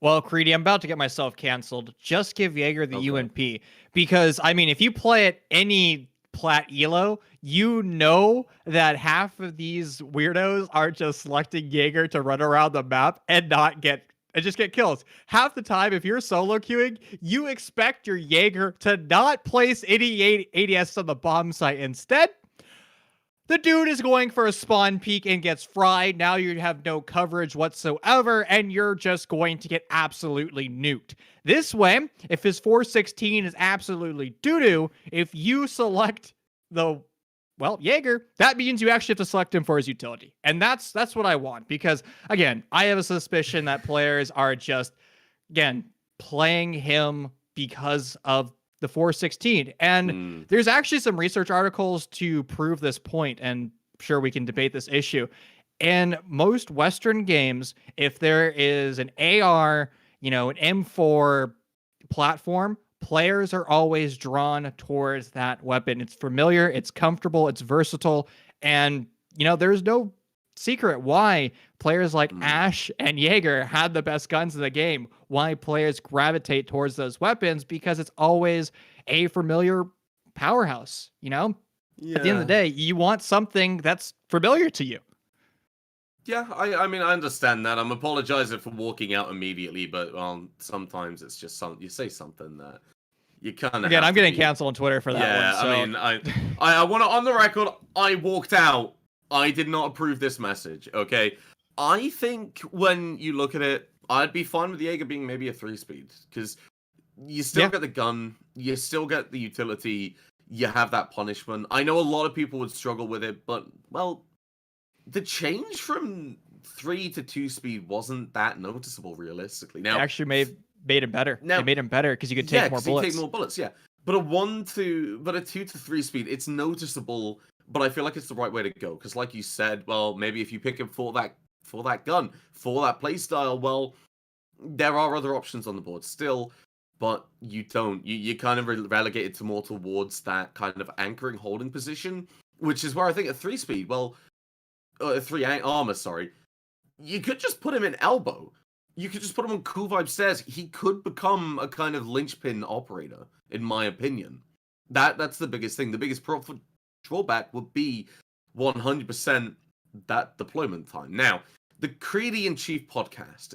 Well, Creedy, I'm about to get myself canceled. Just give Jaeger the UNP. Because, I mean, if you play at any plat elo, you know that half of these weirdos are just selecting Jaeger to run around the map and just get kills. Half the time, if you're solo queuing, you expect your Jaeger to not place any ADS on the bomb site. Instead, the dude is going for a spawn peek and gets fried. Now you have no coverage whatsoever, and you're just going to get absolutely nuked. This way, if his 416 is absolutely doo-doo, if you select Jaeger, that means you actually have to select him for his utility. And that's what I want, because, again, I have a suspicion that players are just, again, playing him because of the 416. And there's actually some research articles to prove this point, and sure, we can debate this issue. In most Western games, if there is an AR, an M4 platform, players are always drawn towards that weapon. It's familiar, it's comfortable, it's versatile, and there's no secret why players like Mm. Ash and Jaeger had the best guns in the game. Why players gravitate towards those weapons, because it's always a familiar powerhouse. At the end of the Yeah. day, you want something that's familiar to you. Yeah, I mean, I understand that. I'm apologizing for walking out immediately, but sometimes it's just you say something that you kind of Again, have I'm to getting be. canceled on Twitter for that Yeah, one. So. I mean, I want to on the record. I walked out. I did not approve this message. Okay, I think when you look at it, I'd be fine with Jaeger being maybe a 3-speed because you still Yeah. get the gun, you still get the utility, you have that punishment. I know a lot of people would struggle with it, but well, the change from 3 to 2-speed wasn't that noticeable realistically. It Now, actually made him better. now It made him better because you could yeah, take more 'cause you bullets. take more bullets, yeah. But a 2 to 3 speed, it's noticeable, but I feel like it's the right way to go. Because like you said, well, maybe if you pick him for that gun, for that playstyle, well, there are other options on the board still, but you don't. You kind of relegated to more towards that kind of anchoring holding position, which is where I think a 3-speed, well, a 3 armor, sorry, you could just put him in elbow. You could just put him on Cool Vibe Stairs. He could become a kind of linchpin operator, in my opinion. That's the biggest thing. The biggest drawback would be 100% that deployment time. Now, the Creedy and Chief podcast.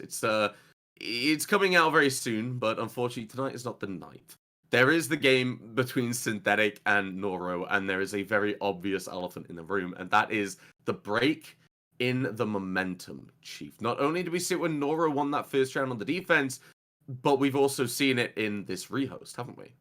It's coming out very soon, but unfortunately tonight is not the night. There is the game between Synthetic and Noro, and there is a very obvious elephant in the room, and that is the break in the momentum, Chief. Not only do we see it when Noro won that first round on the defense, but we've also seen it in this rehost, haven't we?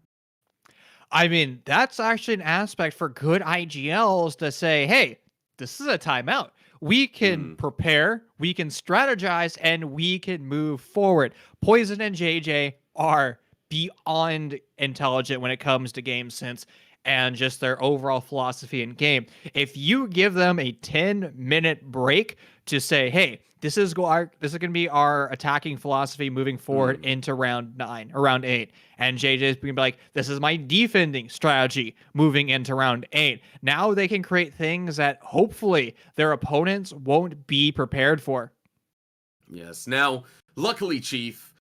I mean, that's actually an aspect for good IGLs to say, hey, this is a timeout. We can prepare, we can strategize, and we can move forward. Poison and JJ are beyond intelligent when it comes to game sense and just their overall philosophy in game. If you give them a 10-minute break to say, hey, this is going to be our attacking philosophy moving forward into round 9 or round 8. And JJ's going to be like, this is my defending strategy moving into round 8. Now they can create things that hopefully their opponents won't be prepared for. Yes. Now, luckily, Chief,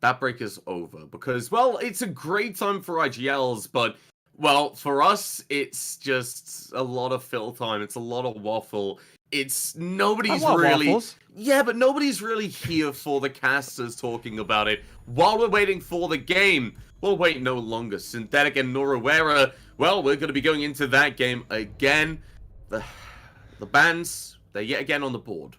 that break is over because, well, it's a great time for IGLs, but, well, for us, it's just a lot of fill time. It's a lot of waffle. It's nobody's really waffles. Yeah, but nobody's really here for the casters talking about it. While we're waiting for the game, we'll wait no longer. Synthetic and Norawera, well, we're going to be going into that game again. The bans, they're yet again on the board.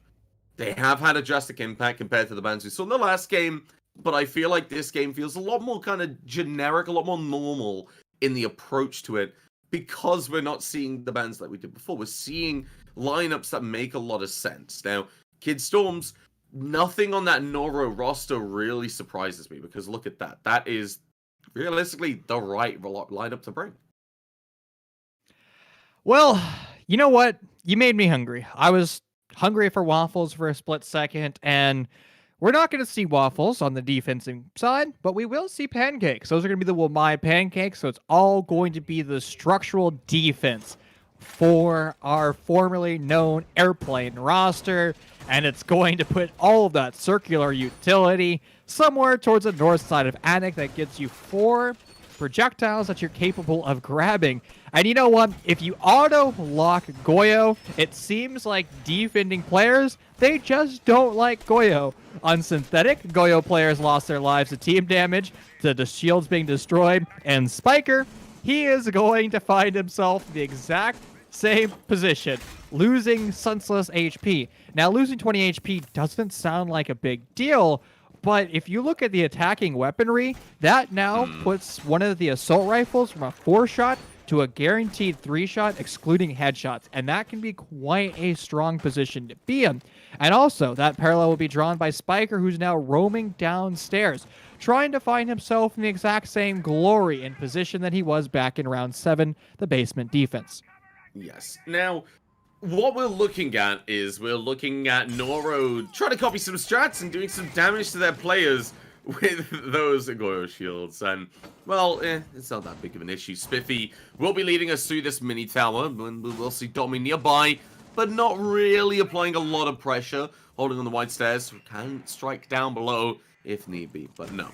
They have had a drastic impact compared to the bans we saw in the last game, but I feel like this game feels a lot more kind of generic, a lot more normal in the approach to it because we're not seeing the bans like we did before. We're seeing lineups that make a lot of sense. Now, Kid Storms, nothing on that Noro roster really surprises me because look at that. That is realistically the right lineup to bring. Well, you know what? You made me hungry. I was hungry for waffles for a split second, and we're not going to see waffles on the defensive side, but we will see pancakes. Those are going to be the Wamai pancakes, so it's all going to be the structural defense for our formerly known airplane roster, and it's going to put all of that circular utility somewhere towards the north side of Attic that gets you 4 projectiles that you're capable of grabbing. And you know what? If you auto-lock Goyo, it seems like defending players, they just don't like Goyo. On Synthetic, Goyo players lost their lives to team damage, to the shields being destroyed, and Spiker, he is going to find himself in the exact same position, losing senseless HP. Now, losing 20 HP doesn't sound like a big deal, but if you look at the attacking weaponry, that now puts one of the assault rifles from a 4-shot to a guaranteed 3-shot, excluding headshots. And that can be quite a strong position to be in. And also, that parallel will be drawn by Spiker, who's now roaming downstairs, trying to find himself in the exact same glory and position that he was back in round 7, the basement defense. Yes. Now, what we're looking at is we're looking at Noro trying to copy some strats and doing some damage to their players, with those Goyo shields. And, well, it's not that big of an issue. Spiffy will be leading us through this mini tower, and we'll see Domi nearby, but not really applying a lot of pressure, holding on the white stairs. Can strike down below if need be, but no.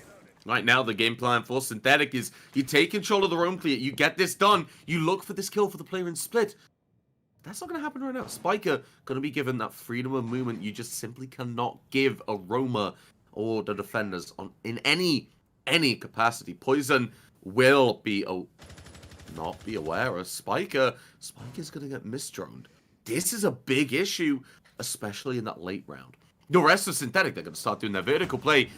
Right now, the game plan for Synthetic is you take control of the roam clear, you get this done, you look for this kill for the player in split. That's not going to happen right now. Spiker going to be given that freedom of movement you just simply cannot give a roamer or the defenders in any capacity. Poison will be not be aware of Spiker. Spiker's going to get misdroned. This is a big issue, especially in that late round. The rest of Synthetic, they're going to start doing their vertical play,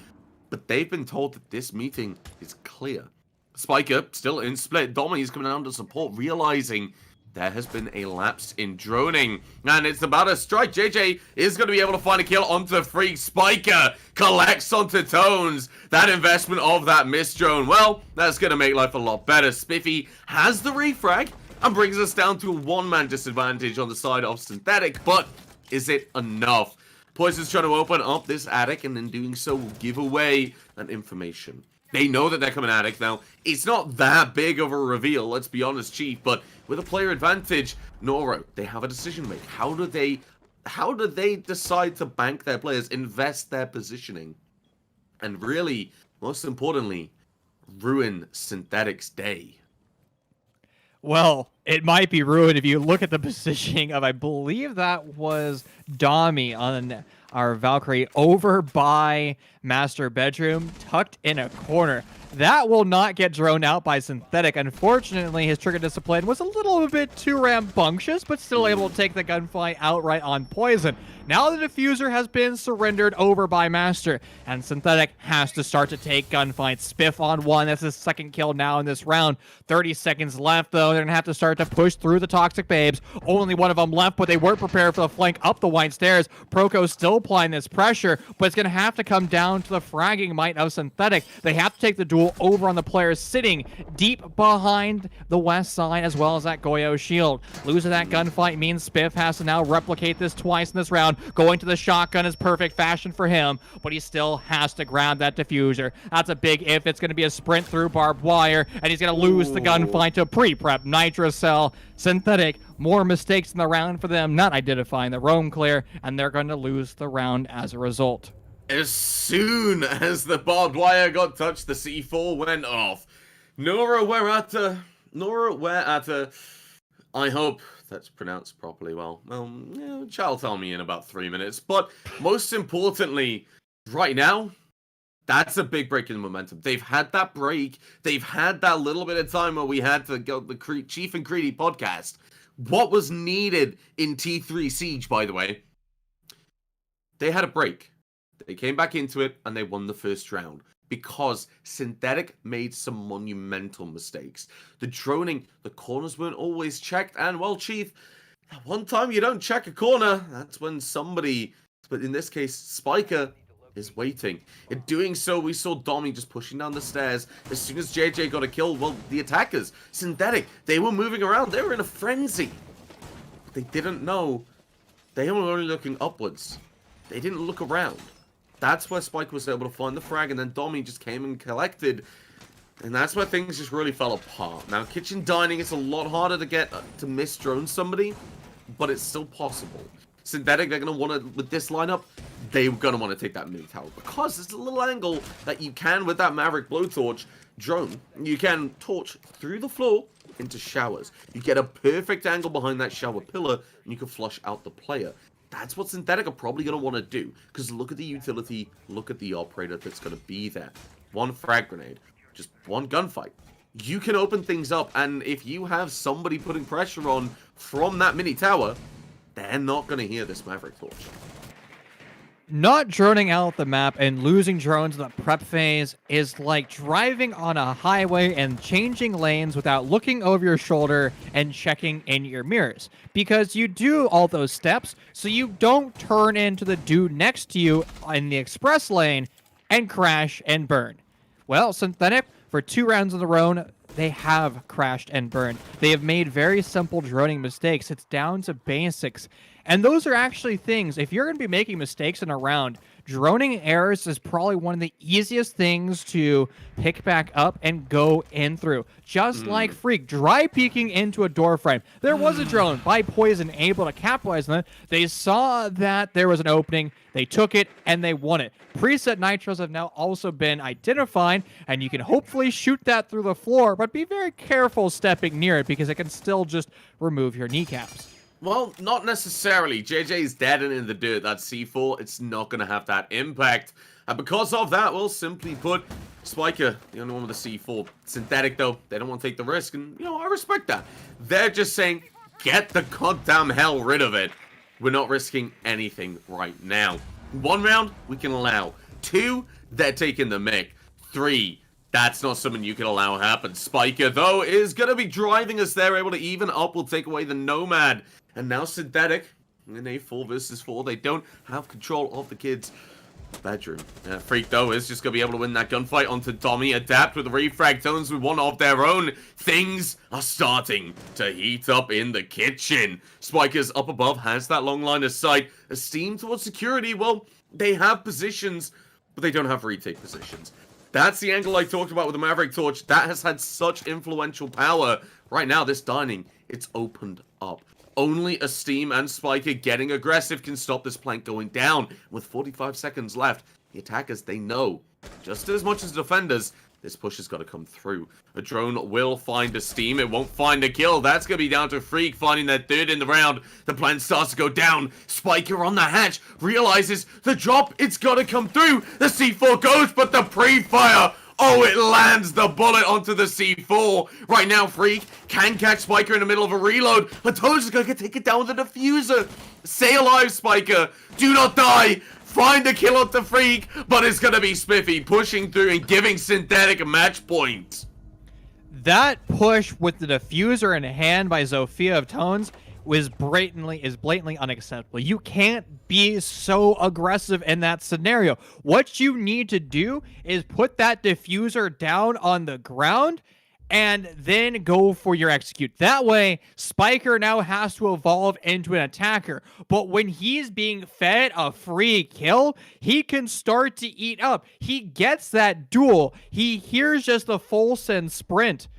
but they've been told that this meeting is clear. Spiker still in split. Domi's coming down to support, realizing there has been a lapse in droning, and it's about to strike. JJ is going to be able to find a kill onto Freak. Spiker collects onto Tones. That investment of that miss drone, well, that's going to make life a lot better. Spiffy has the refrag and brings us down to a one-man disadvantage on the side of Synthetic, but is it enough? Poison's trying to open up this attic, and in doing so will give away that information. They know that they're coming attic now. It's not that big of a reveal, let's be honest, Chief, but with a player advantage, Noro, they have a decision to make. How do they decide to bank their players, invest their positioning, and really, most importantly, ruin Synthetic's day? Well, it might be ruined if you look at the positioning of, I believe that was Domi on our Valkyrie over by Master Bedroom, tucked in a corner. That will not get droned out by Synthetic. Unfortunately, his trigger discipline was a little bit too rambunctious, but still able to take the gunfight outright on Poison. Now the diffuser has been surrendered over by Master, and Synthetic has to start to take gunfights. Spiff on one. That's his second kill now in this round. 30 seconds left, though. They're going to have to start to push through the Toxic Babes. Only one of them left, but they weren't prepared for the flank up the white stairs. Proko's still applying this pressure, but it's going to have to come down to the fragging might of Synthetic. They have to take the duel over on the players sitting deep behind the west side, as well as that Goyo shield. Losing that gunfight means Spiff has to now replicate this twice in this round. Going to the shotgun is perfect fashion for him, but he still has to grab that diffuser. That's a big if. It's going to be a sprint through barbed wire, and he's going to lose the gunfight to pre-prep Nitrocell. Synthetic, more mistakes in the round for them, not identifying the roam clear, and they're going to lose the round as a result. As soon as the barbed wire got touched, the C4 went off. Nora Werata, I hope that's pronounced properly well. Child tell me in about 3 minutes. But most importantly, right now, that's a big break in the momentum. They've had that break. They've had that little bit of time where we had to go the Chief and Greedy podcast. What was needed in T3 Siege, by the way, they had a break. They came back into it, and they won the first round. Because Synthetic made some monumental mistakes. The droning, the corners weren't always checked, and, well, Chief, one time you don't check a corner, that's when somebody, but in this case, Spiker, is waiting. In doing so, we saw Domi just pushing down the stairs. As soon as JJ got a kill, well, the attackers, Synthetic, they were moving around. They were in a frenzy. But they didn't know. They were only looking upwards. They didn't look around. That's where Spike was able to find the frag, and then Domi just came and collected. And that's where things just really fell apart. Now, kitchen dining, it's a lot harder to get to miss drone somebody, but it's still possible. Synthetic, they're going to want to, with this lineup, they're going to want to take that mid tower, because there's a little angle that you can, with that Maverick blowtorch drone, you can torch through the floor into showers. You get a perfect angle behind that shower pillar, and you can flush out the player. That's what Synthetic are probably going to want to do, because look at the utility, look at the operator that's going to be there. One frag grenade, just one gunfight. You can open things up, and if you have somebody putting pressure on from that mini tower, they're not going to hear this Maverick torch. Not droning out the map and losing drones in the prep phase is like driving on a highway and changing lanes without looking over your shoulder and checking in your mirrors. Because you do all those steps so you don't turn into the dude next to you in the express lane and crash and burn. Well, Synthetic, for 2 rounds in a row, they have crashed and burned. They have made very simple droning mistakes. It's down to basics. And those are actually things, if you're going to be making mistakes in a round, droning errors is probably one of the easiest things to pick back up and go in through. Just like Freak, dry peeking into a door frame. There was a drone by Poison able to capitalize on it. They saw that there was an opening, they took it, and they won it. Preset nitros have now also been identified, and you can hopefully shoot that through the floor, but be very careful stepping near it because it can still just remove your kneecaps. Well, not necessarily. JJ's dead and in the dirt. That C4, it's not going to have that impact. And because of that, well, simply put, Spiker, the only one with the C4. Synthetic, though, they don't want to take the risk, and, I respect that. They're just saying, get the goddamn hell rid of it. We're not risking anything right now. 1 round, we can allow. 2, they're taking the mic. 3, that's not something you can allow happen. Spiker, though, is going to be driving us there, able to even up, will take away the Nomad. And now Synthetic, in a 4 versus 4, they don't have control of the kid's bedroom. Freak, though, is just going to be able to win that gunfight onto Tommy. Adapt with the refrag tones with one of their own. Things are starting to heat up in the kitchen. Spiker's up above, has that long line of sight. Esteem towards security, well, they have positions, but they don't have retake positions. That's the angle I talked about with the Maverick Torch. That has had such influential power. Right now, this dining, it's opened up. Only Esteem and Spiker getting aggressive can stop this plank going down. With 45 seconds left, the attackers, they know, just as much as defenders, this push has got to come through. A drone will find Esteem. It won't find a kill. That's going to be down to Freak finding that third in the round. The plan starts to go down. Spiker on the hatch realizes the drop, it's got to come through. The C4 goes, but the pre-fire, oh, it lands the bullet onto the C4. Right now, Freak can catch Spiker in the middle of a reload. But Toad's is going to take it down with a diffuser. Stay alive, Spiker. Do not die. Find a kill onto Freak, but it's going to be Spiffy pushing through and giving Synthetic a match point. That push with the diffuser in hand by Zofia of Tones is blatantly unacceptable. You can't be so aggressive in that scenario. What you need to do is put that diffuser down on the ground and then go for your execute. That way, Spiker now has to evolve into an attacker. But when he's being fed a free kill, he can start to eat up. He gets that duel. He hears just a full send sprint.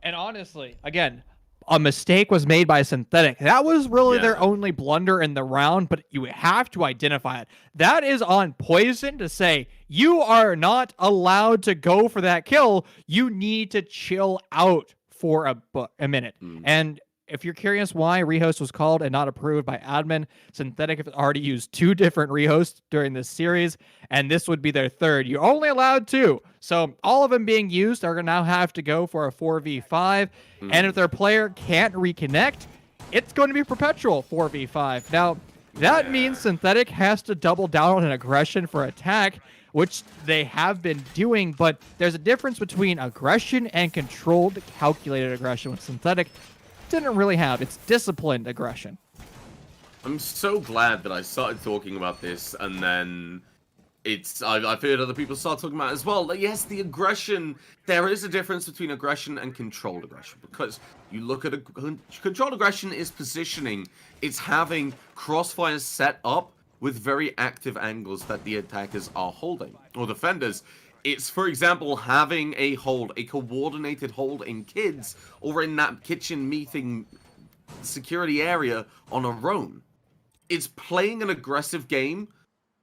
And honestly, again, a mistake was made by Synthetic. That was really their only blunder in the round, but you have to identify it. That is on Poison to say, you are not allowed to go for that kill. You need to chill out for a minute. And if you're curious why rehost was called and not approved by admin, Synthetic have already used 2 different rehosts during this series, and this would be their 3rd. You're only allowed 2. So all of them being used are going to now have to go for a 4v5. And if their player can't reconnect, it's going to be perpetual 4v5. Now, that means Synthetic has to double down on an aggression for attack, which they have been doing, but there's a difference between aggression and controlled, calculated aggression with Synthetic. Didn't really have. It's disciplined aggression. I'm so glad that I started talking about this, and then I've heard other people start talking about it as well. Like, yes, the aggression, there is a difference between aggression and controlled aggression, because you look at controlled aggression is positioning. It's having crossfires set up with very active angles that the attackers are holding, or defenders. It's, for example, having a coordinated hold in kids, or in that kitchen meeting security area on a roam. It's playing an aggressive game,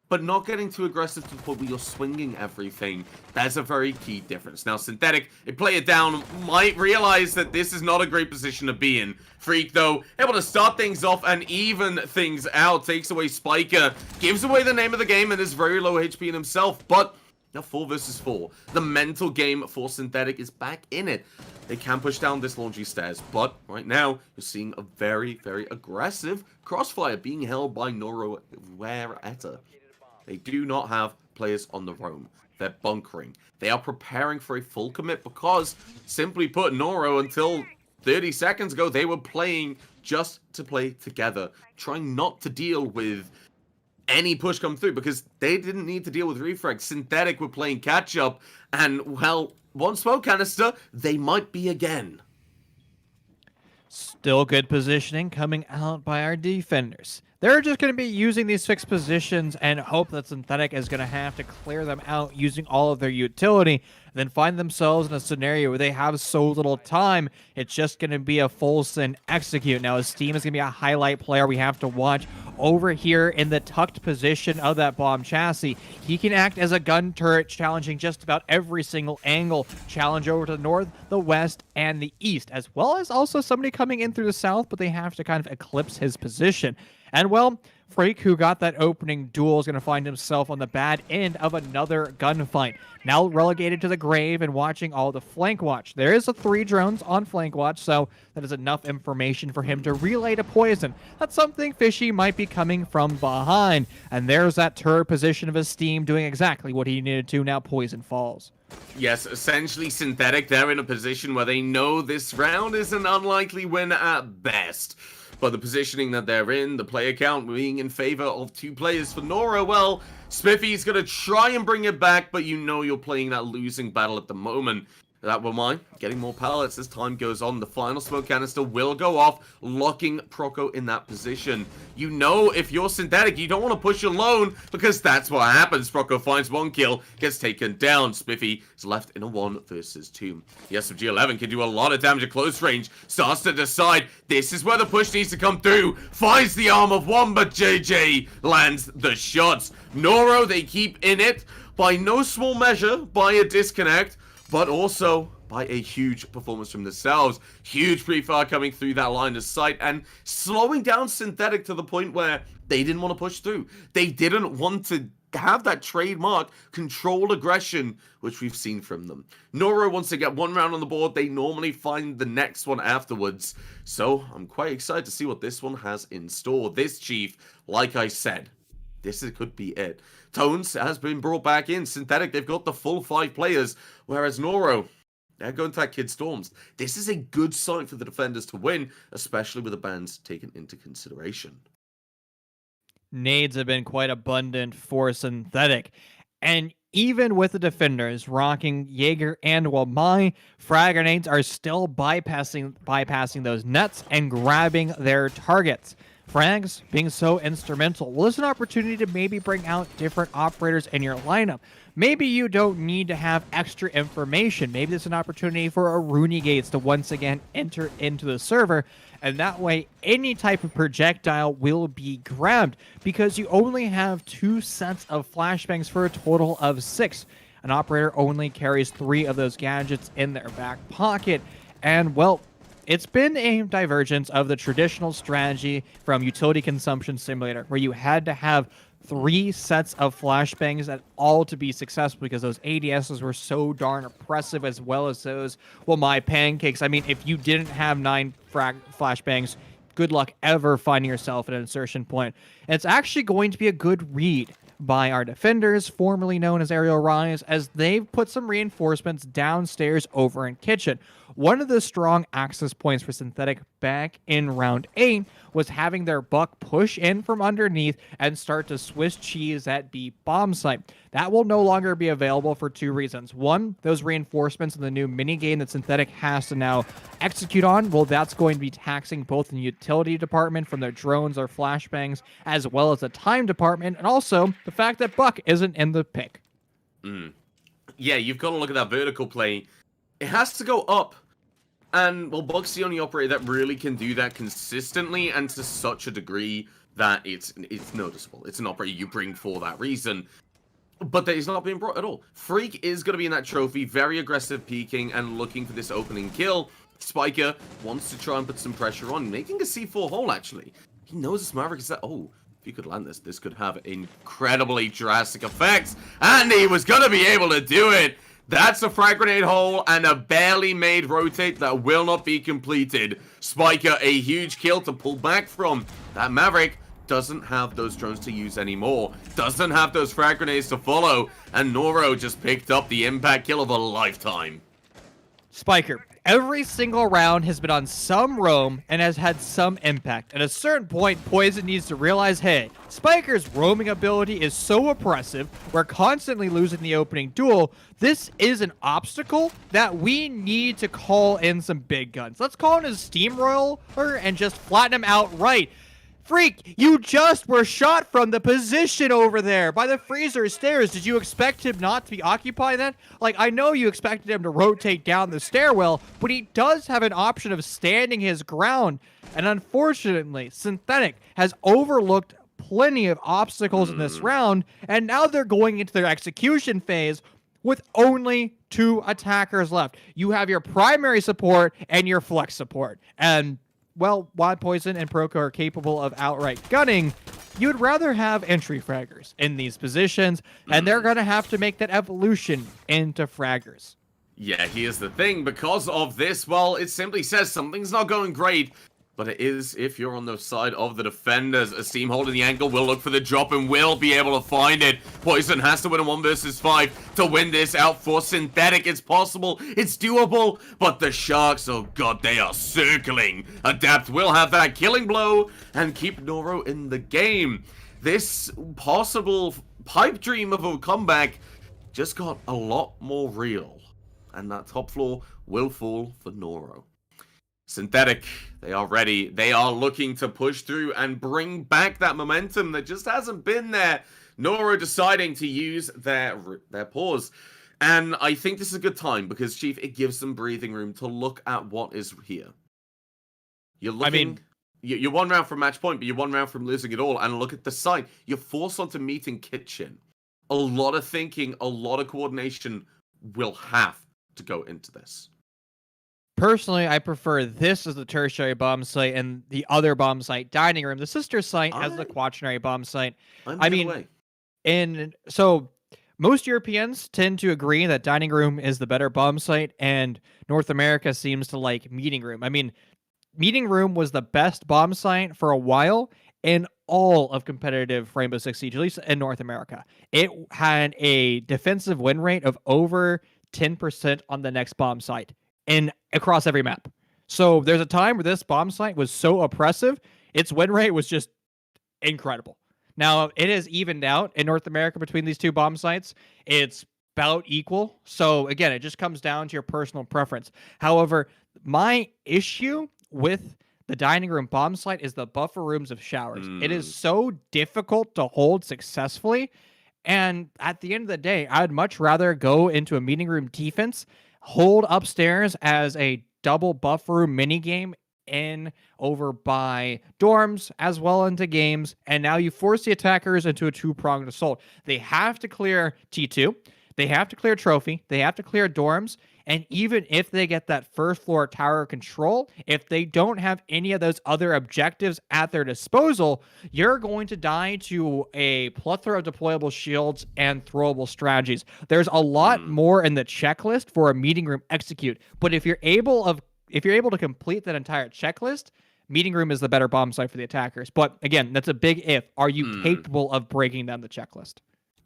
but not getting too aggressive to the point where you're swinging everything. That's a very key difference. Now, Synthetic, a player down, might realize that this is not a great position to be in. Freak, though, able to start things off and even things out. Takes away Spiker, gives away the name of the game, and is very low HP in himself, but now 4 versus 4. The mental game for Synthetic is back in it. They can push down this laundry stairs, but right now, you're seeing a very, very aggressive crossfire being held by Noro Whereetta. They do not have players on the roam. They're bunkering. They are preparing for a full commit because, simply put, Noro, until 30 seconds ago, they were playing just to play together, trying not to deal with any push come through because they didn't need to deal with refrag. Synthetic were playing catch up, and well, one smoke canister, they might be again. Still good positioning coming out by our defenders. they're just going to be using these fixed positions and hope that Synthetic is going to have to clear them out using all of their utility, then find themselves in a scenario where they have so little time, it's just going to be a full send execute. Now, Steam is going to be a highlight player we have to watch over here in the tucked position of that bomb chassis. He can act as a gun turret, challenging just about every single angle, challenge over to the north, the west, and the east, as well as also somebody coming in through the south, but they have to kind of eclipse his position. And well, Freak, who got that opening duel, is going to find himself on the bad end of another gunfight. Now relegated to the grave and watching all the flank watch. There is a 3 drones on flank watch, so that is enough information for him to relay to Poison that something fishy might be coming from behind. And there's that turret position of his Steam doing exactly what he needed to. Now Poison falls. Yes, essentially Synthetic, they're in a position where they know this round is an unlikely win at best. But the positioning that they're in, the player count being in favor of 2 players for Nora, well, Spiffy's going to try and bring it back, but you know you're playing that losing battle at the moment. That were mine. Getting more pallets as time goes on. The final smoke canister will go off, locking Proco in that position. You know, if you're Synthetic, you don't want to push alone, because that's what happens. Proco finds 1 kill, gets taken down. Spiffy is left in a 1 versus 2. The SMG-11 can do a lot of damage at close range. Starts to decide this is where the push needs to come through. Finds the arm of 1, but JJ lands the shots. Noro, they keep in it by no small measure, by a disconnect, but also by a huge performance from themselves. Huge pre-fire coming through that line of sight and slowing down Synthetic to the point where they didn't want to push through. They didn't want to have that trademark controlled aggression, which we've seen from them. Noro wants to get 1 round on the board. They normally find the next one afterwards. So I'm quite excited to see what this one has in store. This Chief, like I said, could be it. Tones has been brought back in. Synthetic, they've got the full 5 players, whereas Noro, they're going to that Kid Storms. This is a good sign for the defenders to win, especially with the bans taken into consideration. Nades have been quite abundant for Synthetic, and even with the defenders rocking Jaeger and Wamai, frag grenades are still bypassing those nets and grabbing their targets. Frags being so instrumental. Well, it's an opportunity to maybe bring out different operators in your lineup. Maybe you don't need to have extra information. Maybe it's an opportunity for a Rooney Gates to once again enter into the server, and that way any type of projectile will be grabbed because you only have 2 sets of flashbangs for a total of 6. An operator only carries 3 of those gadgets in their back pocket, and well, it's been a divergence of the traditional strategy from Utility Consumption Simulator, where you had to have 3 sets of flashbangs at all to be successful because those ADSs were so darn oppressive, as well as those, well, my pancakes. I mean, if you didn't have 9 flashbangs, good luck ever finding yourself at an insertion point. And it's actually going to be a good read by our defenders, formerly known as Aerial Rise, as they've put some reinforcements downstairs over in kitchen. One of the strong access points for Synthetic back in round 8 was having their buck push in from underneath and start to Swiss cheese that B bomb site. That will no longer be available for 2 reasons. One, those reinforcements in the new minigame that Synthetic has to now execute on, well, that's going to be taxing both the utility department from their drones or flashbangs, as well as the time department, and also the fact that Buck isn't in the pick. Yeah, you've got to look at that vertical play. It has to go up. And, well, Buck's the only operator that really can do that consistently and to such a degree that it's noticeable. It's an operator you bring for that reason. But that is not being brought at all. Freak is going to be in that trophy, very aggressive peeking and looking for this opening kill. Spiker wants to try and put some pressure on, making a C4 hole, actually. He knows this Maverick is that, oh, if you could land this could have incredibly drastic effects. And he was going to be able to do it. That's a frag grenade hole and a barely made rotate that will not be completed. Spiker, a huge kill to pull back from. That Maverick doesn't have those drones to use anymore. Doesn't have those frag grenades to follow. And Noro just picked up the impact kill of a lifetime. Spiker, every single round has been on some roam and has had some impact. At a certain point, Poison needs to realize, hey, Spiker's roaming ability is so oppressive, we're constantly losing the opening duel. This is an obstacle that we need to call in some big guns. Let's call in a steamroller and just flatten him outright. Freak, you just were shot from the position over there by the freezer stairs. Did you expect him not to be occupied then? Like, I know you expected him to rotate down the stairwell, but he does have an option of standing his ground. And unfortunately, Synthetic has overlooked plenty of obstacles in this round, and now they're going into their execution phase with only 2 attackers left. You have your primary support and your flex support. And well, while Poison and Proco are capable of outright gunning, you'd rather have entry fraggers in these positions, and they're going to have to make that evolution into fraggers. Yeah, here's the thing. Because of this, well, it simply says something's not going great. But it is if you're on the side of the defenders. A team holding the angle will look for the drop and will be able to find it. Poison has to win a 1 versus 5 to win this out for Synthetic. It's possible. It's doable. But the Sharks, oh god, they are circling. Adapt will have that killing blow and keep Noro in the game. This possible pipe dream of a comeback just got a lot more real. And that top floor will fall for Noro. Synthetic, they are ready. They are looking to push through and bring back that momentum that just hasn't been there. Noro deciding to use their pause. And I think this is a good time because, Chief, it gives them breathing room to look at what is here. You're looking... you're 1 round from match point, but you're 1 round from losing it all. And look at the side. You're forced onto meeting kitchen. A lot of thinking, a lot of coordination will have to go into this. Personally, I prefer this as the tertiary bomb site and the other bomb site, dining room, the sister site, as the quaternary bomb site. I mean, so most Europeans tend to agree that dining room is the better bomb site, and North America seems to like meeting room. I mean, meeting room was the best bomb site for a while in all of competitive Rainbow Six Siege, at least in North America. It had a defensive win rate of over 10% on the next bomb site. And across every map. So there's a time where this bomb site was so oppressive, its win rate was just incredible. Now, it has evened out in North America between these 2 bomb sites. It's about equal. So again, it just comes down to your personal preference. However, my issue with the dining room bomb site is the buffer rooms of showers. It is so difficult to hold successfully. And at the end of the day, I'd much rather go into a meeting room defense, hold upstairs as a double buffer room minigame in over by dorms as well into games, and now you force the attackers into a 2-pronged assault. They have to clear T2, they have to clear trophy, they have to clear dorms, and even if they get that first floor tower control, if they don't have any of those other objectives at their disposal, you're going to die to a plethora of deployable shields and throwable strategies. There's a lot more in the checklist for a meeting room execute, but if you're able to complete that entire checklist, meeting room is the better bomb site for the attackers. But again, that's a big if. Are you capable of breaking down the checklist?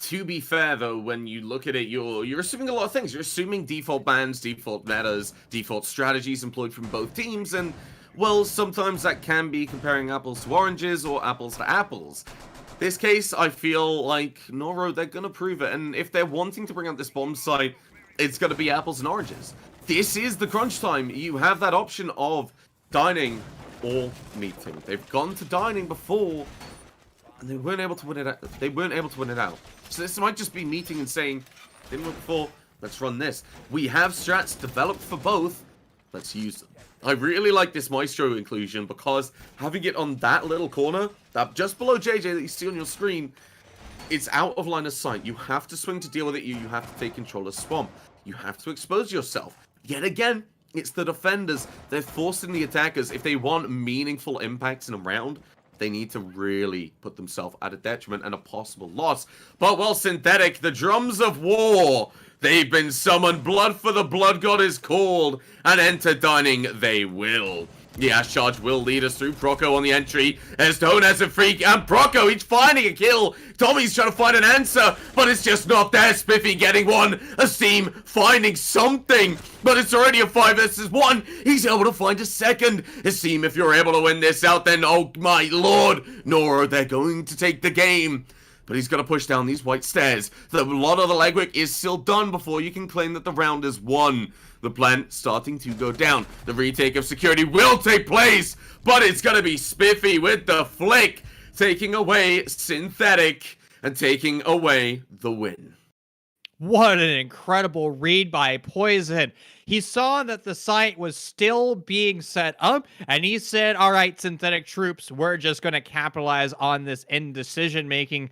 To be fair, though, when you look at it, you're assuming a lot of things. You're assuming default bans, default metas, default strategies employed from both teams, and, well, sometimes that can be comparing apples to oranges or apples to apples. This case, I feel like Noro, they're going to prove it, and if they're wanting to bring out this bomb site, it's going to be apples and oranges. This is the crunch time. You have that option of dining or meeting. They've gone to dining before, and they weren't able to win it out. So this might just be meeting and saying, didn't work before, let's run this. We have strats developed for both, let's use them. I really like this Maestro inclusion because having it on that little corner, that just below JJ that you see on your screen, it's out of line of sight. You have to swing to deal with it, you have to take control of Swamp. You have to expose yourself. Yet again, it's the defenders. They're forcing the attackers. If they want meaningful impacts in a round, they need to really put themselves at a detriment and a possible loss. But, well, Synthetic, the drums of war, they've been summoned. Blood for the Blood God is called, and enter dining they will. The Ash Charge will lead us through. Proco on the entry, as Stone has a freak, and Proco, he's finding a kill. Tommy's trying to find an answer, but it's just not there. Spiffy getting one. Asim finding something, but it's already a 5 versus 1. He's able to find a second. Asim, if you're able to win this out, then, oh my lord, Noro, they're going to take the game. but he's got to push down these white stairs. A lot of the legwork is still done before you can claim that the round is won. The plant starting to go down. The retake of security will take place, but it's going to be Spiffy with the flick, taking away Synthetic and taking away the win. What an incredible read by Poison. He saw that the site was still being set up, and he said, all right, Synthetic troops, we're just going to capitalize on this indecision making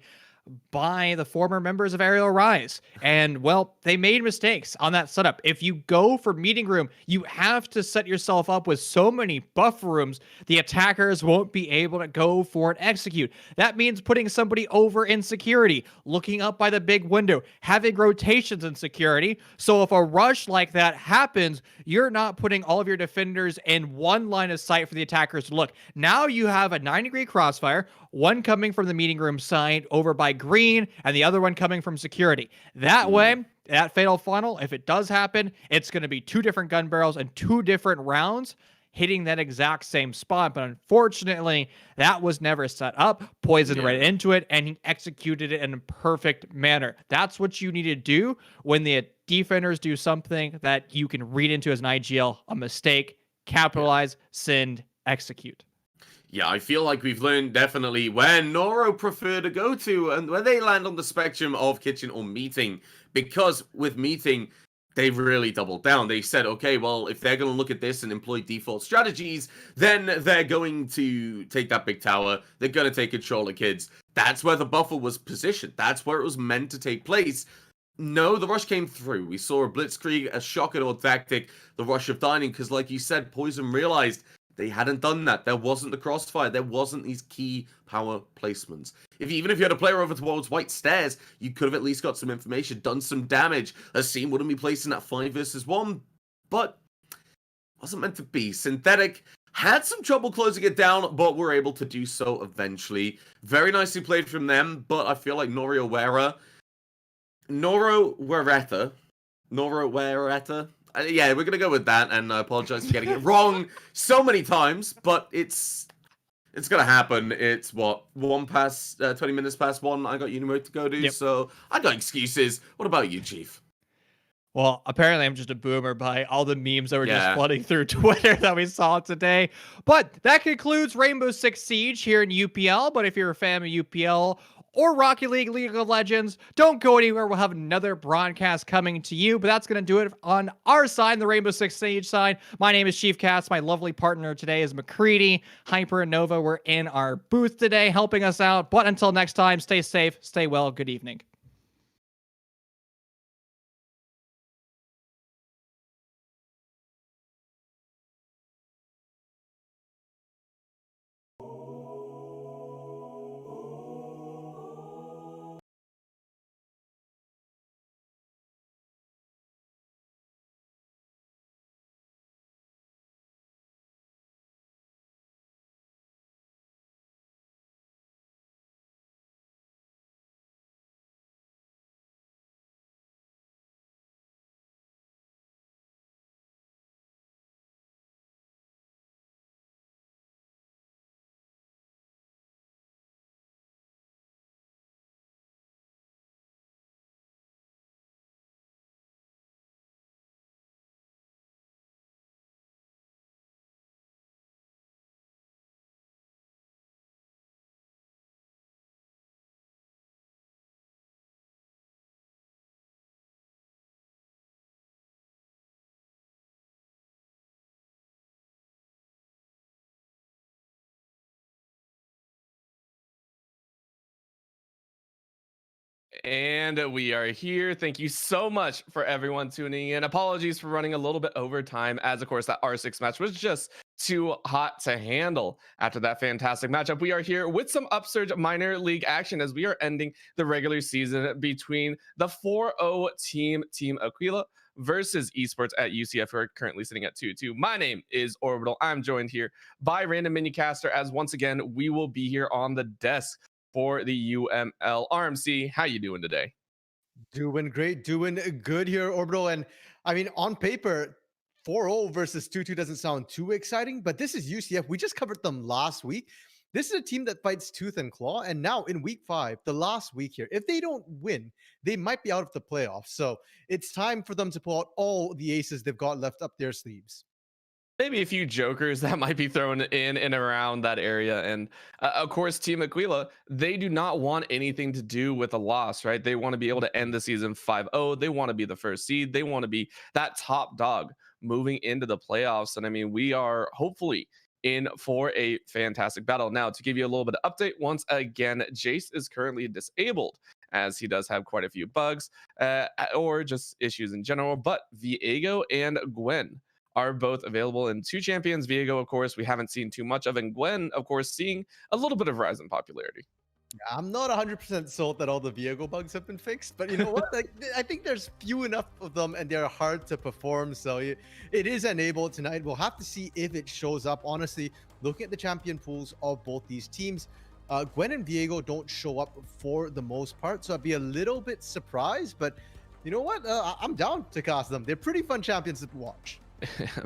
by the former members of Aerial Rise. And, well, they made mistakes on that setup. If you go for meeting room, you have to set yourself up with so many buffer rooms, the attackers won't be able to go for and execute. That means putting somebody over in security, looking up by the big window, having rotations in security. So if a rush like that happens, you're not putting all of your defenders in one line of sight for the attackers to look. Now you have a 9-degree crossfire, one coming from the meeting room side over by green, and the other one coming from security. That way, that fatal funnel, if it does happen, it's going to be 2 different gun barrels and 2 different rounds hitting that exact same spot. But unfortunately, that was never set up. Poison right into it, and he executed it in a perfect manner. That's what you need to do when the defenders do something that you can read into as an IGL, a mistake, capitalize, send, execute. Yeah, I feel like we've learned definitely where Noro prefer to go to and where they land on the spectrum of kitchen or meeting. Because with meeting, they've really doubled down. They said, okay, well, if they're going to look at this and employ default strategies, then they're going to take that big tower. They're going to take control of kids. That's where the buffer was positioned. That's where it was meant to take place. No, the rush came through. We saw a blitzkrieg, a shock and awe tactic, the rush of dining, because like you said, Poison realized they hadn't done that. There wasn't the crossfire. There wasn't these key power placements. Even if you had a player over towards white stairs, you could have at least got some information, done some damage. A scene wouldn't be placed in that 5 versus 1, but wasn't meant to be. Synthetic had some trouble closing it down, but were able to do so eventually. Very nicely played from them, but I feel like Noro Wereta. Yeah, we're gonna go with that, and I apologize for getting it wrong so many times, but it's gonna happen. It's what 20 minutes past 1. I got Unimo to go to, so I got excuses. What about you, Chief? Well, apparently I'm just a boomer by all the memes that were just flooding through Twitter that we saw today. But that concludes Rainbow Six Siege here in UPL. But if you're a fan of UPL or Rocket League, League of Legends, don't go anywhere. We'll have another broadcast coming to you. But that's going to do it on our side, the Rainbow Six Siege side. My name is Chief Katz. My lovely partner today is McCready. Hyper and Nova were in our booth today helping us out. But until next time, stay safe, stay well. Good evening. And we are here. Thank you so much for everyone tuning in. Apologies for running a little bit over time, as of course that R6 match was just too hot to handle after that fantastic matchup. We are here with some Upsurge minor league action as we are ending the regular season between the 4-0 Team Aquila versus Esports at UCF, who are currently sitting at 2-2. My name is Orbital. I'm joined here by Random Minicaster, as once again we will be here on the desk for the UML. RMC, how you doing today? Doing great, doing good here, Orbital. And I mean, on paper, 4-0 versus 2-2 doesn't sound too exciting, but this is UCF. We just covered them last week. this is a team that fights tooth and claw. And now in week 5, the last week here, if they don't win, they might be out of the playoffs. So it's time for them to pull out all the aces they've got left up their sleeves. Maybe a few jokers that might be thrown in and around that area. And of course, Team Aquila, they do not want anything to do with a loss, right? They want to be able to end the season 5-0. They want to be the first seed. They want to be that top dog moving into the playoffs. And I mean, we are hopefully in for a fantastic battle. Now, to give you a little bit of update, once again, Jace is currently disabled as he does have quite a few bugs or just issues in general. But Viego and Gwen are both available in 2 champions. Viego, of course, we haven't seen too much of, and Gwen, of course, seeing a little bit of rise in popularity. I'm not 100% sold that all the Viego bugs have been fixed, but you know what? Like, I think there's few enough of them, and they're hard to perform. So it is enabled tonight. We'll have to see if it shows up. Honestly, looking at the champion pools of both these teams, Gwen and Viego don't show up for the most part, so I'd be a little bit surprised. But you know what? I'm down to cast them. They're pretty fun champions to watch.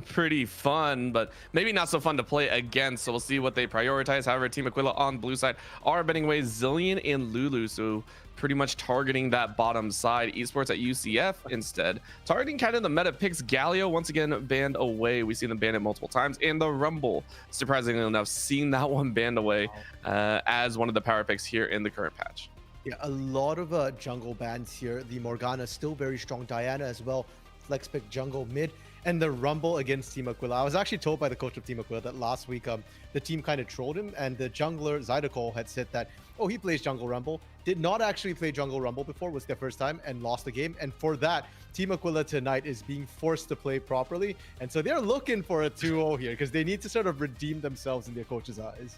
Pretty fun, but maybe not so fun to play against. So we'll see what they prioritize. However, Team Aquila on blue side are betting away Zillion and Lulu, so pretty much targeting that bottom side. Esports at UCF instead targeting kind of the meta picks. Galio once again banned away. We see them banned it multiple times, and the Rumble, surprisingly enough, seeing that one banned away as one of the power picks here in the current patch. Yeah, a lot of jungle bans here. The Morgana still very strong. Diana as well. Flex pick jungle mid. And the Rumble against Team Aquila. I was actually told by the coach of Team Aquila that last week the team kind of trolled him, and the jungler Zydeco had said that, oh, he plays jungle Rumble. Did not actually play jungle Rumble before, was their first time, and lost the game. And for that, Team Aquila tonight is being forced to play properly. And so they're looking for a 2-0 here because they need to sort of redeem themselves in their coach's eyes.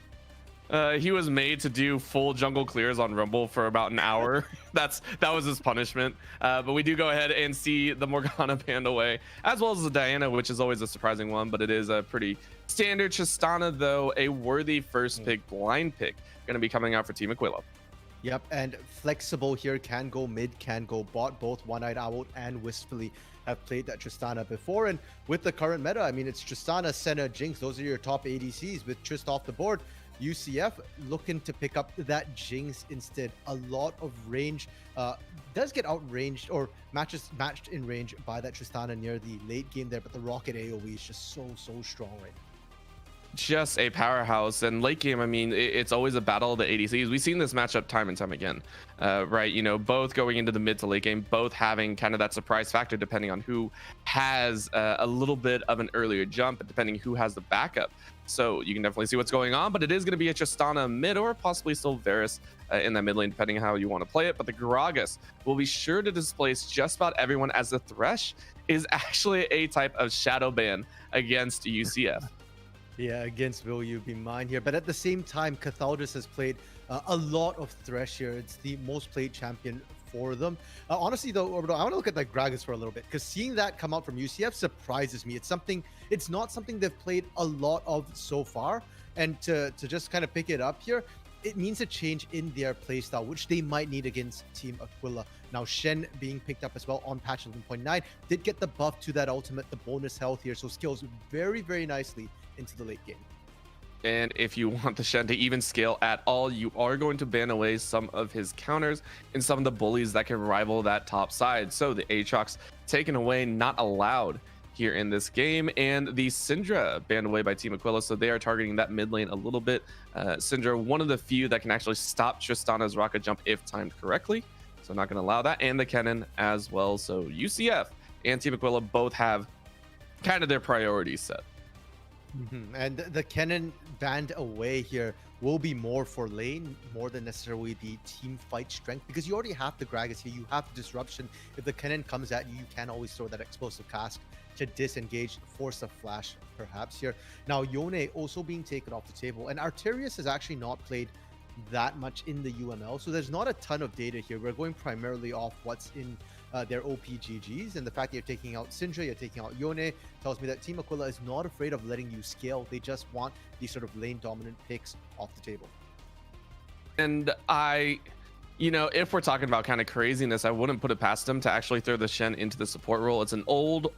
He was made to do full jungle clears on Rumble for about an hour. That was his punishment. But we do go ahead and see the Morgana banned away, as well as the Diana, which is always a surprising one, but it is a pretty standard. Tristana, though, a worthy first pick, blind pick, going to be coming out for Team Aquila. Yep, and flexible here, can go mid, can go bot. Both One-Eyed Owl and Wistfully have played that Tristana before. And with the current meta, I mean, it's Tristana, Senna, Jinx. Those are your top ADCs with Trist off the board. UCF looking to pick up that Jinx instead. A lot of range, does get outranged or matched in range by that Tristana near the late game there, but the Rocket AoE is just so strong right now. Just a powerhouse. And late game, I mean, it's always a battle of the ADCs. We've seen this matchup time and time again, right? You know, both going into the mid to late game, both having kind of that surprise factor depending on who has a little bit of an earlier jump, and depending who has the backup. So you can definitely see what's going on, but it is going to be a Tristana mid or possibly still Varus in that mid lane, depending on how you want to play it. But the Gragas will be sure to displace just about everyone, as the Thresh is actually a type of shadow ban against UCF. Yeah, against Will You Be Mine here. But at the same time, Cathaldus has played a lot of Thresh here. It's the most played champion for them. Honestly, though, Orbital, I want to look at like Gragas for a little bit, because seeing that come out from UCF surprises me. It's not something they've played a lot of so far. And to just kind of pick it up here, it means a change in their playstyle, which they might need against Team Aquila. Now, Shen being picked up as well on patch 11.9 did get the buff to that ultimate, the bonus health here. So skills very nicely into the late game. And if you want the Shen to even scale at all, you are going to ban away some of his counters and some of the bullies that can rival that top side. So the Aatrox taken away, not allowed here in this game, and the Syndra banned away by Team Aquila, so they are targeting that mid lane a little bit. Syndra, one of the few that can actually stop Tristana's rocket jump if timed correctly, so not going to allow that, and the Kennen as well. So UCF and Team Aquila both have kind of their priorities set. And the Kennen banned away here will be more for lane, more than necessarily the team fight strength, because you already have the Gragas here, you have the disruption. If the Kennen comes at you, you can always throw that explosive cast to disengage, force a flash perhaps here. Now Yone also being taken off the table, and Arterius has actually not played that much in the UML, so there's not a ton of data here. We're going primarily off what's in their OPGGs, and the fact that you're taking out Syndra, you're taking out Yone, tells me that Team Aquila is not afraid of letting you scale. They just want these sort of lane dominant picks off the table. And you know, if we're talking about kind of craziness, I wouldn't put it past them to actually throw the Shen into the support role. It's an old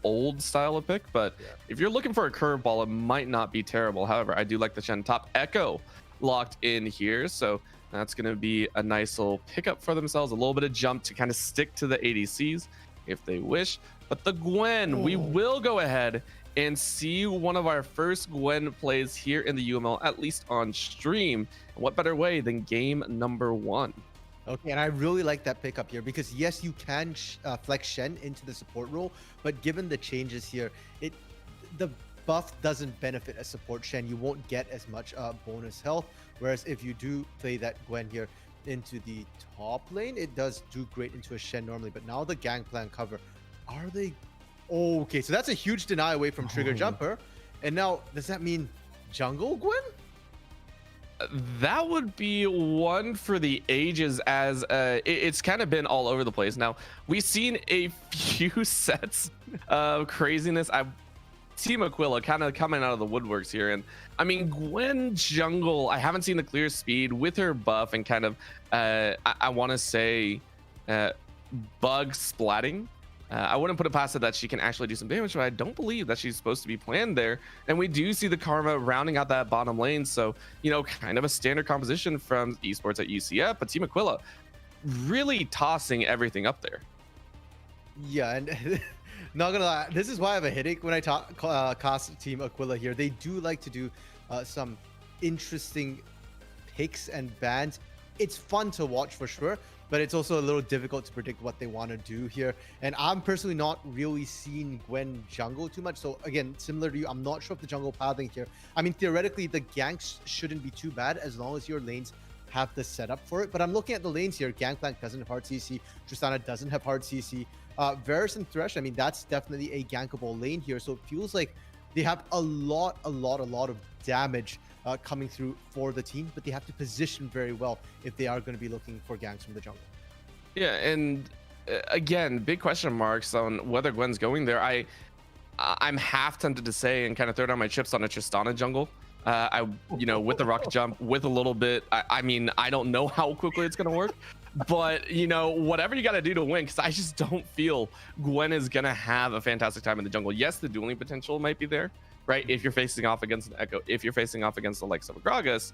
style of pick, but if you're looking for a curveball, it might not be terrible. However, I do like the Shen top. Echo locked in here. So that's going to be a nice little pickup for themselves, a little bit of jump to kind of stick to the ADCs if they wish. But the Gwen, we will go ahead and see one of our first Gwen plays here in the UML, at least on stream. And what better way than game number 1? Okay, and I really like that pickup here because yes, you can flex Shen into the support role, but given the changes here, the buff doesn't benefit a support Shen. You won't get as much bonus health, whereas if you do play that Gwen here into the top lane, it does do great into a Shen normally. But now the Gangplank cover, are they okay? So that's a huge deny away from Trigger Jumper, and now does that mean jungle Gwen? That would be one for the ages, as it's kind of been all over the place. Now, we've seen a few sets of craziness. Team Aquila kind of coming out of the woodworks here. And I mean, Gwen jungle, I haven't seen the clear speed with her buff and kind of, I want to say, bug splatting. I wouldn't put it past it that she can actually do some damage, but I don't believe that she's supposed to be planned there. And we do see the Karma rounding out that bottom lane. So, you know, kind of a standard composition from esports at UCF, but Team Aquila really tossing everything up there. Yeah, and not gonna lie, this is why I have a headache when I cast Team Aquila here. They do like to do some interesting picks and bans. It's fun to watch for sure, but it's also a little difficult to predict what they want to do here. And I'm personally not really seeing Gwen jungle too much. So again, similar to you, I'm not sure if the jungle pathing here. I mean, theoretically, the ganks shouldn't be too bad as long as your lanes have the setup for it. But I'm looking at the lanes here. Gangplank doesn't have hard CC. Tristana doesn't have hard CC. Varus and Thresh, I mean, that's definitely a gankable lane here. So it feels like they have a lot of damage coming through for the team, but they have to position very well if they are going to be looking for ganks from the jungle. Yeah, and again, big question marks on whether Gwen's going there. I'm half tempted to say and kind of throw down my chips on a Tristana jungle. You know, with the rocket jump, with a little bit. I mean, I don't know how quickly it's going to work, but you know, whatever you got to do to win, because I just don't feel Gwen is going to have a fantastic time in the jungle. Yes, the dueling potential might be there, right? If you're facing off against an Echo, if you're facing off against the likes of a Gragas,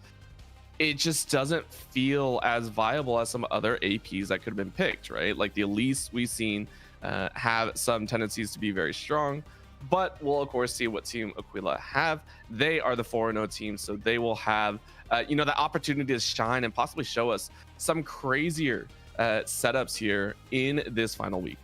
it just doesn't feel as viable as some other APs that could have been picked, right? Like the Elise we've seen have some tendencies to be very strong, but we'll of course see what Team Aquila have. They are the 4-0 team, so they will have you know, the opportunity to shine and possibly show us some crazier setups here in this final week.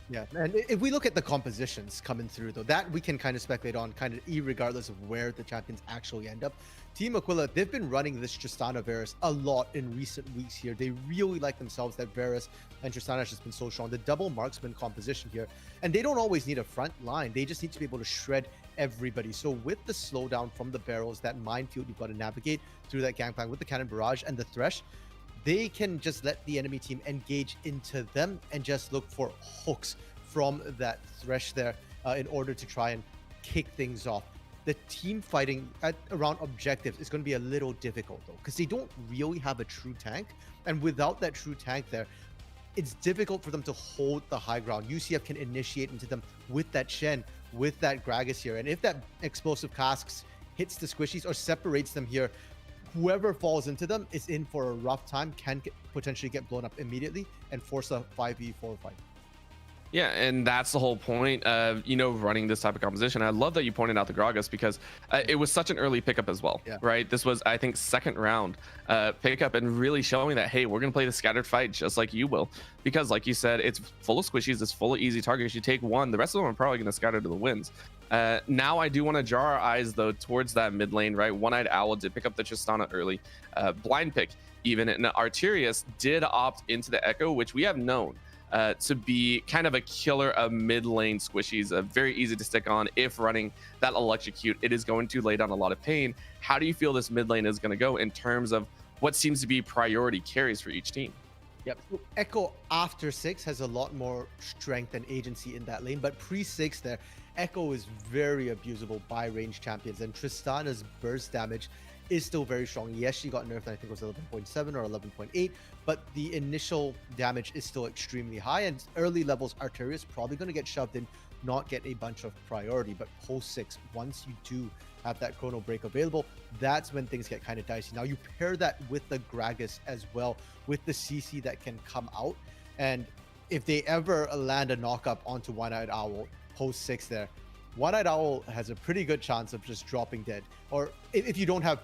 Yeah, and if we look at the compositions coming through, though, that we can kind of speculate on, kind of regardless of where the champions actually end up. Team Aquila, they've been running this Tristana Varus a lot in recent weeks here. They really like themselves that Varus and Tristana has just been so strong. The double marksman composition here, and they don't always need a front line. They just need to be able to shred everybody. So with the slowdown from the barrels, that minefield you've got to navigate through that gangplank with the cannon barrage and the Thresh, they can just let the enemy team engage into them and just look for hooks from that Thresh there in order to try and kick things off. The team fighting around objectives is going to be a little difficult though, because they don't really have a true tank. And without that true tank there, it's difficult for them to hold the high ground. UCF can initiate into them with that Shen, with that Gragas here. And if that explosive casks hits the squishies or separates them here, whoever falls into them is in for a rough time, can potentially get blown up immediately and force a 5v4 fight. Yeah, and that's the whole point of, you know, running this type of composition. I love that you pointed out the Gragas because it was such an early pickup as well, right? This was, I think, second round pickup and really showing that, hey, we're going to play the scattered fight just like you will. Because like you said, it's full of squishies, it's full of easy targets. You take one, the rest of them are probably going to scatter to the winds. Now I do want to jar our eyes, though, towards that mid lane, right? One-Eyed Owl did pick up the Tristana early. Blind pick, even, and Arterius did opt into the Echo, which we have known to be kind of a killer of mid lane squishies, very easy to stick on. If running that electrocute, it is going to lay down a lot of pain. How do you feel this mid lane is going to go in terms of what seems to be priority carries for each team? Yep. So Echo after 6 has a lot more strength and agency in that lane, but pre-6 there, Echo is very abusable by range champions, and Tristana's burst damage is still very strong. Yes, she got nerfed, I think it was 11.7 or 11.8, but the initial damage is still extremely high, and early levels Arterius probably going to get shoved in not get a bunch of priority. But post 6, once you do have that chrono break available, that's when things get kind of dicey. Now you pair that with the Gragas as well, with the CC that can come out, and if they ever land a knock-up onto One-Eyed Owl post 6 there, One-Eyed Owl has a pretty good chance of just dropping dead. Or if you don't have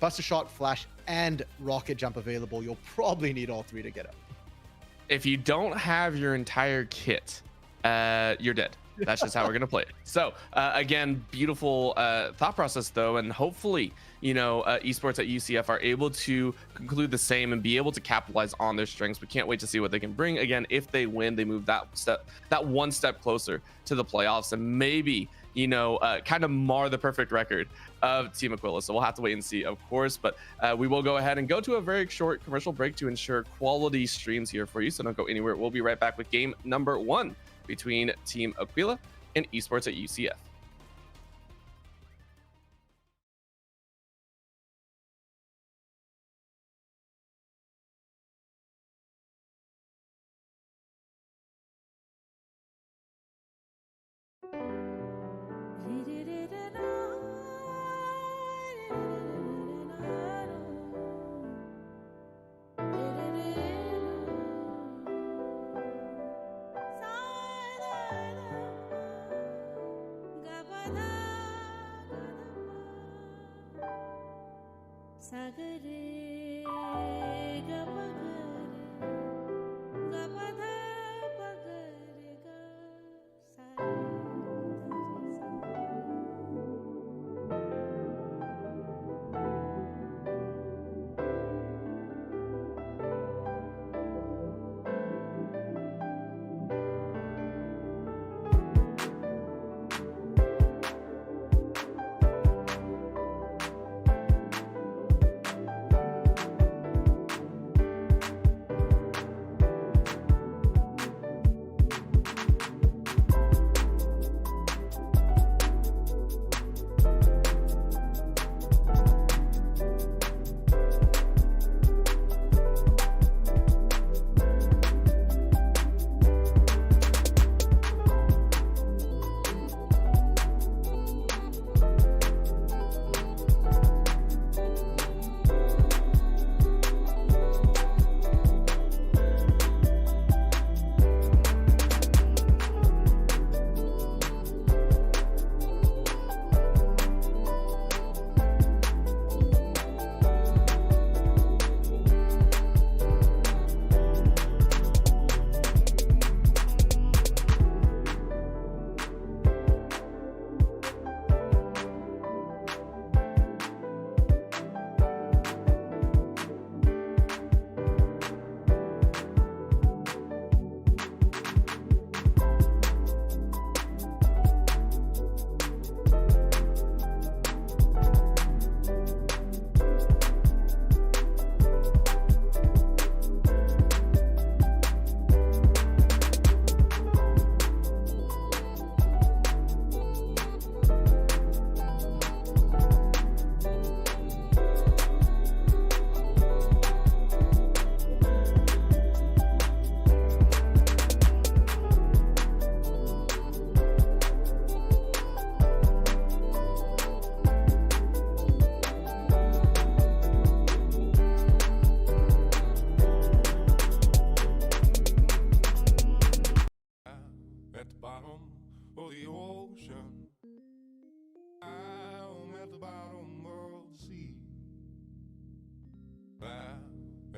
Buster Shot, Flash, and Rocket Jump available, you'll probably need all 3 to get up. If you don't have your entire kit, you're dead. That's just how we're gonna play it. So again, beautiful thought process though, and hopefully, esports at UCF are able to conclude the same and be able to capitalize on their strengths. We can't wait to see what they can bring. Again, if they win, they move that one step closer to the playoffs, and maybe kind of mar the perfect record of Team Aquila. So we'll have to wait and see, of course, but we will go ahead and go to a very short commercial break to ensure quality streams here for you. So don't go anywhere. We'll be right back with game number 1 between Team Aquila and esports at UCF.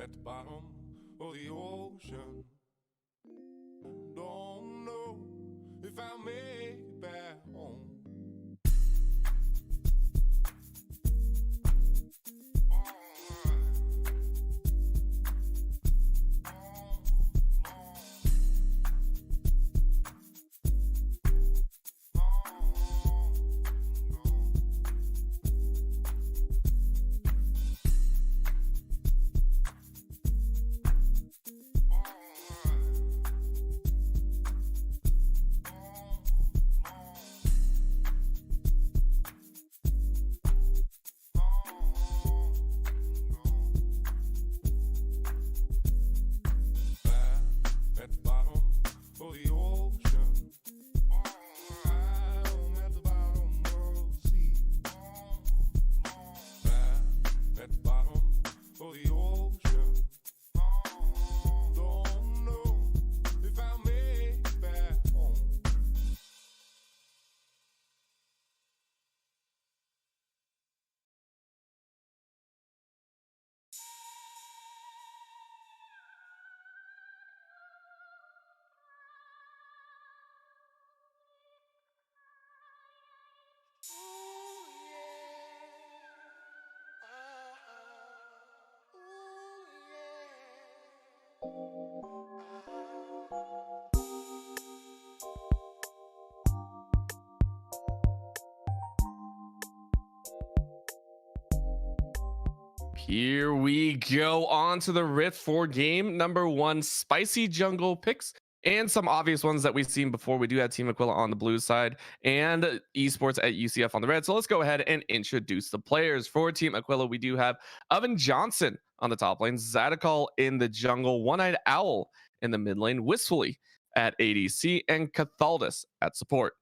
at the bottom of the ocean. Don't know if I'll make it back home. Here we go on to the Rift for game number 1. Spicy jungle picks and some obvious ones that we've seen before. We do have Team Aquila on the blue side and esports at UCF on the red. So let's go ahead and introduce the players. For Team Aquila, we do have Oven Johnson on the top lane, Zadokal in the jungle, One-Eyed Owl in the mid lane, Wistfully at ADC, and Cathaldus at support.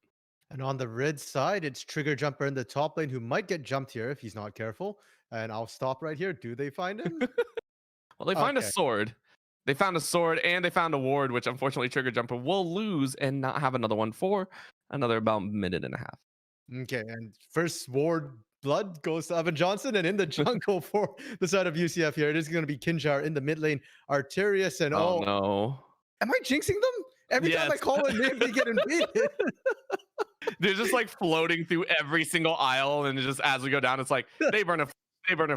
And on the red side, it's Trigger Jumper in the top lane who might get jumped here if he's not careful. And I'll stop right here. Do they find him? Well, they find a Okay. sword. They found a sword and they found a ward, which unfortunately Trigger Jumper will lose and not have another one for another about minute and a half. Okay, and first ward blood goes to Evan Johnson, and in the jungle for the side of UCF here, it is going to be Kinjar in the mid lane, Arterius, and Oh no. am I jinxing them? Every time I Yes. call a name, they get invaded. They're just like floating through every single aisle, and just as we go down, it's like they burn a flash. Burn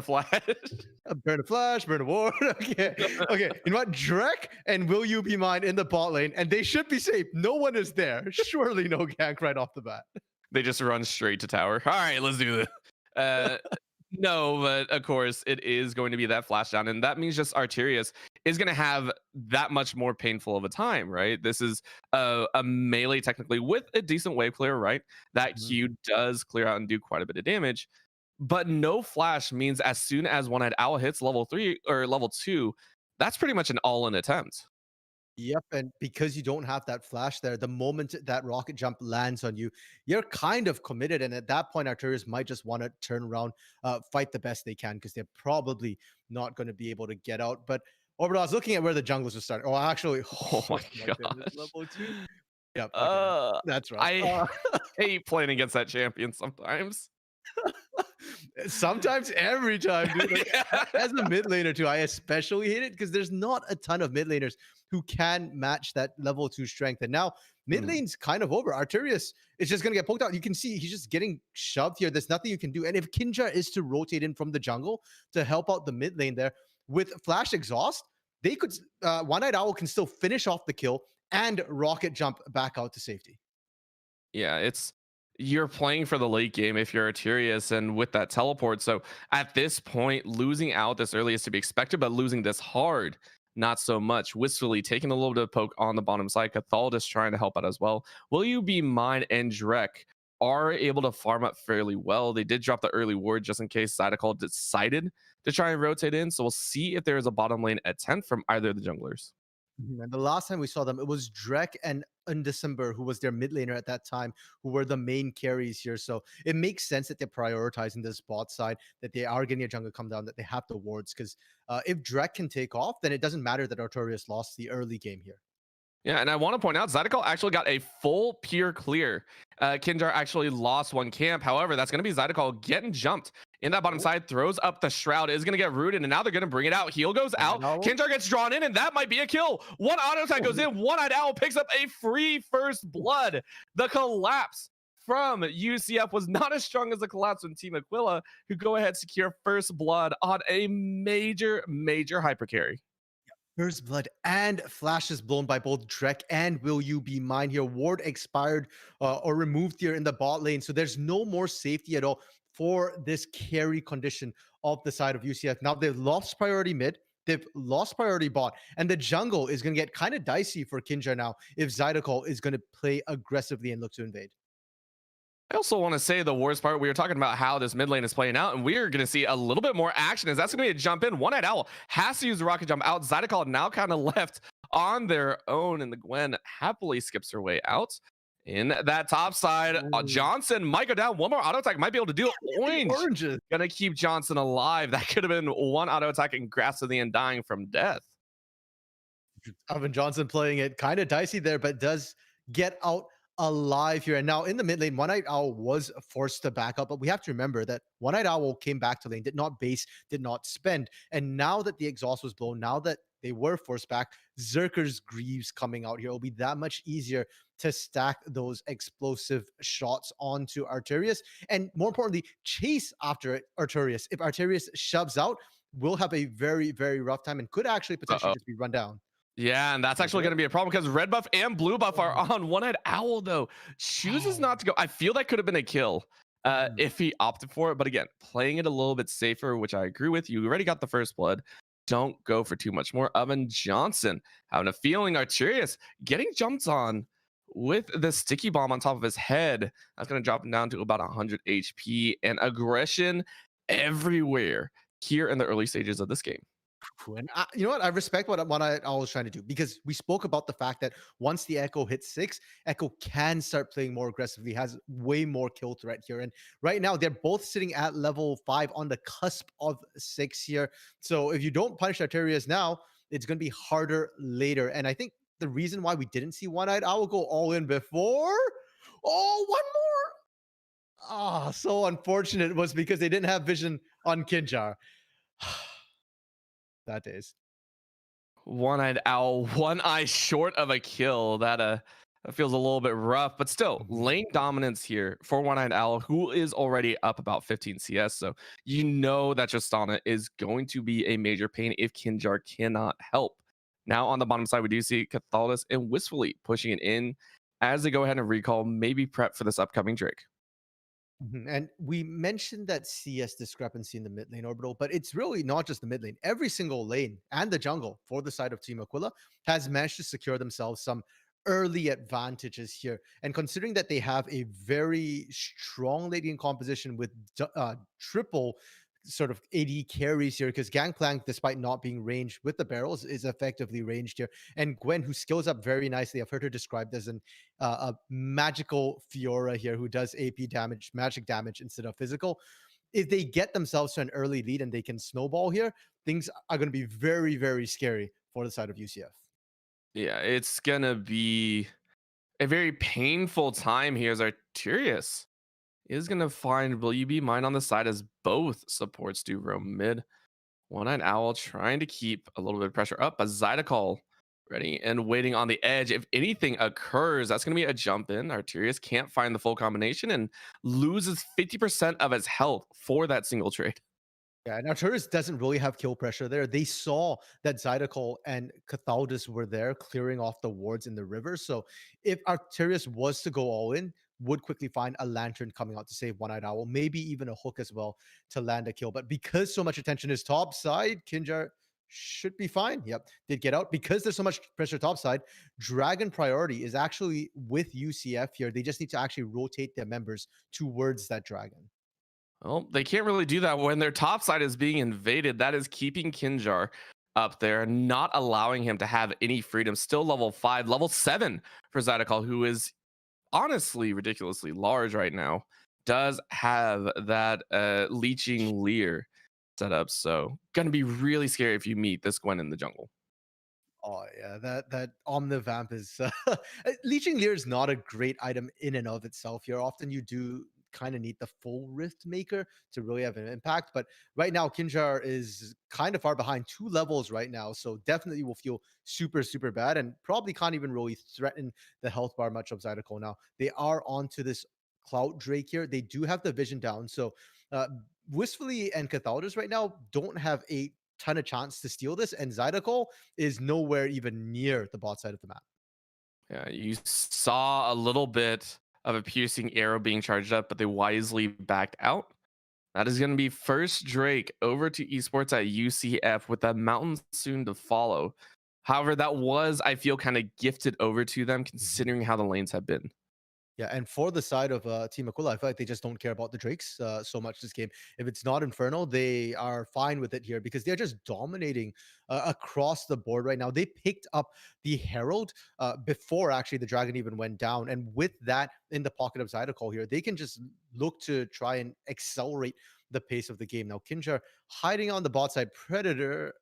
a flash, burn a ward. Okay, okay. You know what? Drek and Will You Be Mine in the bot lane, and they should be safe. No one is there. Surely no gank right off the bat. They just run straight to tower. All right, let's do this. No, but of course it is going to be that flash down, and that means just Arterius is going to have that much more painful of a time, right? This is a melee technically with a decent wave clear, right? That Q does clear out and do quite a bit of damage, but no flash means as soon as One-Eyed Owl hits level 3 or level 2, that's pretty much an all-in attempt. Yep, and because you don't have that flash there, the moment that rocket jump lands on you, you're kind of committed. And at that point, Arterius might just want to turn around, fight the best they can, because they're probably not going to be able to get out. But Orbital, I was looking at where the junglers are starting. Oh, actually, Oh my goodness, gosh. level 2. Yep, okay. That's right. I hate playing against that champion sometimes. Sometimes, every time, dude. Like, as a mid laner too, I especially hate it because there's not a ton of mid laners who can match that level 2 strength. And now mid lane's kind of over. Arterius is just gonna get poked out. You can see he's just getting shoved here. There's nothing you can do. And if Kinja is to rotate in from the jungle to help out the mid lane there with flash exhaust, they could One-Eyed Owl can still finish off the kill and rocket jump back out to safety. Yeah, you're playing for the late game if you're Arterius and with that teleport. So at this point, losing out this early is to be expected, but losing this hard, not so much. Wistfully taking a little bit of poke on the bottom side. Cathaldus trying to help out as well. Will You Be Mine and Drek are able to farm up fairly well. They did drop the early ward just in case Zadokal decided to try and rotate in. So we'll see if there is a bottom lane attempt from either of the junglers. And the last time we saw them, it was Drek and Undecember, who was their mid laner at that time, who were the main carries here. So it makes sense that they're prioritizing this bot side, that they are getting a jungle come down, that they have the wards. Because if Drek can take off, then it doesn't matter that Artorius lost the early game here. Yeah, and I want to point out, Zadokal actually got a full pure clear. Kinjar actually lost one camp. However, that's going to be Zadokal getting jumped in that bottom side, throws up the shroud, is going to get rooted, and now they're going to bring it out. Heal goes out. Kinjar gets drawn in, and that might be a kill. One auto attack goes in. One-Eyed Owl picks up a free first blood. The collapse from UCF was not as strong as the collapse from Team Aquila, who go ahead secure first blood on a major hyper carry. First blood and flashes blown by both Drek and Will You Be Mine here. Ward expired or removed here in the bot lane. So there's no more safety at all for this carry condition of the side of UCF. Now they've lost priority mid. They've lost priority bot. And the jungle is going to get kind of dicey for Kinja now if Zadokal is going to play aggressively and look to invade. I also want to say the worst part, we were talking about how this mid lane is playing out, and we're going to see a little bit more action as that's going to be a jump in. One-Eyed Owl has to use the rocket jump out. Zadokal now kind of left on their own, and the Gwen happily skips her way out. In that top side, Johnson might go down. One more auto attack might be able to do it. Oranges. Gonna keep Johnson alive. That could have been one auto attack and grasp of the end dying from death. Evan Johnson playing it kind of dicey there, but does get out alive here. And now in the mid lane, One-Eyed Owl was forced to back up, but we have to remember that One-Eyed Owl came back to lane, did not base, did not spend. And now that the exhaust was blown, now that they were forced back, Zerker's Greaves coming out here, it'll be that much easier to stack those explosive shots onto Arterius. And more importantly, chase after Arterius. If Arterius shoves out, we'll have a very rough time and could actually potentially just be run down. Yeah, and that's actually going to be a problem because red buff and blue buff are on. One-Eyed Owl, though, chooses not to go. I feel that could have been a kill. Mhm. if he opted for it. But again, playing it a little bit safer, which I agree with you. You already got the first blood. Don't go for too much more. Oven Johnson having a feeling Arterius getting jumped on with the sticky bomb on top of his head. That's going to drop him down to about 100 HP and aggression everywhere here in the early stages of this game. And you know what? I respect what I was trying to do because we spoke about the fact that once the Echo hits 6, Echo can start playing more aggressively, has way more kill threat here. And right now, they're both sitting at level 5 on the cusp of 6 here. So if you don't punish Arterias now, it's going to be harder later. And I think the reason why we didn't see One Eyed Owl go all in before, oh, one more. Ah, so unfortunate was because they didn't have vision on Kinjar. That is. One-eyed owl, one eye short of a kill. That feels a little bit rough, but still lane dominance here for one-eyed owl, who is already up about 15 CS. So you know that Tristana is going to be a major pain if Kinjar cannot help. Now on the bottom side, we do see Cathalis and Wistfully pushing it in as they go ahead and recall, maybe prep for this upcoming Drake. And we mentioned that CS discrepancy in the mid lane orbital, but it's really not just the mid lane. Every single lane and the jungle for the side of Team Aquila has managed to secure themselves some early advantages here. And considering that they have a very strong lane composition with triple sort of AD carries here, because Gangplank, despite not being ranged with the barrels, is effectively ranged here. And Gwen, who skills up very nicely, I've heard her described as a magical Fiora here who does AP damage, magic damage instead of physical. If they get themselves to an early lead and they can snowball here, things are going to be very, very scary for the side of UCF. Yeah, it's gonna be a very painful time here as Arterius is going to find Will You Be Mine on the side as both supports do roam mid. One-Eyed Owl trying to keep a little bit of pressure up, but Zydeco ready and waiting on the edge. If anything occurs, that's going to be a jump in. Arterius can't find the full combination and loses 50% of his health for that single trade. Yeah, and Arturus doesn't really have kill pressure there. They saw that Zydeco and Cathaldus were there clearing off the wards in the river. So if Arterius was to go all in, would quickly find a lantern coming out to save One-Eyed Owl, maybe even a hook as well to land a kill. But because so much attention is top side, Kinjar should be fine. Yep, did get out. Because there's so much pressure top side, Dragon priority is actually with UCF here. They just need to actually rotate their members towards that Dragon. Well, they can't really do that when their top side is being invaded. That is keeping Kinjar up there, not allowing him to have any freedom. Still level 5, level 7 for Zydeco, who is honestly ridiculously large right now, does have that leeching leer set up. So gonna be really scary if you meet this Gwen in the jungle. Oh yeah, that Omnivamp is Leeching Leer is not a great item in and of itself here. Often you do kind of need the full Rift Maker to really have an impact. But right now, Kinjar is kind of far behind 2 levels right now. So definitely will feel super, super bad and probably can't even really threaten the health bar much of Zydeco now. They are onto this Clout Drake here. They do have the vision down. So uh Wistfully and Cathaldus right now don't have a ton of chance to steal this, and Zydeco is nowhere even near the bot side of the map. Yeah, you saw a little bit of a piercing arrow being charged up, but they wisely backed out. That is going to be first Drake over to esports at UCF with that mountain soon to follow. However, that was, I feel, kind of gifted over to them considering how the lanes have been. Yeah, and for the side of Team Aquila, I feel like they just don't care about the Drakes so much this game. If it's not Inferno, they are fine with it here because they're just dominating across the board right now. They picked up the Herald before actually the Dragon even went down. And with that in the pocket of Zydeco here, they can just look to try and accelerate the pace of the game. Now, Kinjar hiding on the bot side, Predator.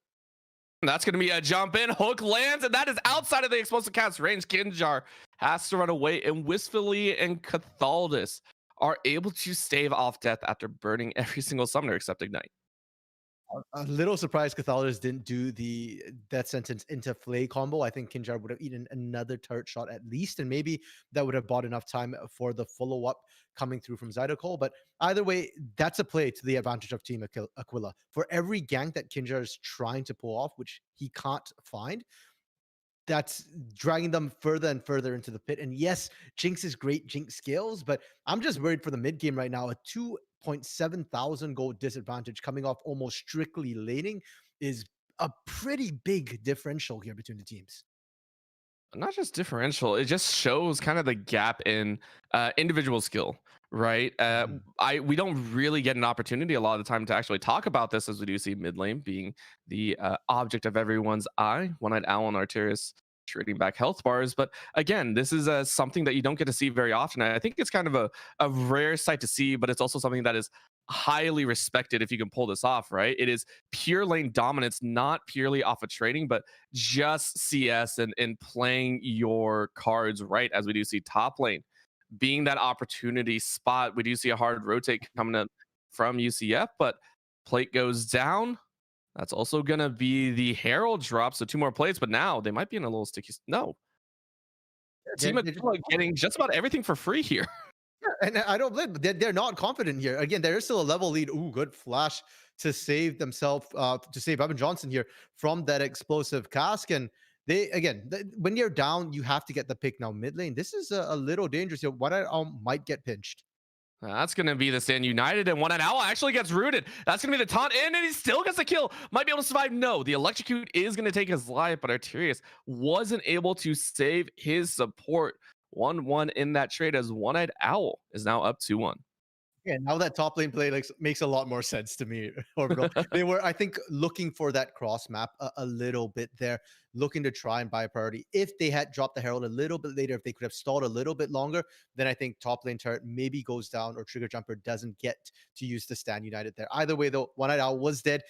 That's going to be a jump in. Hook lands, and that is outside of the explosive cast range. Kinjar has to run away, and Wistfully and Cathaldus are able to stave off death after burning every single summoner except Ignite. A little surprised Cathaldus didn't do the death sentence into Flay combo. I think Kinjar would have eaten another turret shot at least, and maybe that would have bought enough time for the follow-up coming through from Zydeco. But either way, that's a play to the advantage of Team Aquila. For every gank that Kinjar is trying to pull off, which he can't find, that's dragging them further and further into the pit. And yes, Jinx is great, Jinx scales, but I'm just worried for the mid game right now. A 2.7 thousand gold disadvantage coming off almost strictly laning is a pretty big differential here between the teams. Not just differential, it just shows kind of the gap in individual skill, right? Mhm. We don't really get an opportunity a lot of the time to actually talk about this, as we do see mid lane being the object of everyone's eye. One-eyed owl and Arterius trading back health bars, but again, this is something that you don't get to see very often. I think it's kind of a rare sight to see, but it's also something that is highly respected if you can pull this off, right? It is pure lane dominance, not purely off of trading, but just CS and playing your cards right, as we do see top lane being that opportunity spot. We do see a hard rotate coming up from UCF, but plate goes down. That's also going to be the Herald drop. So 2 more plates, but now they might be in a little sticky. No, They're, Team they're just Aquila getting just about everything for free here. And I don't blame them. They're not confident here. Again, there is still a level lead. Ooh, good flash to save themselves, to save Evan Johnson here from that explosive cask. And they, again, when you're down, you have to get the pick now mid lane. This is a little dangerous here. What I might get pinched. That's going to be the Stand United, and One-Eyed Owl actually gets rooted. That's going to be the taunt in, and he still gets a kill. Might be able to survive. No, the Electrocute is going to take his life, but Arterius wasn't able to save his support. 1-1 in that trade, as One-Eyed Owl is now up 2-1. Yeah, now that top lane play makes a lot more sense to me, Orbital. They were, I think, looking for that cross map a little bit there, looking to try and buy priority. If they had dropped the Herald a little bit later, if they could have stalled a little bit longer, then I think top lane turret maybe goes down or Trigger Jumper doesn't get to use the Stand United there. Either way, though, One-Eyed Owl was dead.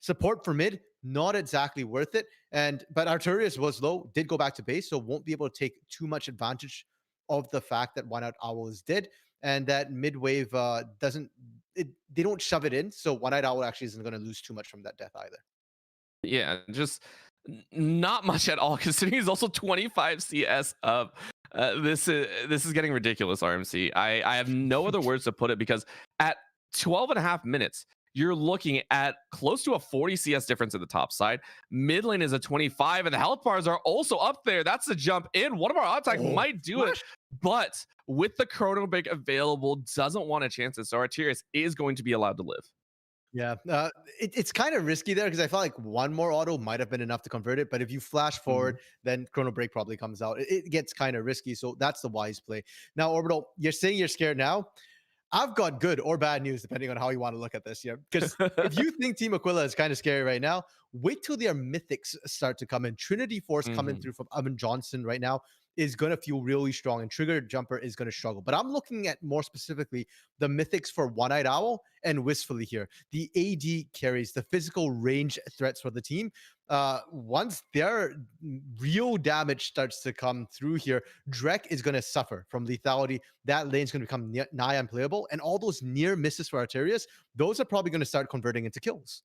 Support for mid, not exactly worth it. But Arterius was low, did go back to base, so won't be able to take too much advantage of the fact that One-Eyed Owl is dead and that mid wave doesn't. They don't shove it in, so One-Eyed Owl actually isn't going to lose too much from that death either. Yeah, just not much at all, considering he's also 25 CS up. This is getting ridiculous, RMC. I have no other words to put it, because at 12 and a half minutes, you're looking at close to a 40 CS difference in the top side. Mid lane is a 25, and the health bars are also up there. That's the jump in. One of our odd tag might do it, but with the chrono break available, doesn't want to chance it. So Arterius is going to be allowed to live. Yeah, it's kind of risky there because I felt like one more auto might have been enough to convert it. But if you flash forward, then Chrono Break probably comes out. It gets kind of risky. So that's the wise play. Now, Orbital, you're saying you're scared now. I've got good or bad news, depending on how you want to look at this here. Because if you think Team Aquila is kind of scary right now, wait till their mythics start to come in. Trinity Force coming through from Evan Johnson right now is going to feel really strong, and Trigger Jumper is going to struggle. But I'm looking at more specifically the mythics for One-Eyed Owl and Wistfully here. The AD carries, the physical range threats for the team. Once their real damage starts to come through here, Drek is going to suffer from lethality. That lane's going to become nigh unplayable, and all those near misses for Arterius, those are probably going to start converting into kills.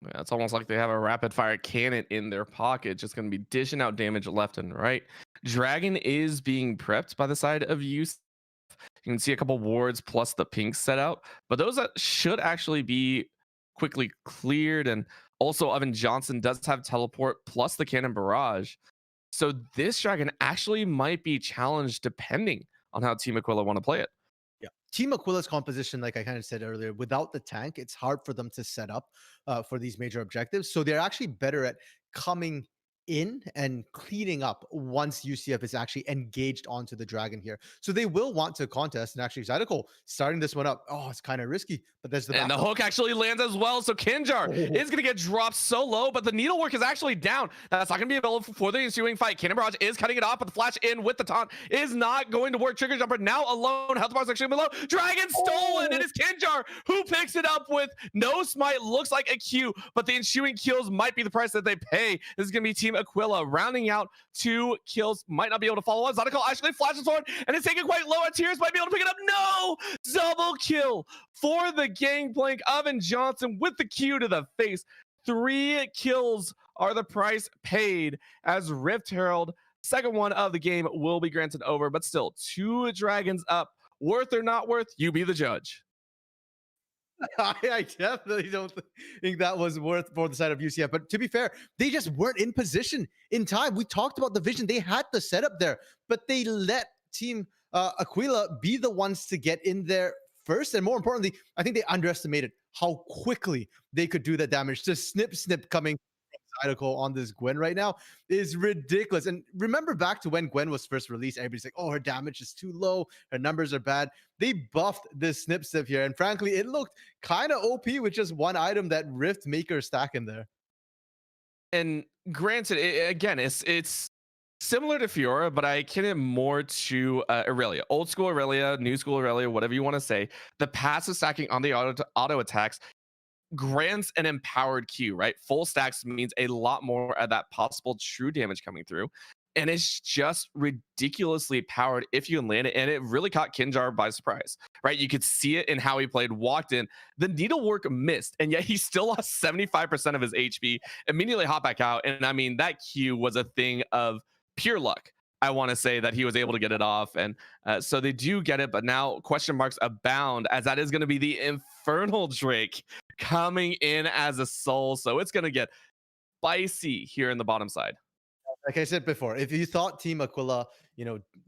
Yeah, it's almost like they have a rapid fire cannon in their pocket, just going to be dishing out damage left and right. Dragon is being prepped by the side of use. You can see a couple wards plus the pink set out, but those that should actually be quickly cleared. And also, Evan Johnson does have teleport plus the cannon barrage. So this dragon actually might be challenged depending on how Team Aquila want to play it. Yeah. Team Aquila's composition, like I kind of said earlier, without the tank, it's hard for them to set up for these major objectives. So they're actually better at coming in and cleaning up once UCF is actually engaged onto the dragon here. So they will want to contest, and actually Zydeco starting this one up. Oh, it's kind of risky, but there's the and the hook actually lands as well. So Kinjar is going to get dropped so low, but the needlework is actually down. That's not going to be available for the ensuing fight. Cannon Barrage is cutting it off, but the flash in with the taunt is not going to work. Trigger Jumper now alone. Health bars actually below. Dragon stolen. It is Kinjar who picks it up with no smite. Looks like a Q, but the ensuing kills might be the price that they pay. This is going to be Team Aquila rounding out 2 kills. Might not be able to follow on. Zydeco actually flashes forward, and it's taken quite low. Tears might be able to pick it up. No! Double kill for the gangplank. Evan Johnson with the Q to the face. 3 kills are the price paid as Rift Herald, second one of the game, will be granted over, but still 2 dragons up. Worth or not worth, you be the judge. I definitely don't think that was worth for the side of UCF. But to be fair, they just weren't in position in time. We talked about the vision. They had the setup there, but they let Team Aquila be the ones to get in there first. And more importantly, I think they underestimated how quickly they could do that damage. Just snip coming Zydeco on this Gwen right now is ridiculous. And remember back to when Gwen was first released, everybody's like, oh, her damage is too low, her numbers are bad. They buffed this snip here, and frankly, it looked kind of OP with just one item, that Rift Maker stack in there. And granted, again, it's similar to Fiora, but I akin it more to Aurelia, old school Aurelia, new school Aurelia, whatever you want to say. The passive stacking on the auto attacks grants an empowered Q, right? Full stacks means a lot more of that possible true damage coming through. And it's just ridiculously powered if you can land it. And it really caught Kinjar by surprise, right? You could see it in how he played, walked in. The needlework missed, and yet he still lost 75% of his HP, immediately hopped back out. And I mean, that Q was a thing of pure luck. I want to say that he was able to get it off. And so they do get it, but now question marks abound, as that is going to be the Infernal Drake coming in as a soul. So it's going to get spicy here in the bottom side. Like I said before, if you thought Team Aquila,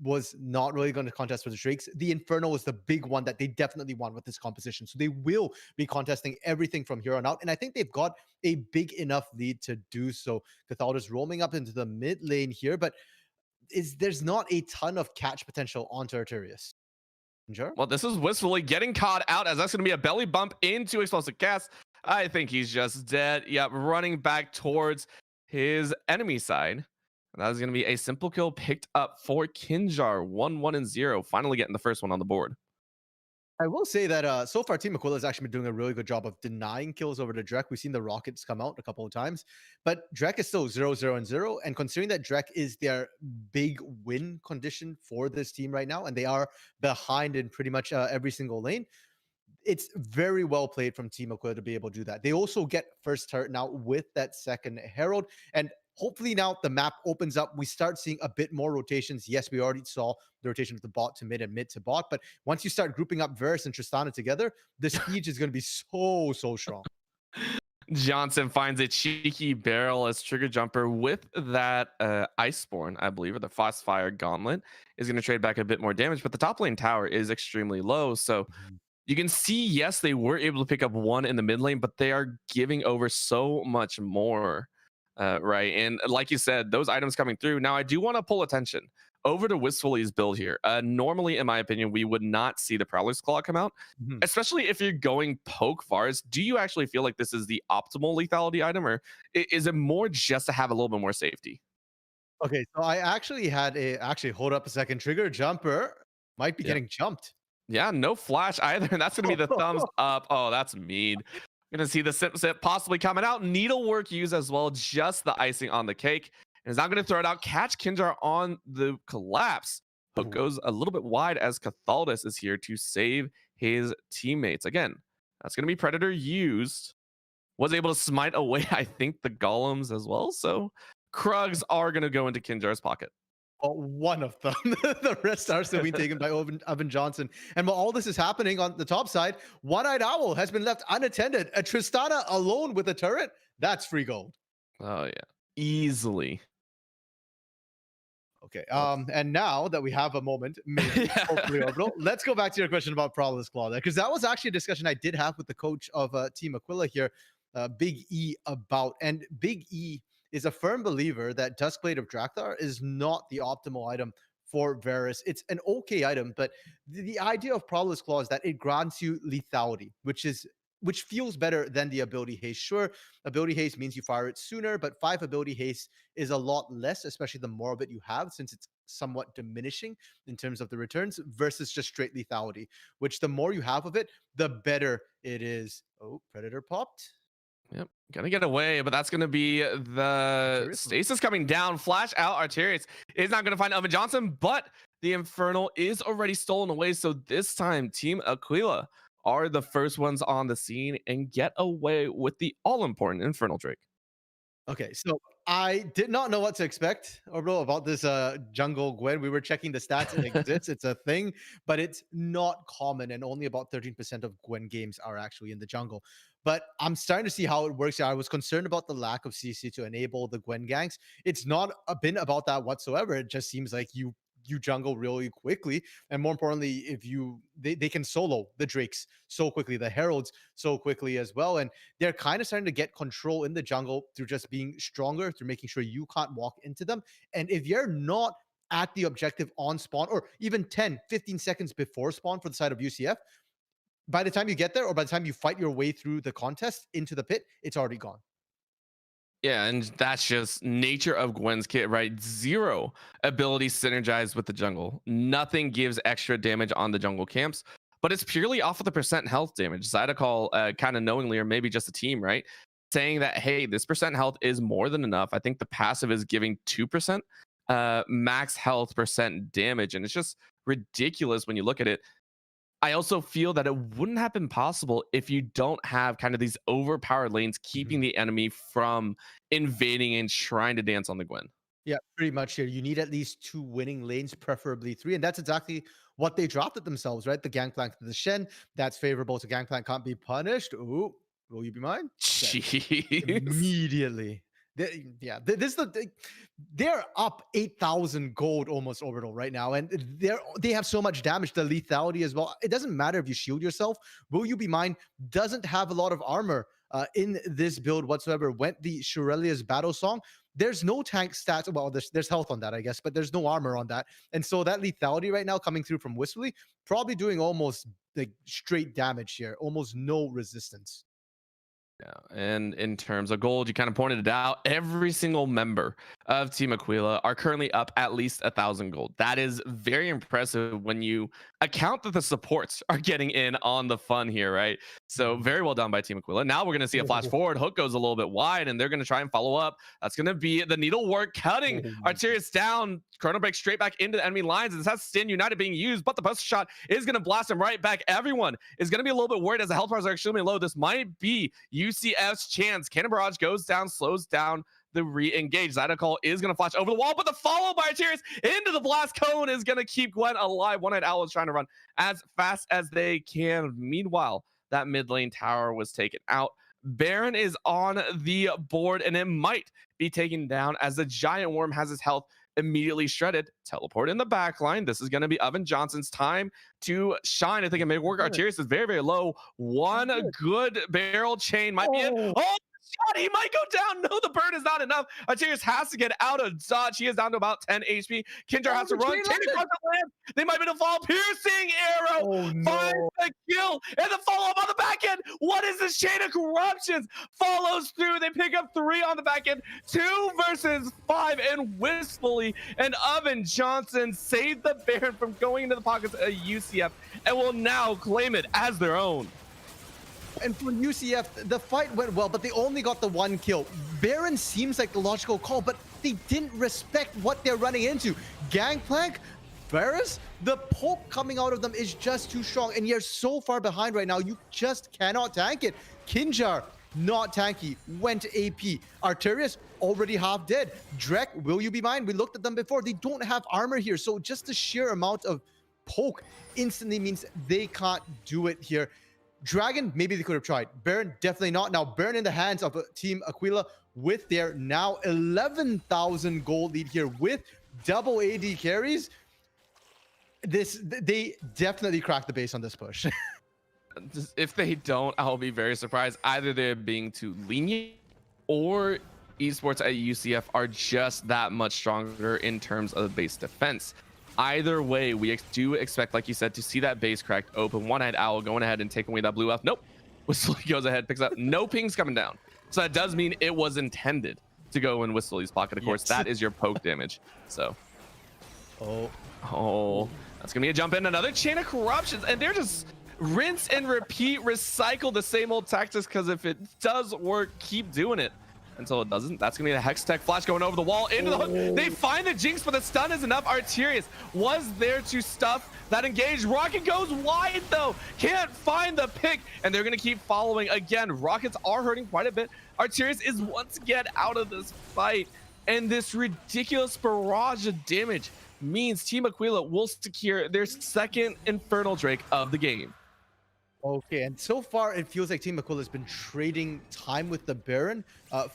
was not really going to contest for the Drakes, the Inferno is the big one that they definitely want with this composition. So they will be contesting everything from here on out. And I think they've got a big enough lead to do so. Cathalda's roaming up into the mid lane here, but there's not a ton of catch potential onto Arterius. Sure. Well, this is wistfully getting caught out, as that's going to be a belly bump into explosive cast. I think he's just dead. Yep, running back towards his enemy side. And that is going to be a simple kill picked up for Kinjar. 1-1-0, finally getting the first one on the board. I will say that so far Team Aquila has actually been doing a really good job of denying kills over to Drek. We've seen the rockets come out a couple of times, but Drek is still 0-0-0. And considering that Drek is their big win condition for this team right now, and they are behind in pretty much every single lane, it's very well played from Team Aquila to be able to do that. They also get first turret now with that second Herald, and hopefully now the map opens up. We start seeing a bit more rotations. Yes, we already saw the rotation of the bot to mid and mid to bot, but once you start grouping up Varus and Tristana together, the siege is going to be so strong. Johnson finds a cheeky barrel as Trigger Jumper with that Iceborne, I believe, or the Frostfire Gauntlet is going to trade back a bit more damage, but the top lane tower is extremely low. So you can see, yes, they were able to pick up one in the mid lane, but they are giving over so much more. Right. And like you said, those items coming through. Now, I do want to pull attention over to Wistfully's build here. Normally, in my opinion, we would not see the Prowler's Claw come out, especially if you're going poke Vars. Do you actually feel like this is the optimal lethality item, or is it more just to have a little bit more safety? Okay, so I actually had hold up a second. Trigger Jumper might be getting jumped. Yeah, no flash either. That's going to be the thumbs up. Oh, that's mean. Gonna see the sip possibly coming out. Needlework used as well, just the icing on the cake. And is now gonna throw it out. Catch Kinjar on the collapse. Hook goes a little bit wide as Cathaldus is here to save his teammates. Again, that's gonna be Predator used. Was able to smite away, I think, the golems as well. So Krugs are gonna go into Kinjar's pocket. Well, one of them. The rest are still being taken by Oven Johnson. And while all this is happening on the top side, One-Eyed Owl has been left unattended. A Tristana alone with a turret, that's free gold. Oh, yeah. Easily. Okay. And now that we have a moment, maybe, hopefully, Orbital, let's go back to your question about Prowler's Claw there, because that was actually a discussion I did have with the coach of Team Aquila here, Big E, about. And Big E is a firm believer that Duskblade of Drakthar is not the optimal item for Varus. It's an okay item, but the idea of Prowler's Claw is that it grants you lethality, which feels better than the ability haste. Sure, ability haste means you fire it sooner, but 5 ability haste is a lot less, especially the more of it you have, since it's somewhat diminishing in terms of the returns versus just straight lethality, which the more you have of it, the better it is. Oh, Predator popped. Yep, gonna get away, but that's gonna be the stasis coming down. Flash out. Arterius is not gonna find Oven Johnson, but the Infernal is already stolen away. So this time, Team Aquila are the first ones on the scene and get away with the all-important Infernal Drake. Okay, so I did not know what to expect, Orbital, about this jungle Gwen. We were checking the stats. It exists. It's a thing, but it's not common, and only about 13% of Gwen games are actually in the jungle. But I'm starting to see how it works here. I was concerned about the lack of CC to enable the Gwen ganks. It's not been about that whatsoever. It just seems like you jungle really quickly, and more importantly, if they can solo the Drakes so quickly, the Heralds so quickly as well, and they're kind of starting to get control in the jungle through just being stronger, through making sure you can't walk into them. And if you're not at the objective on spawn, or even 10-15 seconds before spawn for the side of UCF, by the time you get there, or by the time you fight your way through the contest into the pit, it's already gone. Yeah, and that's just nature of Gwen's kit, right? Zero ability synergized with the jungle. Nothing gives extra damage on the jungle camps, but it's purely off of the percent health damage. Zydeco kind of knowingly, or maybe just a team, right? Saying that, hey, this percent health is more than enough. I think the passive is giving 2% max health percent damage, and it's just ridiculous when you look at it. I also feel that it wouldn't have been possible if you don't have kind of these overpowered lanes keeping the enemy from invading and trying to dance on the Gwen. Yeah, pretty much here. You need at least 2 winning lanes, preferably 3. And that's exactly what they drafted themselves, right? The Gangplank to the Shen. That's favorable to Gangplank, can't be punished. Ooh, will you be mine? Jeez. Immediately. They're up 8,000 gold almost, Orbital, right now, and they have so much damage, the lethality as well. It doesn't matter if you shield yourself. Will You Be Mine doesn't have a lot of armor in this build whatsoever. Went the Shurelia's battle song. There's no tank stats. Well, there's health on that, I guess, but there's no armor on that. And so that lethality right now coming through from Whistly, probably doing almost like straight damage here, almost no resistance. Yeah, and in terms of gold, you kind of pointed it out. Every single member of Team Aquila are currently up at least 1,000 gold. That is very impressive when you account that the supports are getting in on the fun here, right? So very well done by Team Aquila. Now we're going to see a flash forward. Hook goes a little bit wide, and they're going to try and follow up. That's going to be the needlework cutting Arterius down. Chrono break straight back into the enemy lines. And this has Stand United being used, but the poster shot is going to blast him right back. Everyone is going to be a little bit worried as the health bars are extremely low. This might be UCF's chance. Cannon Barrage goes down, slows down the re-engage. Zydeco is going to flash over the wall, but the follow by Arterius into the blast cone is going to keep Gwen alive. One-Eyed Owl is trying to run as fast as they can. Meanwhile, that mid lane tower was taken out. Baron is on the board, and it might be taken down as the Giant Worm has his health immediately shredded. Teleport in the back line. This is going to be Oven Johnson's time to shine. I think it may work. Arterius is very, very low. One good barrel chain might be it. Oh, shot. He might go down. No, the burn is not enough. Arterius has to get out of dodge. He is down to about 10 HP. Kindra has to run. They might be the fall. Piercing arrow finds the kill, and the follow up on the back end. What is this chain of corruptions? Follows through. They pick up 3 on the back end. 2 versus 5, and wistfully, and Oven Johnson saved the Baron from going into the pockets of UCF and will now claim it as their own. And for UCF, the fight went well, but they only got the 1 kill. Baron seems like the logical call, but they didn't respect what they're running into. Gangplank, Varus, the poke coming out of them is just too strong, and you're so far behind right now, you just cannot tank it. Kinjar, not tanky, went AP. Arterius, already half dead. Drek, Will You Be Mine? We looked at them before. They don't have armor here, so just the sheer amount of poke instantly means they can't do it here. Dragon, maybe they could have tried. Baron, definitely not. Now, Baron in the hands of Team Aquila with their now 11,000 gold lead here with double AD carries. They definitely cracked the base on this push. If they don't, I'll be very surprised. Either they're being too lenient, or esports at UCF are just that much stronger in terms of the base defense. Either way, we do expect, like you said, to see that base cracked open. One-Eyed Owl going ahead and taking away that blue F. Nope. Whistly goes ahead, picks up. No pings coming down. So that does mean it was intended to go in Whistly's pocket. Of course, that is your poke damage. So. Oh, that's going to be a jump in. Another chain of corruptions. And they're just rinse and repeat, recycle the same old tactics, because if it does work, keep doing it. until it doesn't. That's gonna be the Hex Tech Flash going over the wall into the hook. They find the Jinx, but the stun is enough. Arterius was there to stuff that engage. Rocket goes wide though, can't find the pick, and they're gonna keep following. Again, Rockets are hurting quite a bit. Arterius is once again out of this fight, and this ridiculous barrage of damage means Team Aquila will secure their second Infernal Drake of the game. Okay, and so far it feels like Team Aquila has been trading time with the Baron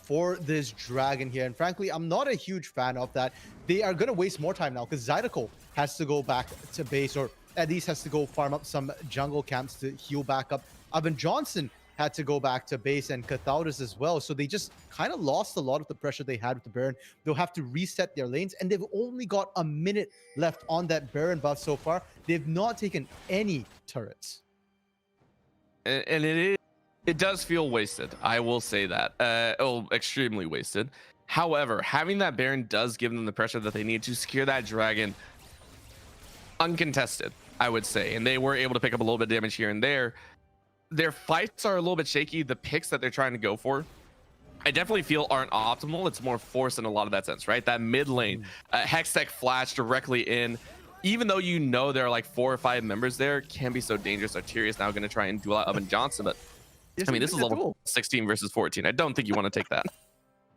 for this dragon here. And frankly, I'm not a huge fan of that. They are going to waste more time now because Zydeco has to go back to base, or at least has to go farm up some jungle camps to heal back up. Evan Johnson had to go back to base, and Cathaudus as well. So they just kind of lost a lot of the pressure they had with the Baron. They'll have to reset their lanes, and they've only got a minute left on that Baron buff so far. They've not taken any turrets. And it does feel wasted. I will say that. Extremely wasted. However, having that Baron does give them the pressure that they need to secure that dragon uncontested, I would say. And they were able to pick up a little bit of damage here and there. Their fights are a little bit shaky. The picks that they're trying to go for, I definitely feel aren't optimal. It's more forced in a lot of that sense, right? That mid lane, Hextech Flash directly in. Even though you know there are like 4 or 5 members there, can be so dangerous. Arterius now going to try and duel out Evan Johnson, but I mean, this is level 16 versus 14. I don't think you want to take that.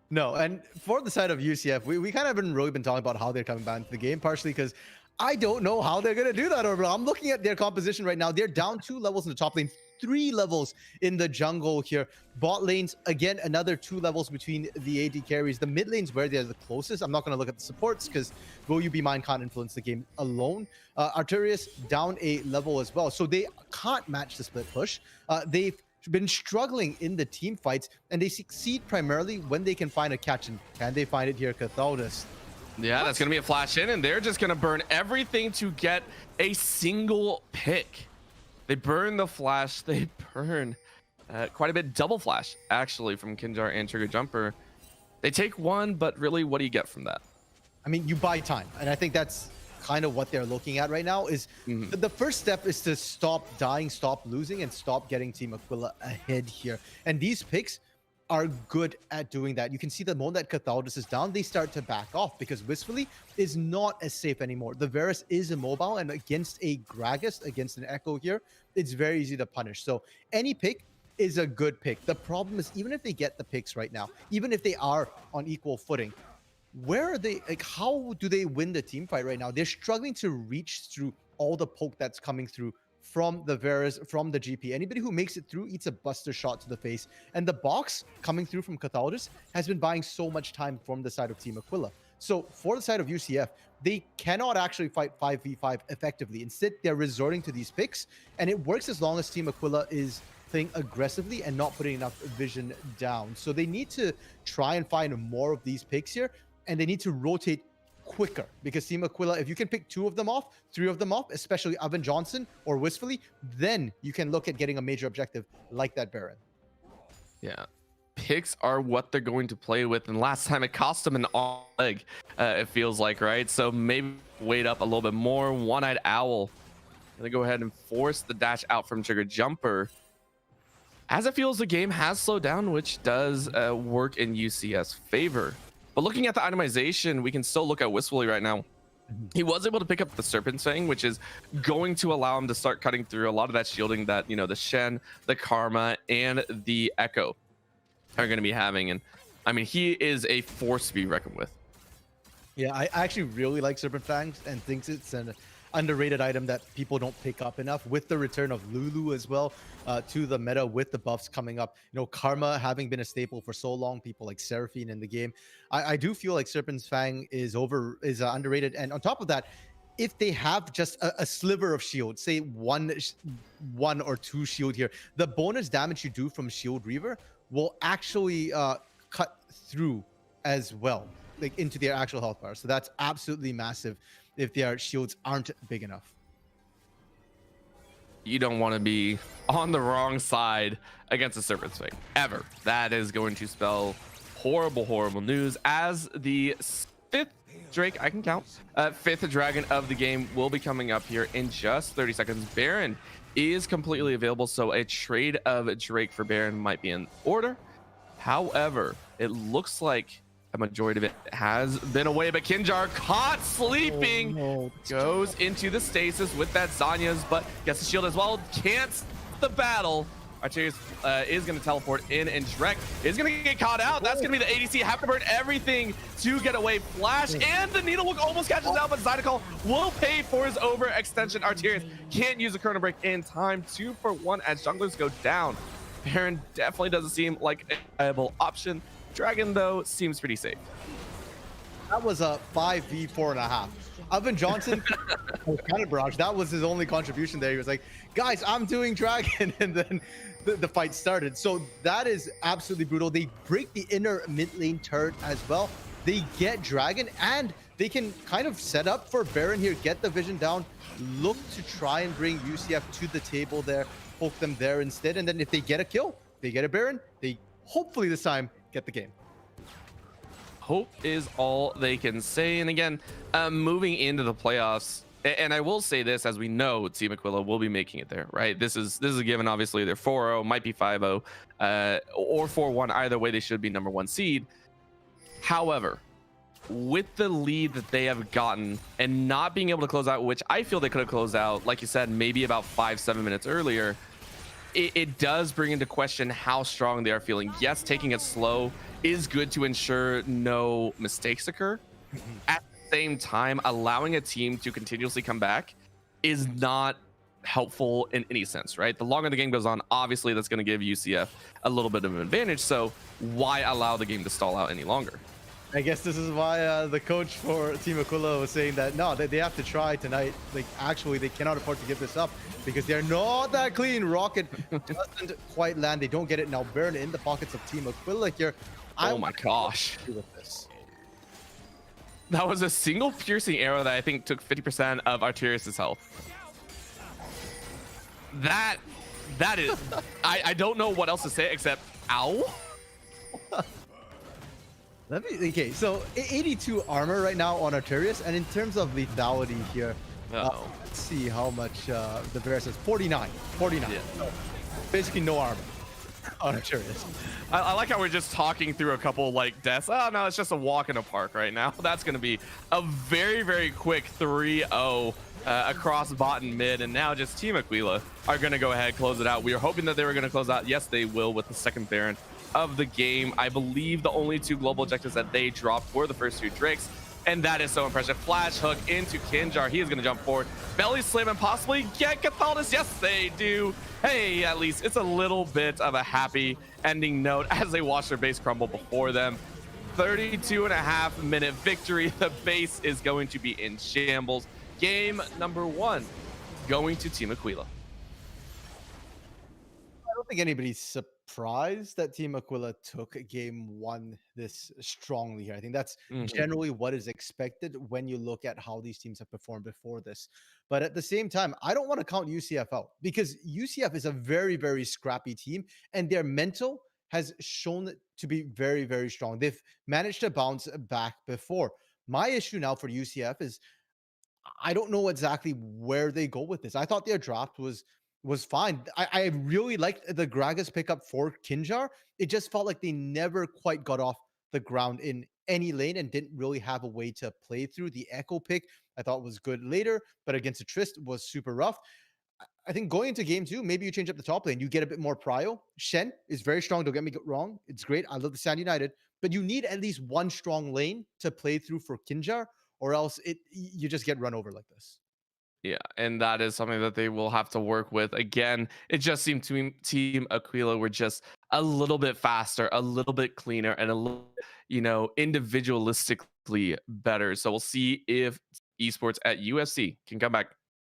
No, and for the side of UCF, we kind of haven't really been talking about how they're coming back into the game, partially because I don't know how they're going to do that, Orbital. I'm looking at their composition right now. They're down 2 levels in the top lane, 3 levels in the jungle here. Bot lanes, again, another 2 levels between the AD carries. The mid lanes where they're the closest. I'm not going to look at the supports because Will You Be Mine can't influence the game alone. Arterius down a level as well. So they can't match the split push. They've been struggling in the team fights, and they succeed primarily when they can find a catch. And can they find it here? Cathaudus. Yeah, that's going to be a flash in, and they're just going to burn everything to get a single pick. They burn the flash. They burn quite a bit. Double flash, actually, from Kinjar and Trigger Jumper. They take 1, but really, what do you get from that? I mean, you buy time. And I think that's kind of what they're looking at right now is the first step is to stop dying, stop losing, and stop getting Team Aquila ahead here. And these picks are good at doing that. You can see the moment that Cathaudus is down, they start to back off because Wistfully is not as safe anymore. The Varus is immobile, and against a Gragas, against an Echo here, it's very easy to punish. So any pick is a good pick. The problem is, even if they get the picks right now, even if they are on equal footing, where are they? Like, how do they win the team fight right now? They're struggling to reach through all the poke that's coming through from the Varus, from the GP. Anybody who makes it through eats a buster shot to the face. And the box coming through from Cathaudus has been buying so much time from the side of Team Aquila. So for the side of UCF, they cannot actually fight 5v5 effectively. Instead, they're resorting to these picks, and it works as long as Team Aquila is playing aggressively and not putting enough vision down. So they need to try and find more of these picks here, and they need to rotate quicker, because Team Aquila, if you can pick 2 of them off, 3 of them off, especially Evan Johnson or Wistfully, then you can look at getting a major objective like that Baron. Yeah, picks are what they're going to play with, and last time it cost them an all leg, it feels like, right? So maybe wait up a little bit more. One-Eyed Owl gonna go ahead and force the dash out from Trigger Jumper, as it feels the game has slowed down, which does work in UCS favor. But looking at the itemization, we can still look at Wistfully right now. He was able to pick up the Serpent Fang, which is going to allow him to start cutting through a lot of that shielding that, you know, the Shen, the Karma, and the Echo are going to be having. And I mean, he is a force to be reckoned with. Yeah, I actually really like Serpent Fangs and thinks it's an underrated item that people don't pick up enough, with the return of Lulu as well to the meta, with the buffs coming up. You know, Karma having been a staple for so long, people like Seraphine in the game. I do feel like Serpent's Fang is underrated. And on top of that, if they have just a sliver of shield, say one or 2 shield here, the bonus damage you do from Shield Reaver will actually cut through as well, like into their actual health bar. So that's absolutely massive if their shields aren't big enough. You don't want to be on the wrong side against a Serpent's Fang ever. That is going to spell horrible, horrible news, as the 5th Drake, I can count, 5th dragon of the game will be coming up here in just 30 seconds. Baron is completely available, so a trade of Drake for Baron might be in order. However, it looks like a majority of it has been away, but Kinjar caught sleeping, goes into the stasis with that Zanya's, but gets the shield as well. Can't the battle. Arterius is going to teleport in, and Drek is going to get caught out. That's going to be the ADC. Have to burn everything to get away. Flash and the Needlewook almost catches out, but Zydeco will pay for his overextension. Arterius can't use a Chrono Break in time. 2-for-1 as junglers go down. Baron definitely doesn't seem like a viable option. Dragon, though, seems pretty safe. That was a 5v4.5. Oven Johnson kind of barrage. That was his only contribution there. He was like, guys, I'm doing Dragon. And then the fight started. So that is absolutely brutal. They break the inner mid lane turret as well. They get Dragon, and they can kind of set up for Baron here, get the vision down, look to try and bring UCF to the table there, poke them there instead. And then if they get a kill, they get a Baron, they hopefully this time get the game. Hope is all they can say. And again, moving into the playoffs, and I will say this, as we know, Team Aquila will be making it there, right? This is a given. Obviously, they're 4-0, might be 5-0, or 4-1. Either way, they should be #1 seed. However, with the lead that they have gotten and not being able to close out, which I feel they could have closed out, like you said, maybe about 5-7 minutes earlier, it does bring into question how strong they are feeling. Yes, taking it slow is good to ensure no mistakes occur. At the same time, allowing a team to continuously come back is not helpful in any sense, right? The longer the game goes on, obviously that's going to give UCF a little bit of an advantage. So why allow the game to stall out any longer? I guess this is why the coach for Team Aquila was saying that no, they have to try tonight. Like, actually, they cannot afford to give this up because they're not that clean. Rocket doesn't quite land. They don't get it now. Baron in the pockets of Team Aquila here. Oh my gosh. With this. That was a single piercing arrow that I think took 50% of Arterius' health. That is, I don't know what else to say except ow. Okay, so 82 armor right now on Arterius, and in terms of lethality here, let's see how much the Bear says. 49. Yeah. So basically no armor on Arterius. I like how we're just talking through a couple like deaths. Oh no, it's just a walk in a park right now. That's going to be a very, very quick 3-0 across bot and mid, and now just Team Aquila are going to go ahead, close it out. We were hoping that they were going to close out. Yes, they will with the second Baron of the game. I believe the only 2 global objectives that they dropped were the first 2 Drakes, and that is so impressive. Flash hook into Kinjar. He is going to jump forward. Belly slam and possibly get Cathaldus. Yes, they do. Hey, at least it's a little bit of a happy ending note as they watch their base crumble before them. 32.5-minute victory. The base is going to be in shambles. Game #1 going to Team Aquila. I don't think anybody's surprised that Team Aquila took game 1 this strongly here. I think that's generally what is expected when you look at how these teams have performed before this. But at the same time, I don't want to count UCF out because UCF is a very, very scrappy team, and their mental has shown to be very, very strong. They've managed to bounce back before. My issue now for UCF is I don't know exactly where they go with this. I thought their draft was fine. I really liked the Gragas pickup for Kinjar. It just felt like they never quite got off the ground in any lane and didn't really have a way to play through. The Echo pick I thought was good later, but against a Trist was super rough. I think going into game 2, maybe you change up the top lane. You get a bit more prio. Shen is very strong. Don't get me wrong. It's great. I love the Sand United, but you need at least one strong lane to play through for Kinjar, or else you just get run over like this. Yeah, and that is something that they will have to work with. Again, it just seemed to Team Aquila were just a little bit faster, a little bit cleaner, and a little, individualistically better. So we'll see if esports at UFC can come back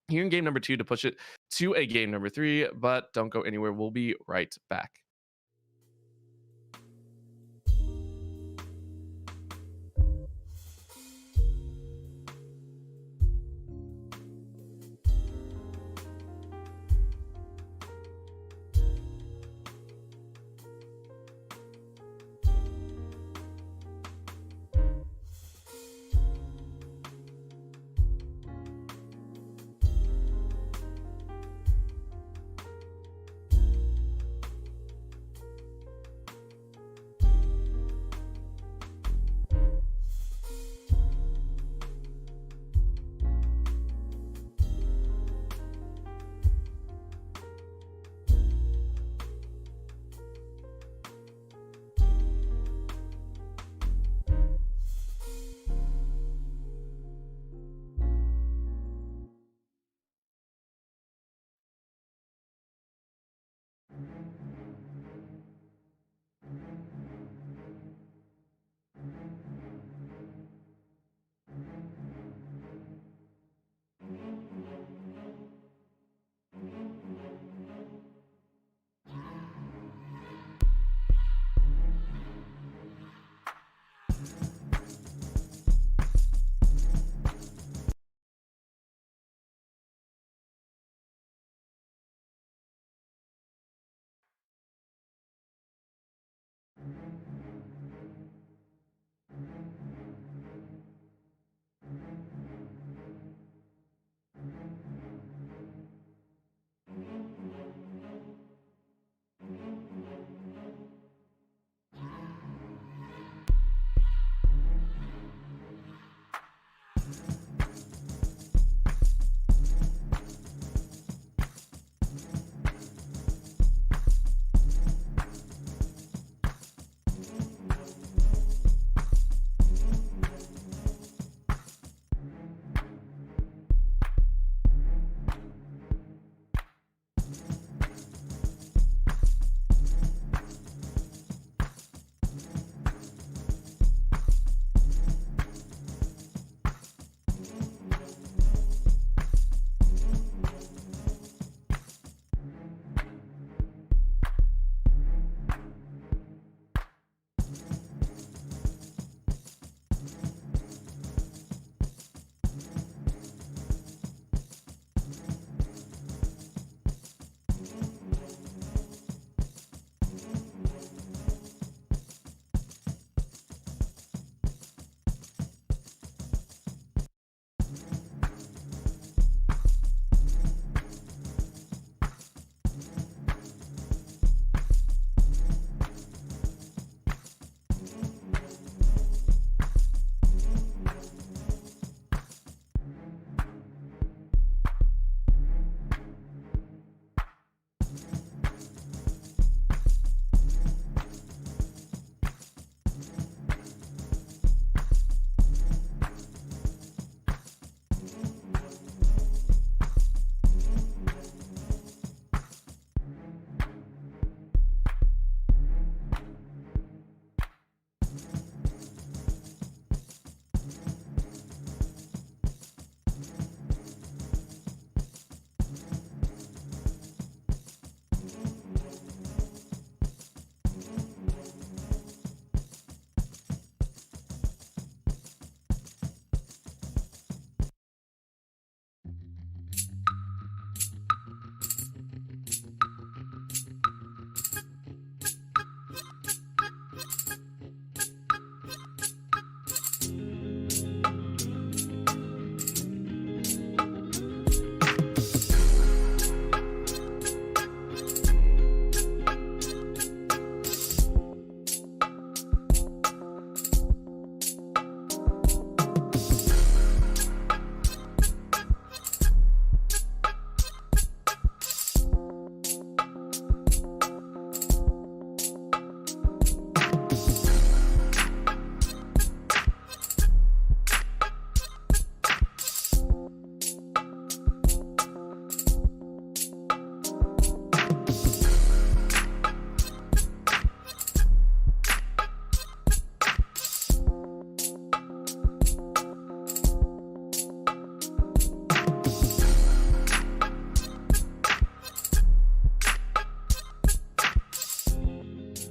here in game #2 to push it to a game #3. But don't go anywhere. We'll be right back.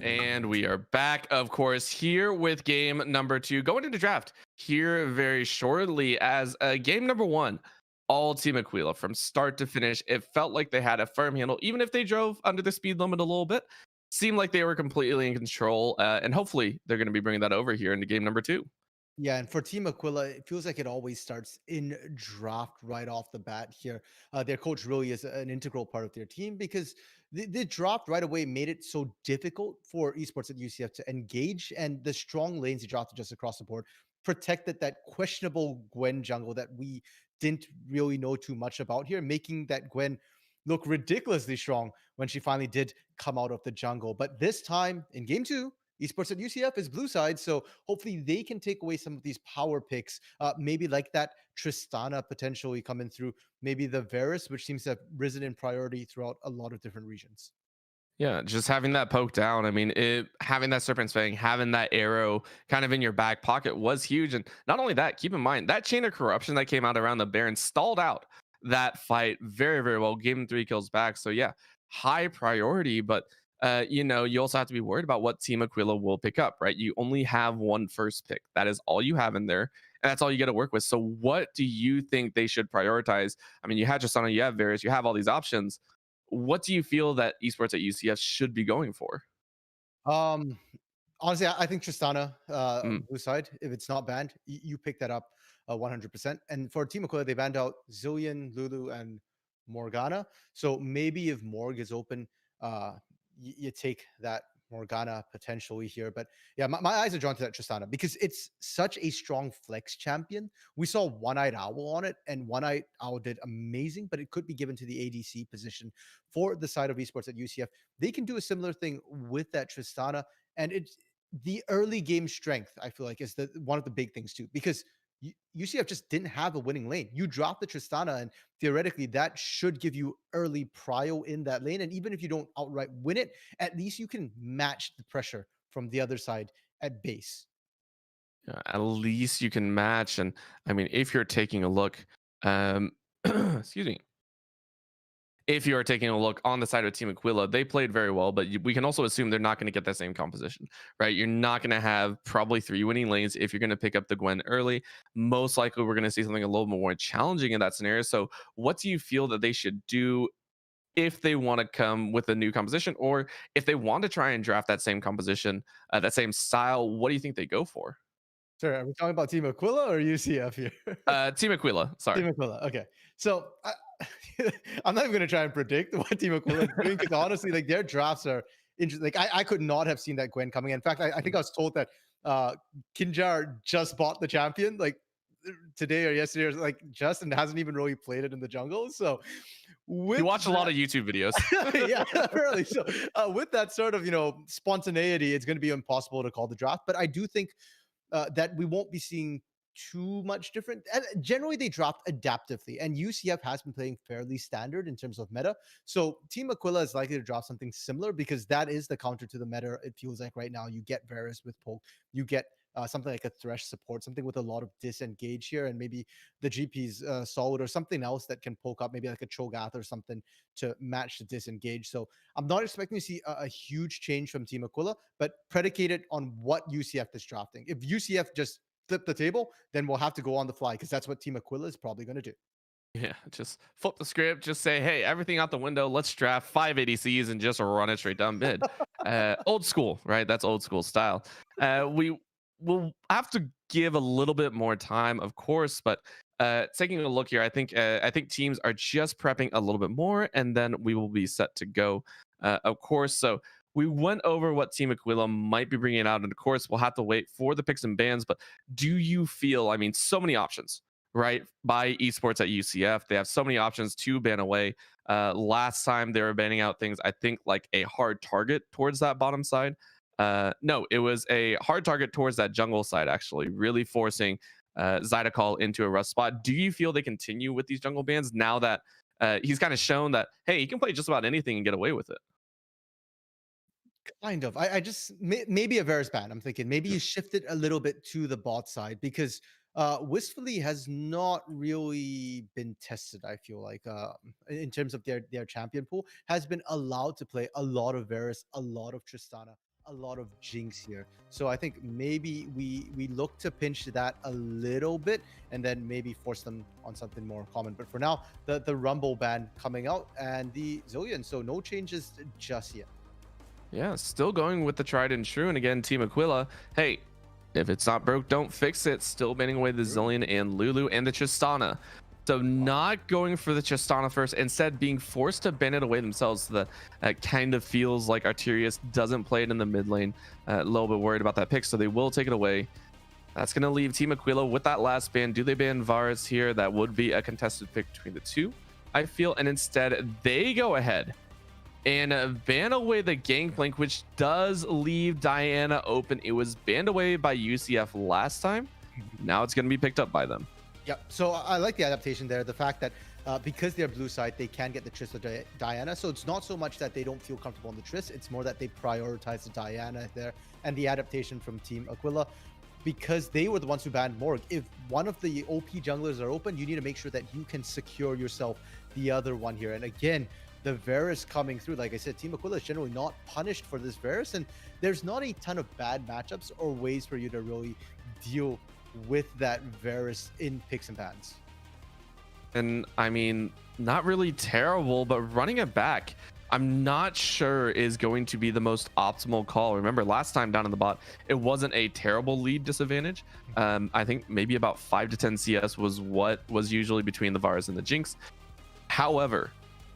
And we are back, of course, here with game number 2. Going into draft here very shortly as game number 1. All Team Aquila from start to finish. It felt like they had a firm handle, even if they drove under the speed limit a little bit. Seemed like they were completely in control, and hopefully they're going to be bringing that over here into game number 2. Yeah, and for Team Aquila, it feels like it always starts in draft right off the bat here. Their coach really is an integral part of their team because the draft right away made it so difficult for esports at UCF to engage, and the strong lanes he drafted just across the board protected that questionable Gwen jungle that we didn't really know too much about here, making that Gwen look ridiculously strong when she finally did come out of the jungle. But this time in game 2, esports at UCF is blue side, so hopefully they can take away some of these power picks. Maybe like that Tristana potentially coming through, maybe the Varus, which seems to have risen in priority throughout a lot of different regions. Yeah, just having that poke down. I mean, having that Serpent's Fang, having that arrow kind of in your back pocket was huge. And not only that, keep in mind that chain of corruption that came out around the Baron stalled out that fight very, very well, gave him 3 kills back. So yeah, high priority. But you also have to be worried about what Team Aquila will pick up, right? You only have one first pick. That is all you have in there. And that's all you get to work with. So what do you think they should prioritize? I mean, you had Tristana, you have Varus, you have all these options. What do you feel that esports at UCF should be going for? Um, Honestly, I think Tristana, Mm. blue side, if it's not banned, you pick that up 100%. And for Team Aquila, they banned out Zillion, Lulu, and Morgana. So maybe if Morg is open, you take that Morgana potentially here. But yeah, my eyes are drawn to that Tristana because it's such a strong flex champion. We saw One Eyed Owl on it, and One Eyed Owl did amazing, but it could be given to the ADC position for the side of esports at UCF. They can do a similar thing with that Tristana, and it's the early game strength. I feel like is the one of the big things too, because UCF just didn't have a winning lane. You drop the Tristana, and theoretically, that should give you early prio in that lane. And even if you don't outright win it, at least you can match the pressure from the other side at base. Yeah, at least you can match. And I mean, if you're taking a look, um, excuse me, if you are taking a look on the side of Team Aquila, they played very well, but we can also assume they're not going to get that same composition, right? You're not going to have probably 3 winning lanes if you're going to pick up the Gwen early. Most likely, we're going to see something a little more challenging in that scenario. So, what do you feel that they should do if they want to come with a new composition, or if they want to try and draft that same composition, that same style? What do you think they go for? Sorry, are we talking about Team Aquila or UCF here? Team Aquila, sorry. Team Aquila. Okay, so I'm not even going to try and predict what Team Aquila is doing because honestly, like their drafts are interesting. Like I could not have seen that Gwen coming. In fact, I think I was told that Kinjar just bought the champion like today or yesterday, or like just and hasn't even really played it in the jungle. So You watch a lot of YouTube videos. yeah, really. So with that sort of spontaneity, it's going to be impossible to call the draft. But I do think that we won't be seeing too much different. And generally, they dropped adaptively, and UCF has been playing fairly standard in terms of meta. So Team Aquila is likely to drop something similar because that is the counter to the meta. It feels like right now you get Varus with poke, you get something like a Thresh support, something with a lot of disengage here, and maybe the GP's solid or something else that can poke up, maybe like a Cho'Gath or something to match the disengage. So I'm not expecting to see a huge change from Team Aquila, but predicated on what UCF is drafting. If UCF just flip the table, then we'll have to go on the fly because that's what Team Aquila is probably going to do. Yeah, just flip the script. Just say, hey, everything out the window. Let's draft 5 ADCs and just run it straight down mid. Old school, right? That's old school style. We will have to give a little bit more time, of course, but taking a look here, I think teams are just prepping a little bit more, and then we will be set to go, of course. So we went over what Team Aquila might be bringing out, and of course, we'll have to wait for the picks and bans. But do you feel? I mean, so many options, right? By esports at UCF, they have so many options to ban away. Last time they were banning out things, I think like a hard target towards that bottom side. No, it was a hard target towards that jungle side, actually, really forcing Zydeco into a rough spot. Do you feel they continue with these jungle bans now that he's kind of shown that, hey, he can play just about anything and get away with it? Kind of. I just maybe a Varus ban. I'm thinking maybe you shift it a little bit to the bot side because Wistfully has not really been tested. I feel like in terms of their champion pool has been allowed to play a lot of Varus, a lot of Tristana, a lot of Jinx here. So I think maybe we look to pinch that a little bit and then maybe force them on something more common. But for now, the Rumble ban coming out and the Zillion. So no changes just yet. Yeah, still going with the tried and true. And again, Team Aquila, hey, if it's not broke, don't fix it. Still banning away the Zillion and Lulu and the Tristana. So not going for the Tristana first, instead being forced to ban it away themselves. So that kind of feels like Arterius doesn't play it in the mid lane. A little bit worried about that pick, so they will take it away. That's going to leave Team Aquila with that last ban. Do they ban Varus here? That would be a contested pick between the two, I feel. And instead, they go ahead and ban away the Gangplank, which does leave Diana open. It was banned away by UCF last time. Now it's going to be picked up by them. Yeah, so I like the adaptation there. The fact that because they're blue side, they can get the Triss or Diana. So it's not so much that they don't feel comfortable on the Triss. It's more that they prioritize the Diana there. And the adaptation from Team Aquila, because they were the ones who banned Morg. If one of the OP junglers are open, you need to make sure that you can secure yourself the other one here. And again, the Varus coming through. Like I said, Team Aquila is generally not punished for this Varus. And there's not a ton of bad matchups or ways for you to really deal with that Varus in picks and pans. And I mean, not really terrible, but running it back, I'm not sure is going to be the most optimal call. Remember, last time down in the bot, it wasn't a terrible lead disadvantage. I think maybe about 5 to 10 CS was what was usually between the Varus and the Jinx. However,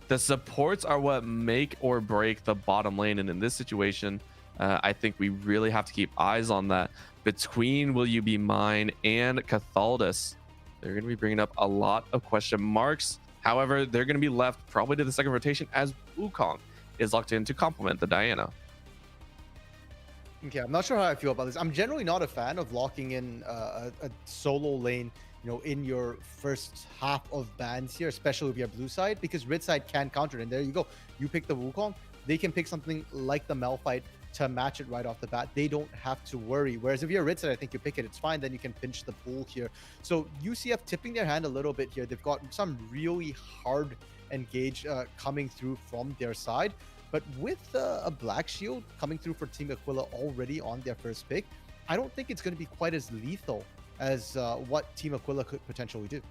the supports are what make or break the bottom lane. And in this situation, I think we really have to keep eyes on that. Between Will You Be Mine and Cathaldus, they're going to be bringing up a lot of question marks. However, they're going to be left probably to the second rotation as Wukong is locked in to complement the Diana. Okay, I'm not sure how I feel about this. I'm generally not a fan of locking in a solo lane, in your first half of bans here, especially if you're blue side, because red side can counter it. And there you go. You pick the Wukong, they can pick something like the Malphite to match it right off the bat. They don't have to worry. Whereas if you're red side, I think you pick it, it's fine. Then you can pinch the pool here. So UCF tipping their hand a little bit here. They've got some really hard engage coming through from their side. But with a Black Shield coming through for Team Aquila already on their first pick, I don't think it's going to be quite as lethal as what Team Aquila could potentially do.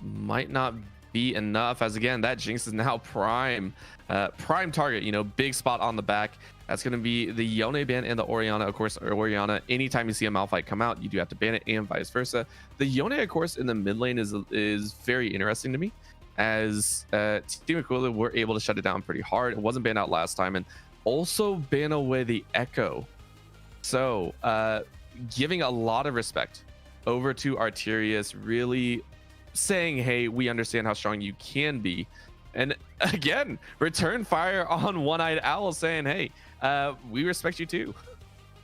Might not be enough, as again, that Jinx is now prime target, big spot on the back. That's going to be the Yone ban and the Orianna. Of course, Orianna, anytime you see a Malphite come out, you do have to ban it, and vice versa. The Yone, of course, in the mid lane is very interesting to me, as Team Aquila were able to shut it down pretty hard. It wasn't banned out last time, and also ban away the Echo. So giving a lot of respect over to Arterius, really saying, hey, we understand how strong you can be. And again, return fire on One-Eyed Owl, saying, hey, we respect you too.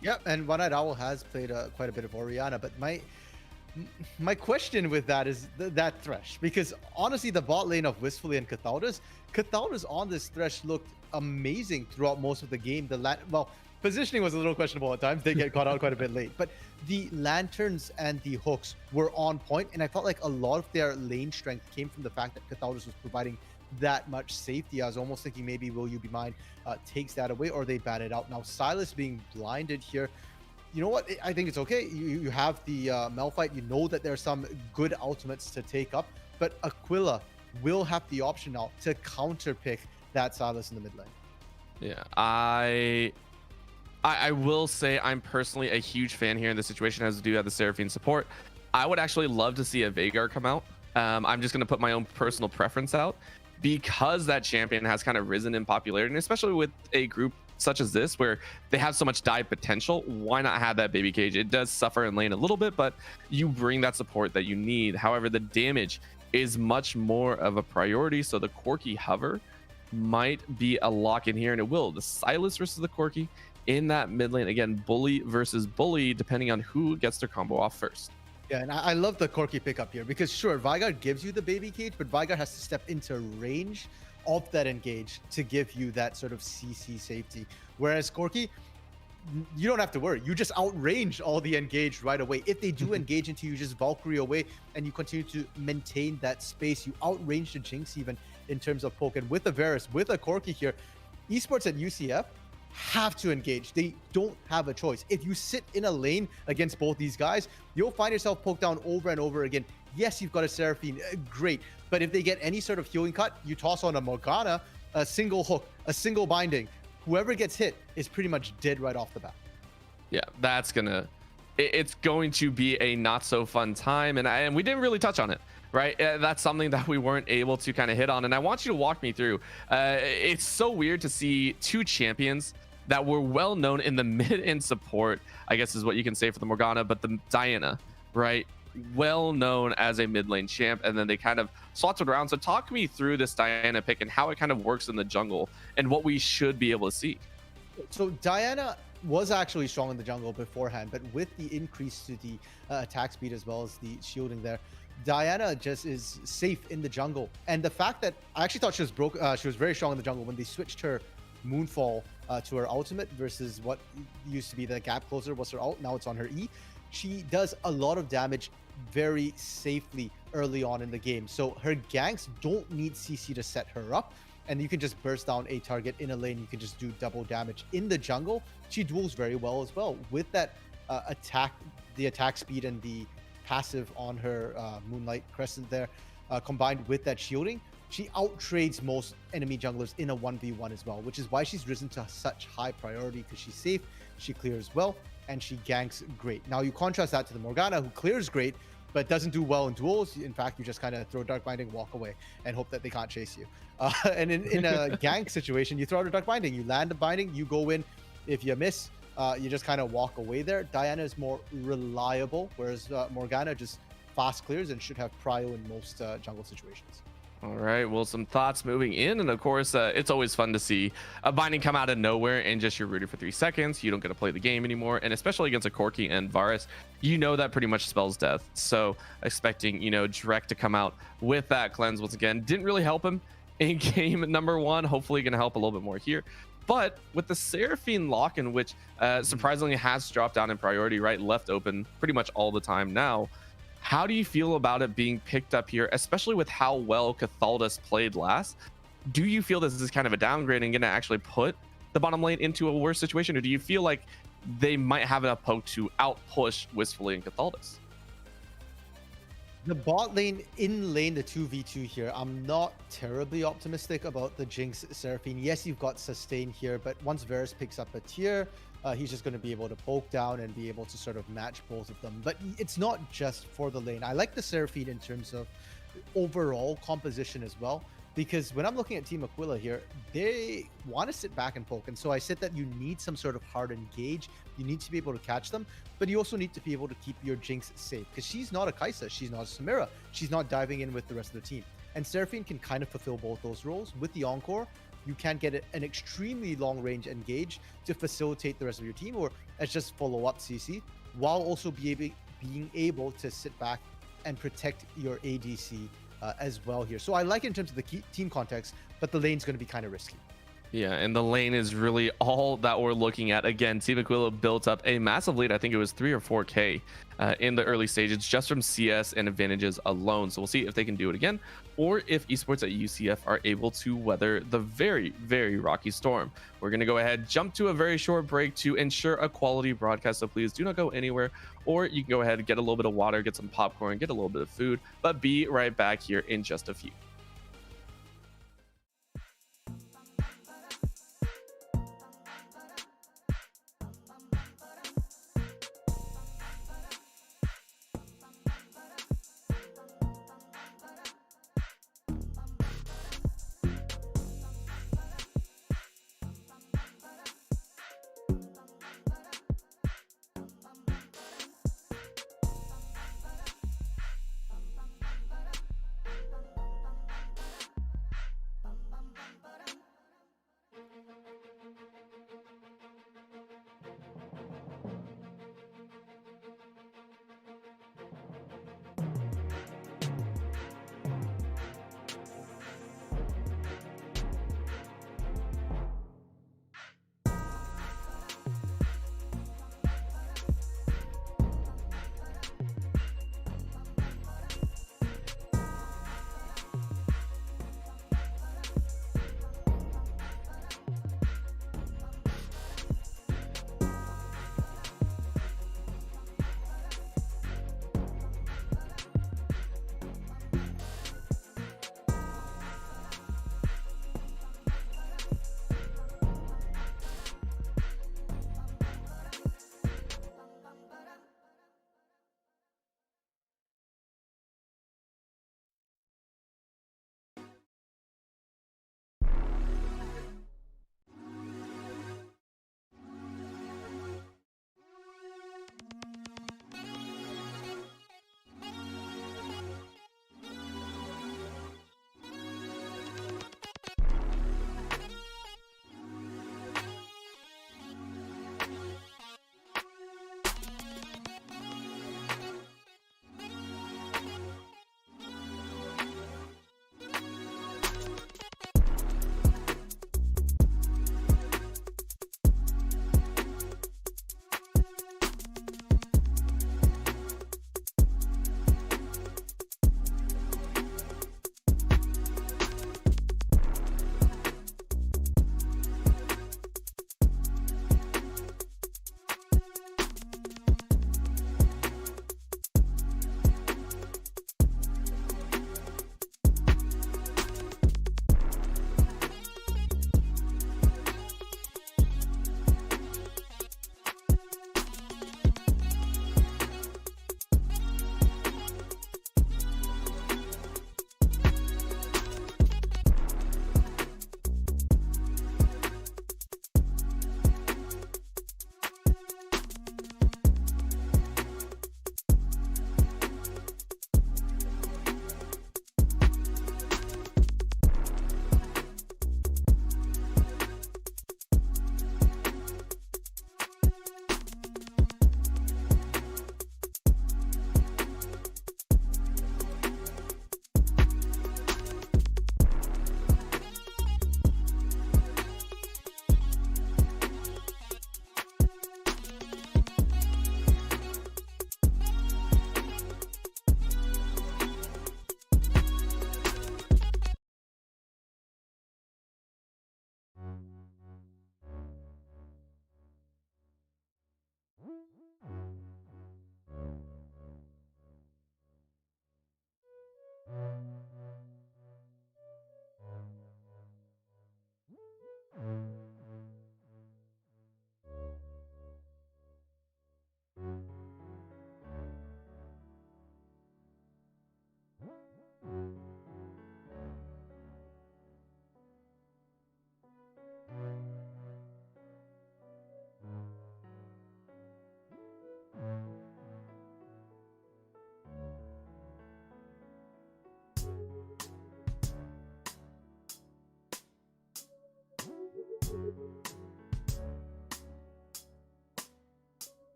Yep, and One-Eyed Owl has played quite a bit of Orianna, but my question with that is that Thresh, because honestly, the bot lane of Wistfully and Cathaldus on this Thresh looked amazing throughout most of the game. Positioning was a little questionable at times. They get caught out quite a bit late, but the lanterns and the hooks were on point, and I felt like a lot of their lane strength came from the fact that Cathaldus was providing that much safety. I was almost thinking maybe Will You Be Mine takes that away, or they bat it out. Now Silas being blinded here, you know what? I think it's okay. You have the Malphite. You know that there's some good ultimates to take up, but Aquila will have the option now to counter pick that Silas in the mid lane. Yeah, I will say I'm personally a huge fan here in this situation, as we do have the Seraphine support. I would actually love to see a Veigar come out. I'm just going to put my own personal preference out, because that champion has kind of risen in popularity, and especially with a group such as this where they have so much dive potential. Why not have that baby cage? It does suffer in lane a little bit, but you bring that support that you need. However, the damage is much more of a priority, so the Corki hover might be a lock in here, and it will. The Silas versus the Corki in that mid lane, again, bully versus bully, depending on who gets their combo off first. Yeah, and I love the Corki pickup here, because sure, Veigar gives you the baby cage, but Veigar has to step into range of that engage to give you that sort of CC safety. Whereas Corki, you don't have to worry. You just outrange all the engaged right away. If they do engage into you, just Valkyrie away, and you continue to maintain that space. You outrange the Jinx even in terms of poke. And with the Varus, with a Corki here, esports at UCF, have to engage. They don't have a choice. If you sit in a lane against both these guys, you'll find yourself poked down over and over again. Yes, you've got a Seraphine, great. But if they get any sort of healing cut, you toss on a Morgana, a single hook, a single binding. Whoever gets hit is pretty much dead right off the bat. Yeah, it's going to be a not so fun time. And we didn't really touch on it, right? That's something that we weren't able to kind of hit on. And I want you to walk me through. It's so weird to see two champions that were well known in the mid and support, I guess is what you can say for the Morgana, but the Diana, right? Well known as a mid lane champ, and then they kind of swapped it around. So talk me through this Diana pick and how it kind of works in the jungle and what we should be able to see. So Diana was actually strong in the jungle beforehand, but with the increase to the attack speed as well as the shielding there, Diana just is safe in the jungle. And the fact that I actually thought she was very strong in the jungle when they switched her Moonfall to her ultimate versus what used to be the gap closer was her ult. Now it's on her E. She does a lot of damage very safely early on in the game. So her ganks don't need CC to set her up, and you can just burst down a target in a lane. You can just do double damage in the jungle. She duels very well as well with that the attack speed and the passive on her Moonlight Crescent there, combined with that shielding. She outtrades most enemy junglers in a 1v1 as well, which is why she's risen to such high priority, because she's safe, she clears well, and she ganks great. Now you contrast that to the Morgana, who clears great, but doesn't do well in duels. In fact, you just kind of throw Dark Binding, walk away, and hope that they can't chase you. And in a gank situation, you throw out a Dark Binding, you land a Binding, you go in. If you miss, you just kind of walk away there. Diana is more reliable, whereas Morgana just fast clears and should have prio in most jungle situations. All right, well, some thoughts moving in, and of course it's always fun to see a binding come out of nowhere and just you're rooted for 3 seconds. You don't get to play the game anymore, and especially against a Corki and Varus, you know that pretty much spells death. So expecting Drek to come out with that cleanse once again didn't really help him in game number 1. Hopefully gonna help a little bit more here. But with the Seraphine lock in, which surprisingly has dropped down in priority, right, left open pretty much all the time now, how do you feel about it being picked up here, especially with how well Cathaldus played last? Do you feel this is kind of a downgrade and going to actually put the bottom lane into a worse situation, or do you feel like they might have enough poke to outpush Wistfully and Cathaldus? The bot lane, in lane, the 2v2 here, I'm not terribly optimistic about the Jinx Seraphine. Yes, you've got sustain here, but once Varus picks up a tier, he's just going to be able to poke down and be able to sort of match both of them. But it's not just for the lane. I like the Seraphine in terms of overall composition as well, because when I'm looking at Team Aquila here, they want to sit back and poke. And so I said that you need some sort of hard engage. You need to be able to catch them, but you also need to be able to keep your Jinx safe, because she's not a Kai'Sa, she's not a Samira, she's not diving in with the rest of the team. And Seraphine can kind of fulfill both those roles. With the Encore, you can get an extremely long range engage to facilitate the rest of your team, or as just follow up CC, while also being able to sit back and protect your ADC as well here. So I like it in terms of the team context, but the lane's going to be kind of risky. Yeah, and the lane is really all that we're looking at. Again, Team Aquila built up a massive lead. I think it was 3 or 4K in the early stages just from CS and advantages alone. So we'll see if they can do it again, or if esports at UCF are able to weather the very, very rocky storm. We're going to go ahead, jump to a very short break to ensure a quality broadcast. So please do not go anywhere, or you can go ahead and get a little bit of water, get some popcorn, get a little bit of food, but be right back here in just a few.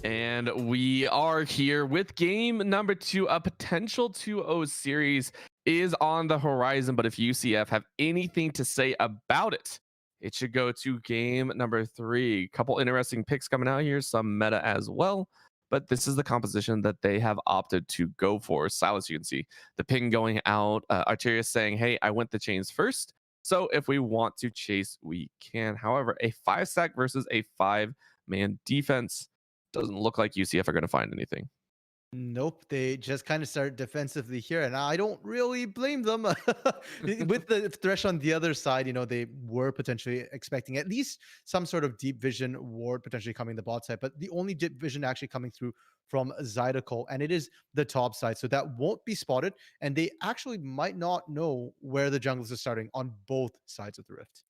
And we are here with game number 2. A potential 2-0 series is on the horizon, but if UCF have anything to say about it, it should go to game number 3. Couple interesting picks coming out here, some meta as well, but this is the composition that they have opted to go for. Silas, you can see the ping going out. Arterius saying, hey, I went the chains first, so if we want to chase, we can. However, a 5-stack versus a 5-man defense doesn't look like UCF are going to find anything. Nope, they just kind of start defensively here, and I don't really blame them. With the thresh on the other side, they were potentially expecting at least some sort of deep vision ward potentially coming the bot side, but the only deep vision actually coming through from Zydeco, and it is the top side, so that won't be spotted, and they actually might not know where the junglers are starting on both sides of the rift.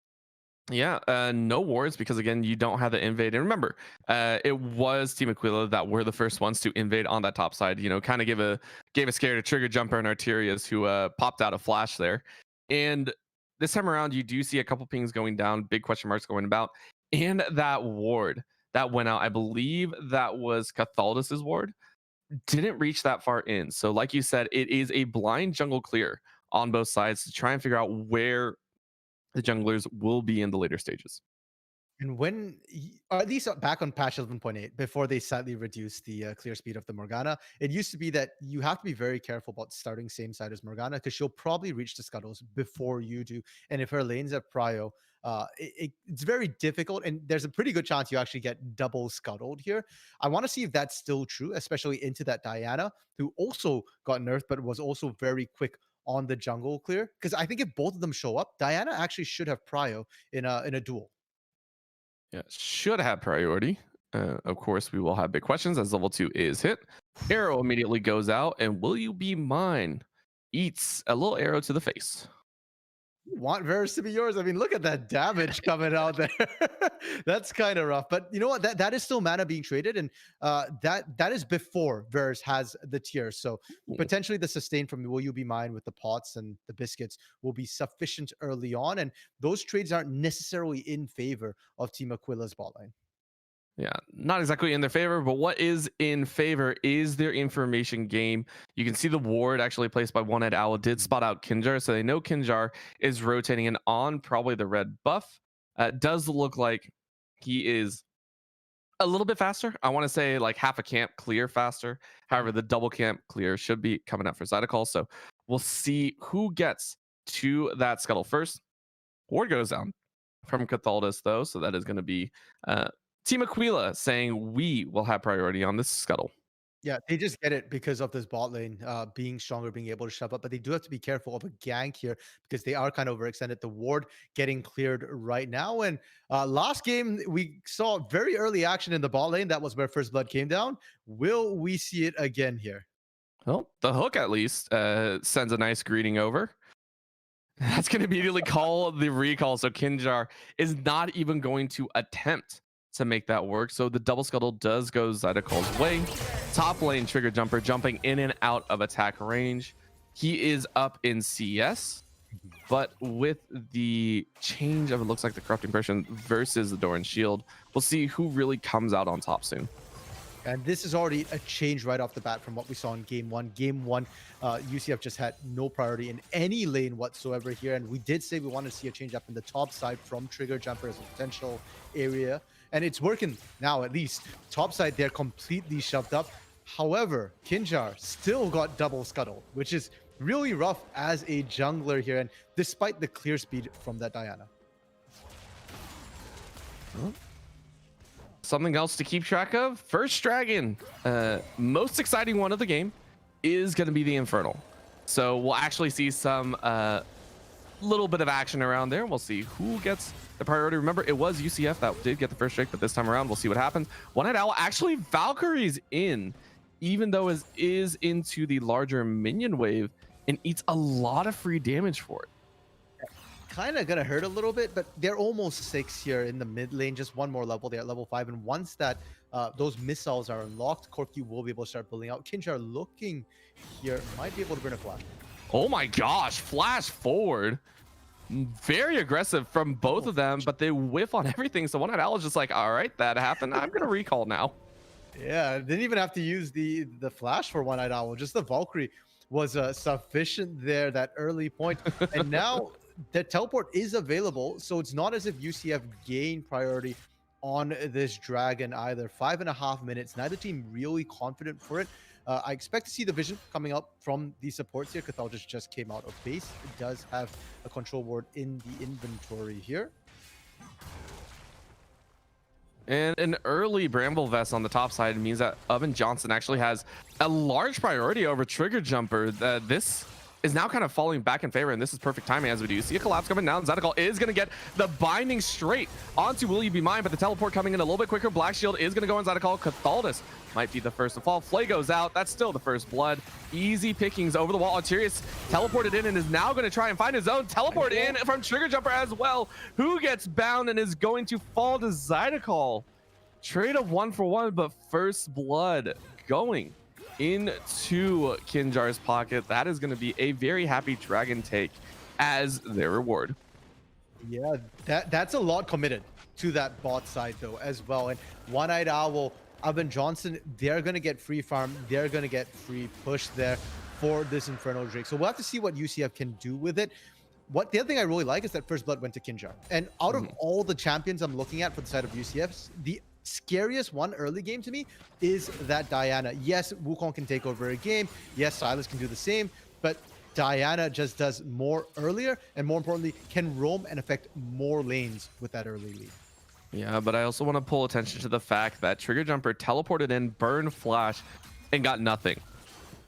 Yeah, no wards because again, you don't have the invade. And remember, it was Team Aquila that were the first ones to invade on that top side. Kind of gave a scare to Trigger Jumper and Arterias, who popped out a flash there. And this time around, you do see a couple pings going down, big question marks going about, and that ward that went out. I believe that was Cathaldus's ward. Didn't reach that far in. So, like you said, it is a blind jungle clear on both sides to try and figure out where the junglers will be in the later stages. And or at least back on patch 11.8, before they slightly reduced the clear speed of the Morgana, it used to be that you have to be very careful about starting same side as Morgana because she'll probably reach the scuttles before you do. And if her lane's at prio, it's very difficult. And there's a pretty good chance you actually get double scuttled here. I want to see if that's still true, especially into that Diana, who also got nerfed, but was also very quick on the jungle clear. Because I think if both of them show up, Diana actually should have prio in a duel. Yeah, should have priority. Of course, we will have big questions as level 2 is hit. Arrow immediately goes out, and will you be mine? Eats a little arrow to the face. Want Varus to be yours? I mean, look at that damage coming out there. That's kind of rough. But you know what? That is still mana being traded, and that is before Varus has the tier. So potentially the sustain from Will You Be Mine with the pots and the biscuits will be sufficient early on, and those trades aren't necessarily in favor of Team Aquila's bot lane. Yeah, not exactly in their favor, but what is in favor is their information game. You can see the ward actually placed by One-Eyed Owl did spot out Kinjar, so they know Kinjar is rotating in on probably the red buff. Does look like he is a little bit faster. I want to say like half a camp clear faster. However, the double camp clear should be coming up for Zydeco, so we'll see who gets to that scuttle first. Ward goes down from Cathaldus, though, so that is going to be Team Aquila saying we will have priority on this scuttle. Yeah, they just get it because of this bot lane being stronger, being able to shove up. But they do have to be careful of a gank here because they are kind of overextended. The ward getting cleared right now. And last game, we saw very early action in the bot lane. That was where First Blood came down. Will we see it again here? Well, the hook at least sends a nice greeting over. That's going to immediately call the recall. So Kinjar is not even going to attempt to make that work. So the double scuttle does go Zydeco's way. Top lane Trigger Jumper jumping in and out of attack range. He is up in CS, but with the change of it looks like the Corrupting Person versus the Doran Shield, we'll see who really comes out on top soon. And this is already a change right off the bat from what we saw in game one. Game one, UCF just had no priority in any lane whatsoever here. And we did say we wanted to see a change up in the top side from Trigger Jumper as a potential area. And it's working now, at least. Top side, they're completely shoved up. However, Kinjar still got double scuttle, which is really rough as a jungler here. And despite the clear speed from that Diana. Something else to keep track of. First dragon, most exciting one of the game is going to be the Infernal. So we'll actually see some little bit of action around there. We'll see who gets the priority. Remember, it was UCF that did get the first strike, but this time around, we'll see what happens. One-Eyed Owl actually Valkyrie's in, even though it is into the larger minion wave and eats a lot of free damage for it. Kind of gonna hurt a little bit, but they're almost 6 here in the mid lane. Just one more level. They're at level 5, and once that those missiles are unlocked, Corki will be able to start building out. Kinjar looking here, might be able to burn a flash. Oh my gosh, flash forward. Very aggressive from both of them, but they whiff on everything. So One-Eyed Owl is just like, all right, that happened. I'm gonna recall now. Yeah, didn't even have to use the flash for One-Eyed Owl. Just the Valkyrie was sufficient there, that early point. And now the teleport is available, so it's not as if UCF gained priority on this dragon either. 5.5 minutes, neither team really confident for it. I expect to see the vision coming up from the supports here. Cathal just came out of base. It does have a control ward in the inventory here. And an early Bramble Vest on the top side means that Oven Johnson actually has a large priority over Trigger Jumper. This is now kind of falling back in favor, and this is perfect timing as we do see a collapse coming down. Zydeco is going to get the binding straight onto Will You Be Mine, but the teleport coming in a little bit quicker. Black Shield is going to go on Zydeco. Cathaldus might be the first to fall. Flay goes out. That's still the first blood. Easy pickings over the wall. Arterius teleported in and is now going to try and find his own. Teleport in from Trigger Jumper as well, who gets bound and is going to fall to Zydeco. Trade of 1-for-1, but first blood going into Kinjar's pocket. That is going to be a very happy Dragon take as their reward. Yeah, that's a lot committed to that bot side though as well. And One-Eyed Owl, Oven Johnson, they're going to get free farm. They're going to get free push there for this Inferno Drake. So we'll have to see what UCF can do with it. The other thing I really like is that first blood went to Kinjar. And out of all the champions I'm looking at for the side of UCF, the scariest one early game to me is that Diana. Yes, Wukong can take over a game. Yes, Silas can do the same, but Diana just does more earlier, and more importantly, can roam and affect more lanes with that early lead. Yeah, but I also want to pull attention to the fact that Trigger Jumper teleported in, burned Flash, and got nothing.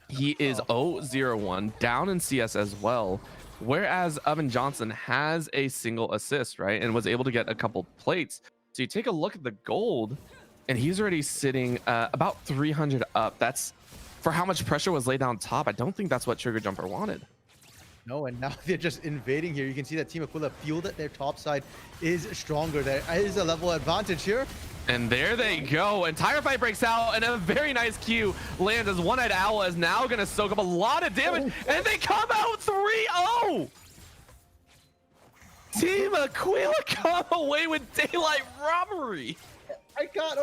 He is 0-0-1, down in CS as well, whereas Oven Johnson has a single assist, right, and was able to get a couple plates. So you take a look at the gold, and he's already sitting about 300 up. That's for how much pressure was laid down top. I don't think that's what Trigger Jumper wanted. No, and now they're just invading here. You can see that Team Aquila feel that their top side is stronger. There is a level advantage here. And there they go. Entire fight breaks out, and a very nice Q lands as One-Eyed Owl is now going to soak up a lot of damage, and they come out 3-0. Team Aquila come away with daylight robbery. I got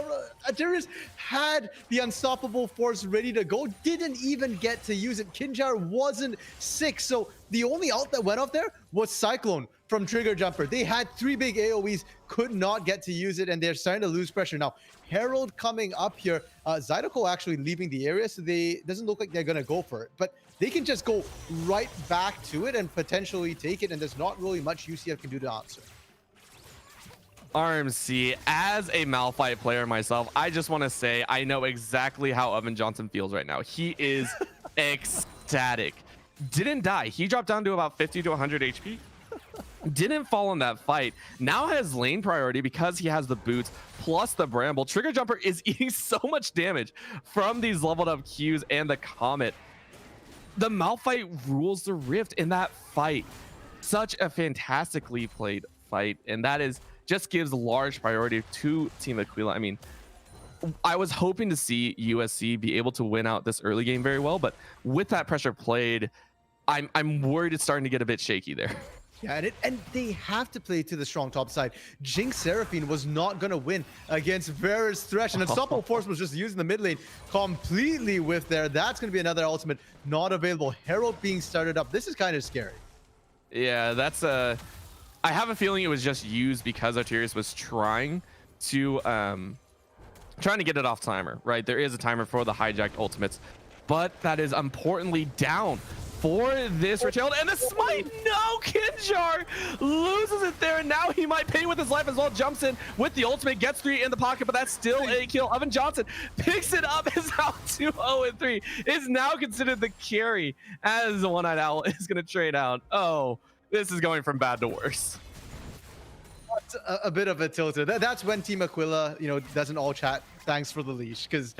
Arterius had the unstoppable force ready to go, didn't even get to use it. Kinjar wasn't sick, so the only ult that went off there was Cyclone from Trigger Jumper. They had 3 big AoEs, could not get to use it, and they're starting to lose pressure now. Herald coming up here, Zydeco actually leaving the area, so doesn't look like they're gonna go for it, but they can just go right back to it and potentially take it, and there's not really much UCF can do to answer. RMC, as a Malphite player myself, I just want to say I know exactly how Oven Johnson feels right now. He is ecstatic. Didn't die. He dropped down to about 50 to 100 HP. Didn't fall in that fight. Now has lane priority because he has the boots plus the Bramble. Trigger Jumper is eating so much damage from these leveled up Qs and the Comet. The Malphite rules the Rift in that fight. Such a fantastically played fight, and that is just gives large priority to Team Aquila. I mean, I was hoping to see USC be able to win out this early game very well, but with that pressure played, I'm worried it's starting to get a bit shaky there. Yeah, and they have to play to the strong top side. Jinx Seraphine was not going to win against Varus Thresh, and Unstoppable Force was just using the mid lane completely with there. That's going to be another ultimate not available. Herald being started up. This is kind of scary. Yeah, that's a... I have a feeling it was just used because Arterius was trying to get it off timer, right? There is a timer for the hijacked ultimates, but that is importantly down for this Richard, and the smite, no, Kinjar loses it there, and now he might pay with his life as well. Jumps in with the ultimate, gets 3 in the pocket, but that's still a kill. Oven Johnson picks it up, is out 2-0-3, is now considered the carry as the One-Eyed Owl is going to trade out. Oh, this is going from bad to worse. That's a bit of a tilter. That's when Team Aquila, doesn't all chat thanks for the leash, because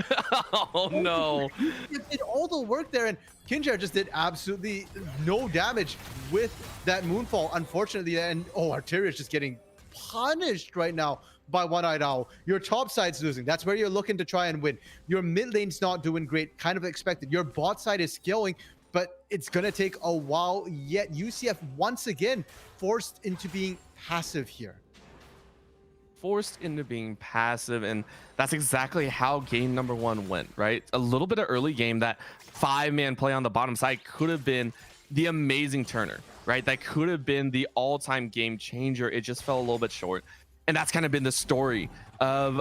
oh no, it did all the work there, and Kinjar just did absolutely no damage with that Moonfall, unfortunately. And Arterius just getting punished right now by One-Eyed Owl. Your top side's losing. That's where you're looking to try and win. Your mid lane's not doing great, kind of expected. Your bot side is scaling, but it's gonna take a while. Yet UCF once again forced into being passive here. forced into being passive, and that's exactly how game number 1 went, right? A little bit of early game, that 5-man play on the bottom side could have been the amazing turner, right? That could have been the all-time game changer. It just fell a little bit short, and that's kind of been the story of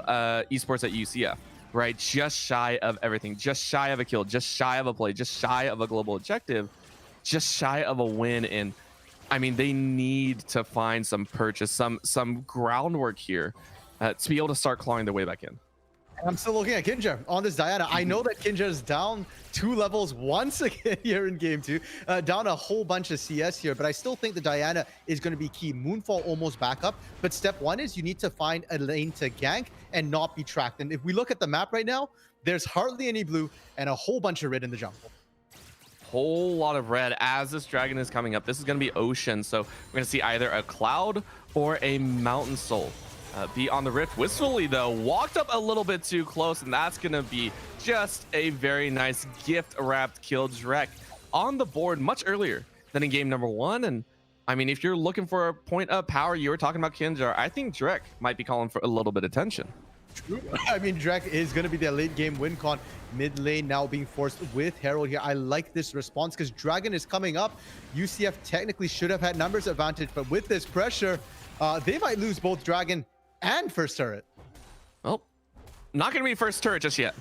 esports at UCF, right? Just shy of everything, just shy of a kill, just shy of a play, just shy of a global objective, just shy of a win. And I mean, they need to find some purchase, some groundwork here to be able to start clawing their way back in. I'm still looking at Kinja on this Diana. I know that Kinja is down 2 levels once again here in game 2, down a whole bunch of CS here, but I still think the Diana is going to be key. Moonfall almost back up, but step 1 is you need to find a lane to gank and not be tracked. And if we look at the map right now, there's hardly any blue and a whole bunch of red in the jungle. Whole lot of red as this dragon is coming up. This is going to be ocean, so we're going to see either a cloud or a mountain soul be on the rift. Wistfully though walked up a little bit too close, and that's going to be just a very nice gift wrapped kill. Drek on the board much earlier than in game number 1. And I mean, if you're looking for a point of power, you were talking about Kinjar, I think Drek might be calling for a little bit of attention. True. I mean, Drek is going to be their late game win con. Mid lane now being forced with Herald here. I like this response because Dragon is coming up. UCF technically should have had numbers advantage, but with this pressure, they might lose both Dragon and first turret. Well, not going to be first turret just yet.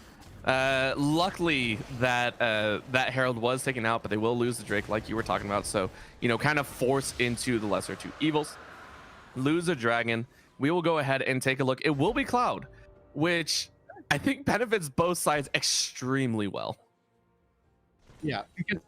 Luckily that that Herald was taken out, but they will lose the Drake like you were talking about. So, you know, kind of force into the lesser 2 evils. Lose a Dragon. We will go ahead and take a look. It will be Cloud, which I think benefits both sides extremely well. Yeah, because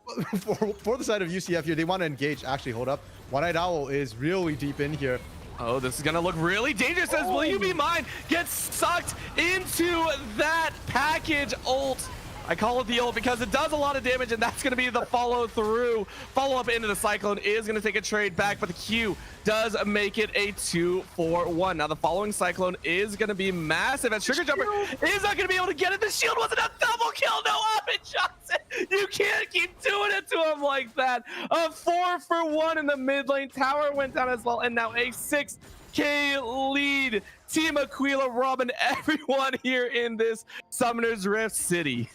for the side of UCF here, they want to engage. Actually, hold up. One-Eyed Owl is really deep in here. Oh, this is gonna look really dangerous. Says, will you be mine? Gets sucked into that package ult. I call it the ult because it does a lot of damage, and that's going to be the follow through. Follow up into the Cyclone is going to take a trade back, but the Q does make it a 2-for-1. Now the following Cyclone is going to be massive, as Sugar Jumper is not going to be able to get it. The shield wasn't a double kill. No, Oven Johnson, you can't keep doing it to him like that. A 4-for-1 in the mid lane. Tower went down as well, and now a 6K lead. Team Aquila, Robin, everyone here in this Summoner's Rift city.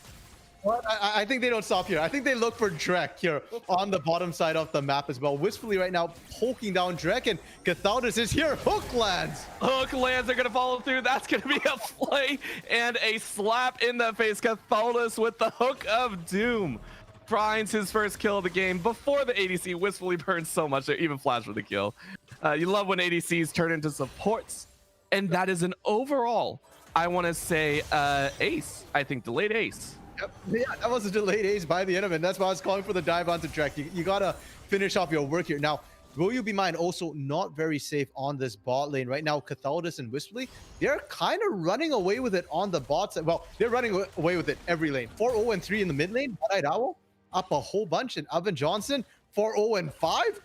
But I think they don't stop here. I think they look for Drek here on the bottom side of the map as well. Wistfully right now poking down Drek, and Cathaldus is here. Hook lands. Hook lands are going to follow through. That's going to be a play and a slap in the face. Cathaldus with the Hook of Doom finds his first kill of the game before the ADC. Wistfully burns so much there, even flash for the kill. You love when ADCs turn into supports, and that is an overall, I want to say, ace. I think delayed ace. Yep. Yeah, that was a delayed ace by the enemy. That's why I was calling for the dive onto Drek. You gotta finish off your work here. Now, will you be mine? Also not very safe on this bot lane right now. Cathaldus and Wistfully, they're kind of running away with it on the bot side. Well, they're running away with it every lane. 4-0 and 3 in the mid lane. One-Eyed Owl up a whole bunch, and Oven Johnson 4-0 and 5.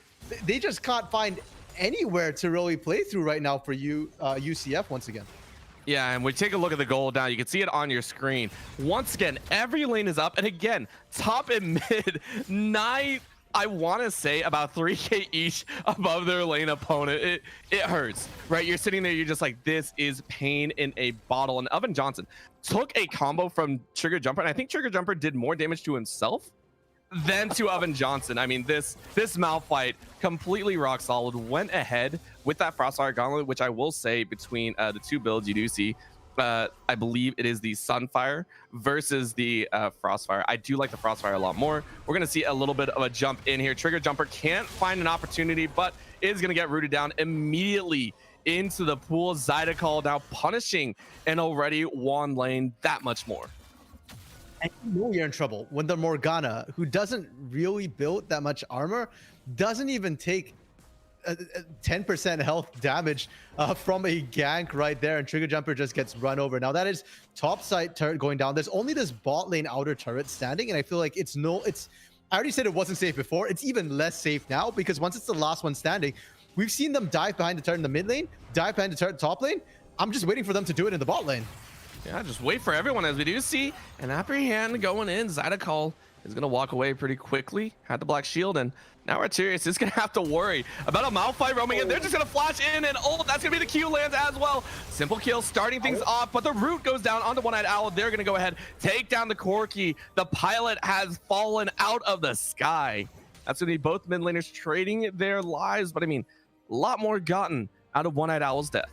They just can't find anywhere to really play through right now for you, UCF once again. Yeah, and we take a look at the goal now. You can see it on your screen. Once again, every lane is up. And again, top and mid, 9, I want to say about 3K each above their lane opponent. It hurts, right? You're sitting there, you're just like, this is pain in a bottle. And Oven Johnson took a combo from Trigger Jumper, and I think Trigger Jumper did more damage to himself than to Oven Johnson. I mean, this Malphite completely rock solid, went ahead with that Frostfire Gauntlet, which I will say between the 2 builds you do see, I believe it is the Sunfire versus the Frostfire. I do like the Frostfire a lot more. We're going to see a little bit of a jump in here. Trigger Jumper can't find an opportunity, but is going to get rooted down immediately into the pool. Zydeco now punishing an already won lane that much more. And you know you're in trouble when the Morgana, who doesn't really build that much armor, doesn't even take 10% health damage from a gank right there, and Trigger Jumper just gets run over. Now that is top side turret going down. There's only this bot lane outer turret standing, and I feel like it's I already said it wasn't safe before. It's even less safe now, because once it's the last one standing, we've seen them dive behind the turret in the mid lane, dive behind the turret top lane. I'm just waiting for them to do it in the bot lane. Yeah, just wait for everyone, as we do see an apprehend going in. Zydeco is going to walk away pretty quickly. Had the black shield, and Now Arterius is going to have to worry about a Malphite roaming in. They're just going to flash in and ult. That's going to be the Q lands as well. Simple kill starting things off, but the root goes down onto One-Eyed Owl. They're going to go ahead, take down the Corki. The pilot has fallen out of the sky. That's going to be both mid laners trading their lives, but I mean, a lot more gotten out of One-Eyed Owl's death.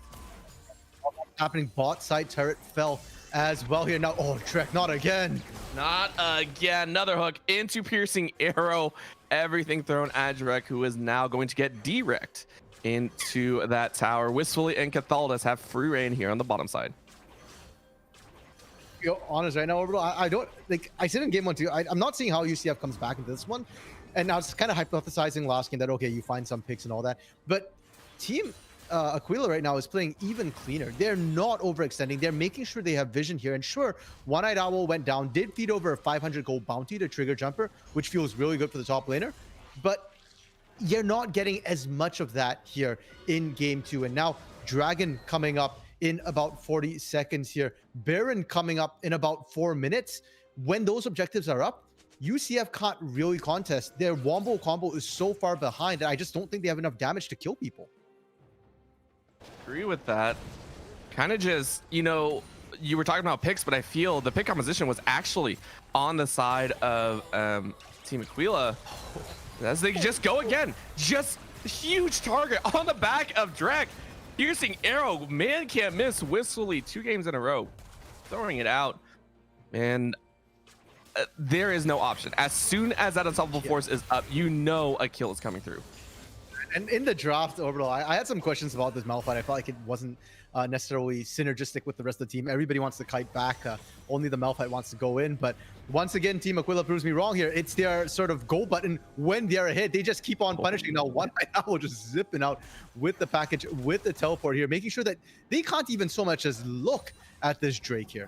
Happening, bot side turret fell as well here. Now, oh, Trek, not again. Not again. Another hook into piercing arrow. Everything thrown at Drek, who is now going to get direct into that tower. Wistfully and Cathaldas have free reign here on the bottom side. Yo, honest right now, Orbital, I don't like. I said in game 1 too. I'm not seeing how UCF comes back into this one, and now it's kind of hypothesizing last game that okay, you find some picks and all that, but team Aquila right now is playing even cleaner. They're not overextending. They're making sure they have vision here. And sure, One-Eyed Owl went down, did feed over a 500 gold bounty to trigger jumper, which feels really good for the top laner. But you're not getting as much of that here in game 2. And now Dragon coming up in about 40 seconds here. Baron coming up in about 4 minutes. When those objectives are up, UCF can't really contest. Their Wombo combo is so far behind that I just don't think they have enough damage to kill people. Agree with that. Kind of just, you know, you were talking about picks, but I feel the pick composition was actually on the side of Team Aquila. As they just go again, just huge target on the back of Drek. Piercing arrow, man can't miss. Wistfully 2 games in a row, throwing it out. And there is no option. As soon as that unstoppable force is up, you know a kill is coming through. And in the draft overall, I had some questions about this Malphite. I felt like it wasn't necessarily synergistic with the rest of the team. Everybody wants to kite back. Only the Malphite wants to go in. But once again, Team Aquila proves me wrong here. It's their sort of go button when they're ahead. They just keep on punishing. Now, One-Eyed Owl just zipping out with the package, with the teleport here, making sure that they can't even so much as look at this Drake here.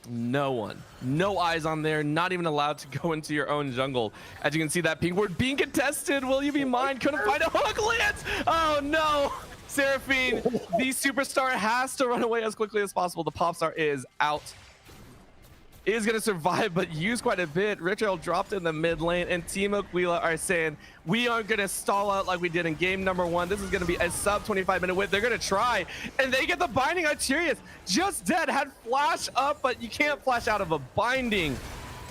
No one, no eyes on there, not even allowed to go into your own jungle. As you can see, that pink ward being contested. Will you be mine? Couldn't find a hook. Lance! Oh no! Seraphine, the superstar, has to run away as quickly as possible. The pop star is out. Is going to survive, but use quite a bit. Richard dropped in the mid lane, and Team Aquila are saying, we aren't going to stall out like we did in game number 1. This is going to be a sub 25-minute win. They're going to try, and they get the binding. Arterius just dead, had flash up, but you can't flash out of a binding.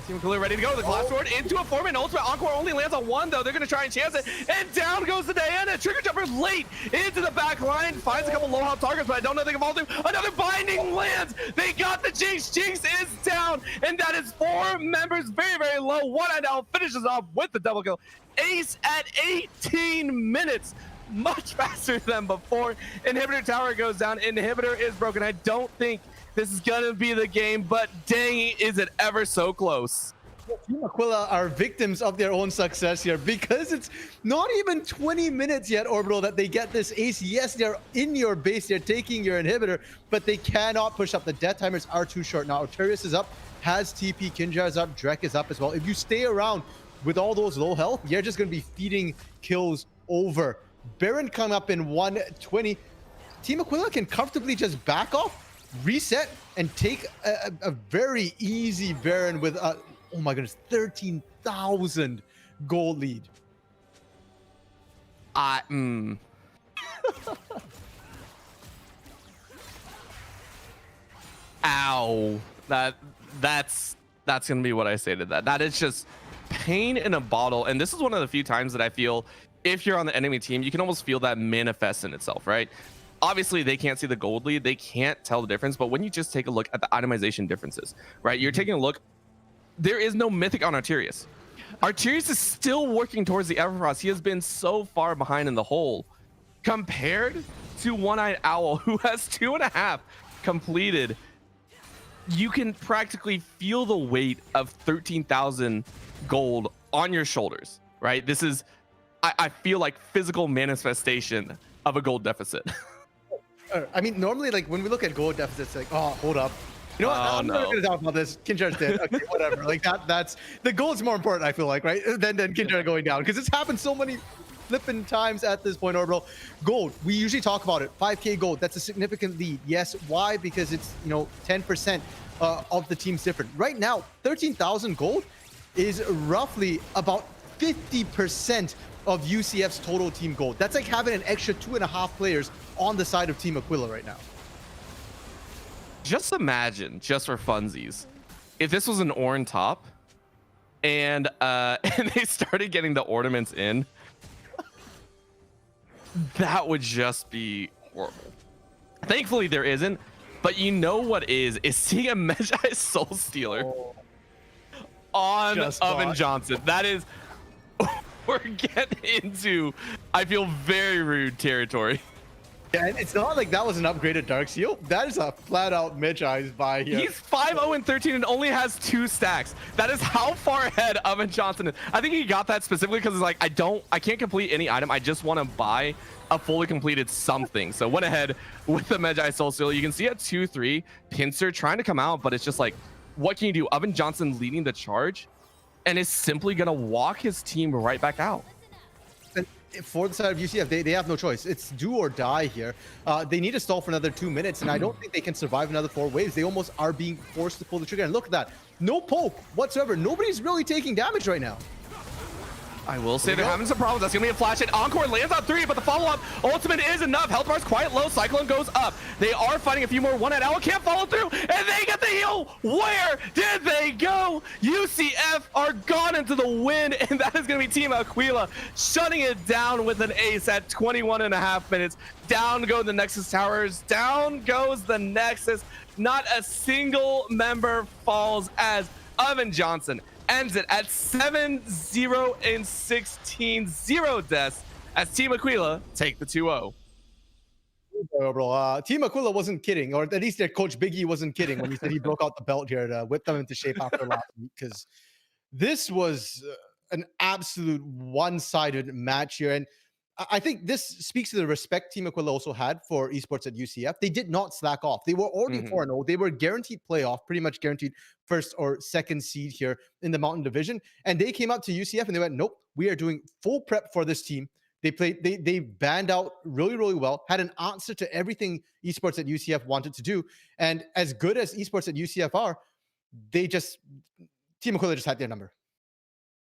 Team Aquila ready to go. The glass sword into a 4-man ultimate. Encore only lands on 1, though. They're going to try and chance it, and down goes the Diana. Trigger jumper late into the back line. Finds a couple low hop targets, but I don't know if they can fall through. Another binding lands. They got the Jinx. Jinx is down, and that is 4 members very, very low. One-Eyed Owl finishes off with the double kill. Ace at 18 minutes. Much faster than before. Inhibitor tower goes down. Inhibitor is broken. I don't think this is gonna be the game, but dang, is it ever so close. Team Aquila are victims of their own success here because it's not even 20 minutes yet, Orbital, that they get this ace. Yes, they're in your base, they're taking your inhibitor, but they cannot push up. The death timers are too short. Now, Arterius is up, has TP, Kinjar is up, Drek is up as well. If you stay around with all those low health, you're just gonna be feeding kills over. Baron come up in 120. Team Aquila can comfortably just back off, reset, and take a very easy Baron with oh my goodness, 13,000 gold lead. Ow. That's gonna be what I say to that. That is just pain in a bottle. And this is one of the few times that I feel if you're on the enemy team, you can almost feel that manifest in itself, right? Obviously, they can't see the gold lead. They can't tell the difference. But when you just take a look at the itemization differences, right? You're taking a look. There is no mythic on Arterius. Arterius is still working towards the Everfrost. He has been so far behind in the hole compared to One-Eyed Owl, who has 2.5 completed. You can practically feel the weight of 13,000 gold on your shoulders, right? This is, I feel like physical manifestation of a gold deficit. I mean, normally, like when we look at gold deficits, like, oh, hold up. You know what? Oh, I'm not going to talk about this. Kinjar's dead. Okay, whatever. Like that's the gold's more important, I feel like, right? Than Kinjar going down, because it's happened so many flipping times at this point, Orbital. Gold, we usually talk about it. 5k gold, that's a significant lead. Yes, why? Because it's, 10% of the team's different. Right now, 13,000 gold is roughly about 50% of UCF's total team gold. That's like having an extra 2.5 players on the side of Team Aquila right now. Just imagine, just for funsies, if this was an Ornn top and and they started getting the ornaments in, that would just be horrible. Thankfully there isn't, but you know what is seeing a Magi Soul Stealer on Just Oven bought. Johnson. That is, we're getting into, I feel, very rude territory. Yeah, and it's not like that was an upgraded Dark Seal. That is a flat out Magi's buy here. He's 5-0-13 and only has 2 stacks. That is how far ahead Oven Johnson is. I think he got that specifically because it's like, I can't complete any item. I just want to buy a fully completed something. So went ahead with the Magi Soul Stealer. You can see at 2-3, Pincer trying to come out, but it's just like, what can you do? Oven Johnson leading the charge and is simply going to walk his team right back out. And for the side of UCF, they have no choice. It's do or die here. They need to stall for another 2 minutes, and I don't think they can survive another 4 waves. They almost are being forced to pull the trigger. And look at that. No poke whatsoever. Nobody's really taking damage right now. I will say they're having some problems. That's going to be a flash hit. Encore lands on 3, but the follow-up ultimate is enough. Health bar's quite low. Cyclone goes up. They are fighting a few more. One at Owl can't follow through, and they get the heal. Where did they go? UCF are gone into the wind, and that is going to be Team Aquila shutting it down with an ace at 21.5 minutes. Down go the Nexus towers. Down goes the Nexus. Not a single member falls as Oven Johnson ends it at 7-0-16, 0 deaths as Team Aquila take the 2-0. Team Aquila wasn't kidding, or at least their coach Biggie wasn't kidding when he said he broke out the belt here to whip them into shape after last week, because this was an absolute one-sided match here. And I think this speaks to the respect Team Aquila also had for esports at UCF. They did not slack off. They were already 4-0. They were guaranteed playoff, pretty much guaranteed first or second seed here in the Mountain Division. And they came out to UCF and they went, nope, we are doing full prep for this team. They banned out really, really well, had an answer to everything esports at UCF wanted to do. And as good as esports at UCF are, Team Aquila just had their number.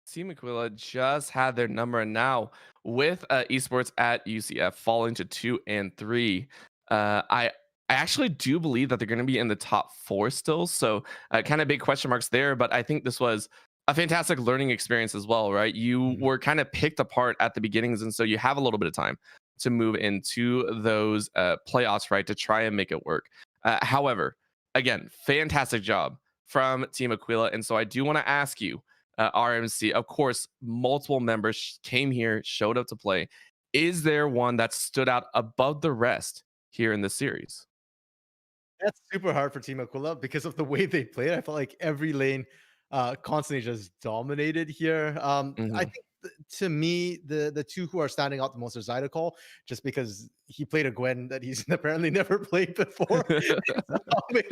Team Aquila just had their number, and now with esports at UCF falling to 2 and 3, I actually do believe that they're going to be in the top 4 still. So kind of big question marks there, but I think this was a fantastic learning experience as well, right? You were kind of picked apart at the beginnings, and so you have a little bit of time to move into those playoffs, right, to try and make it work. However, again, fantastic job from Team Aquila, and so I do want to ask you, RMC, of course, multiple members came here, showed up to play. Is there one that stood out above the rest here in this series? That's super hard for Team Aquila because of the way they played. I felt like every lane constantly just dominated here. I think to me, the two who are standing out the most are Zydeco, just because he played a Gwen that he's apparently never played before.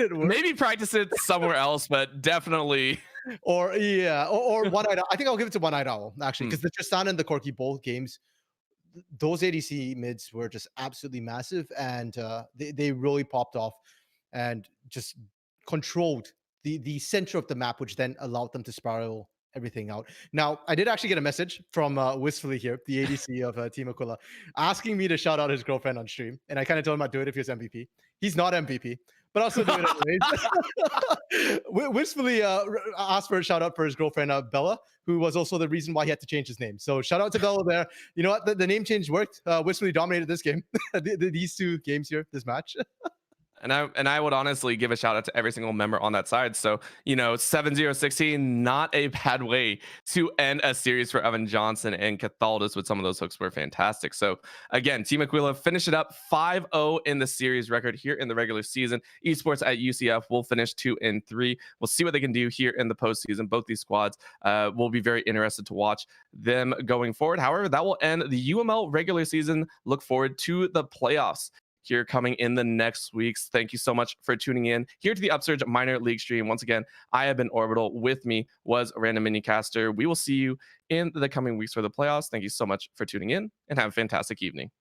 Maybe practice it somewhere else, but definitely. Or One Eyed Owl. I think I'll give it to One Eyed Owl, actually, because the Tristan and the Corki both games, those ADC mids were just absolutely massive, and they really popped off and just controlled the center of the map, which then allowed them to spiral everything out. Now, I did actually get a message from Wistfully here, the ADC of Team Aquila, asking me to shout out his girlfriend on stream, and I kind of told him I'd do it if he was MVP. He's not MVP, but I'll still do it anyways. Wistfully asked for a shout out for his girlfriend Bella, who was also the reason why he had to change his name. So shout out to Bella there. You know what? The name change worked. Wistfully dominated this game. These 2 games here, this match. And I would honestly give a shout out to every single member on that side. So, 7-0-16, not a bad way to end a series for Oven Johnson, and Cathaldus with some of those hooks were fantastic. So again, Team Aquila finished it up 5-0 in the series record here in the regular season. Esports at UCF will finish 2 and 3. We'll see what they can do here in the postseason. Both these squads will be very interested to watch them going forward. However, that will end the UML regular season. Look forward to the playoffs here coming in the next weeks. Thank you so much for tuning in here to the Upsurge Minor League stream. Once again, I have been Orbital. With me was Random Minicaster. We will see you in the coming weeks for the playoffs. Thank you so much for tuning in, and have a fantastic evening.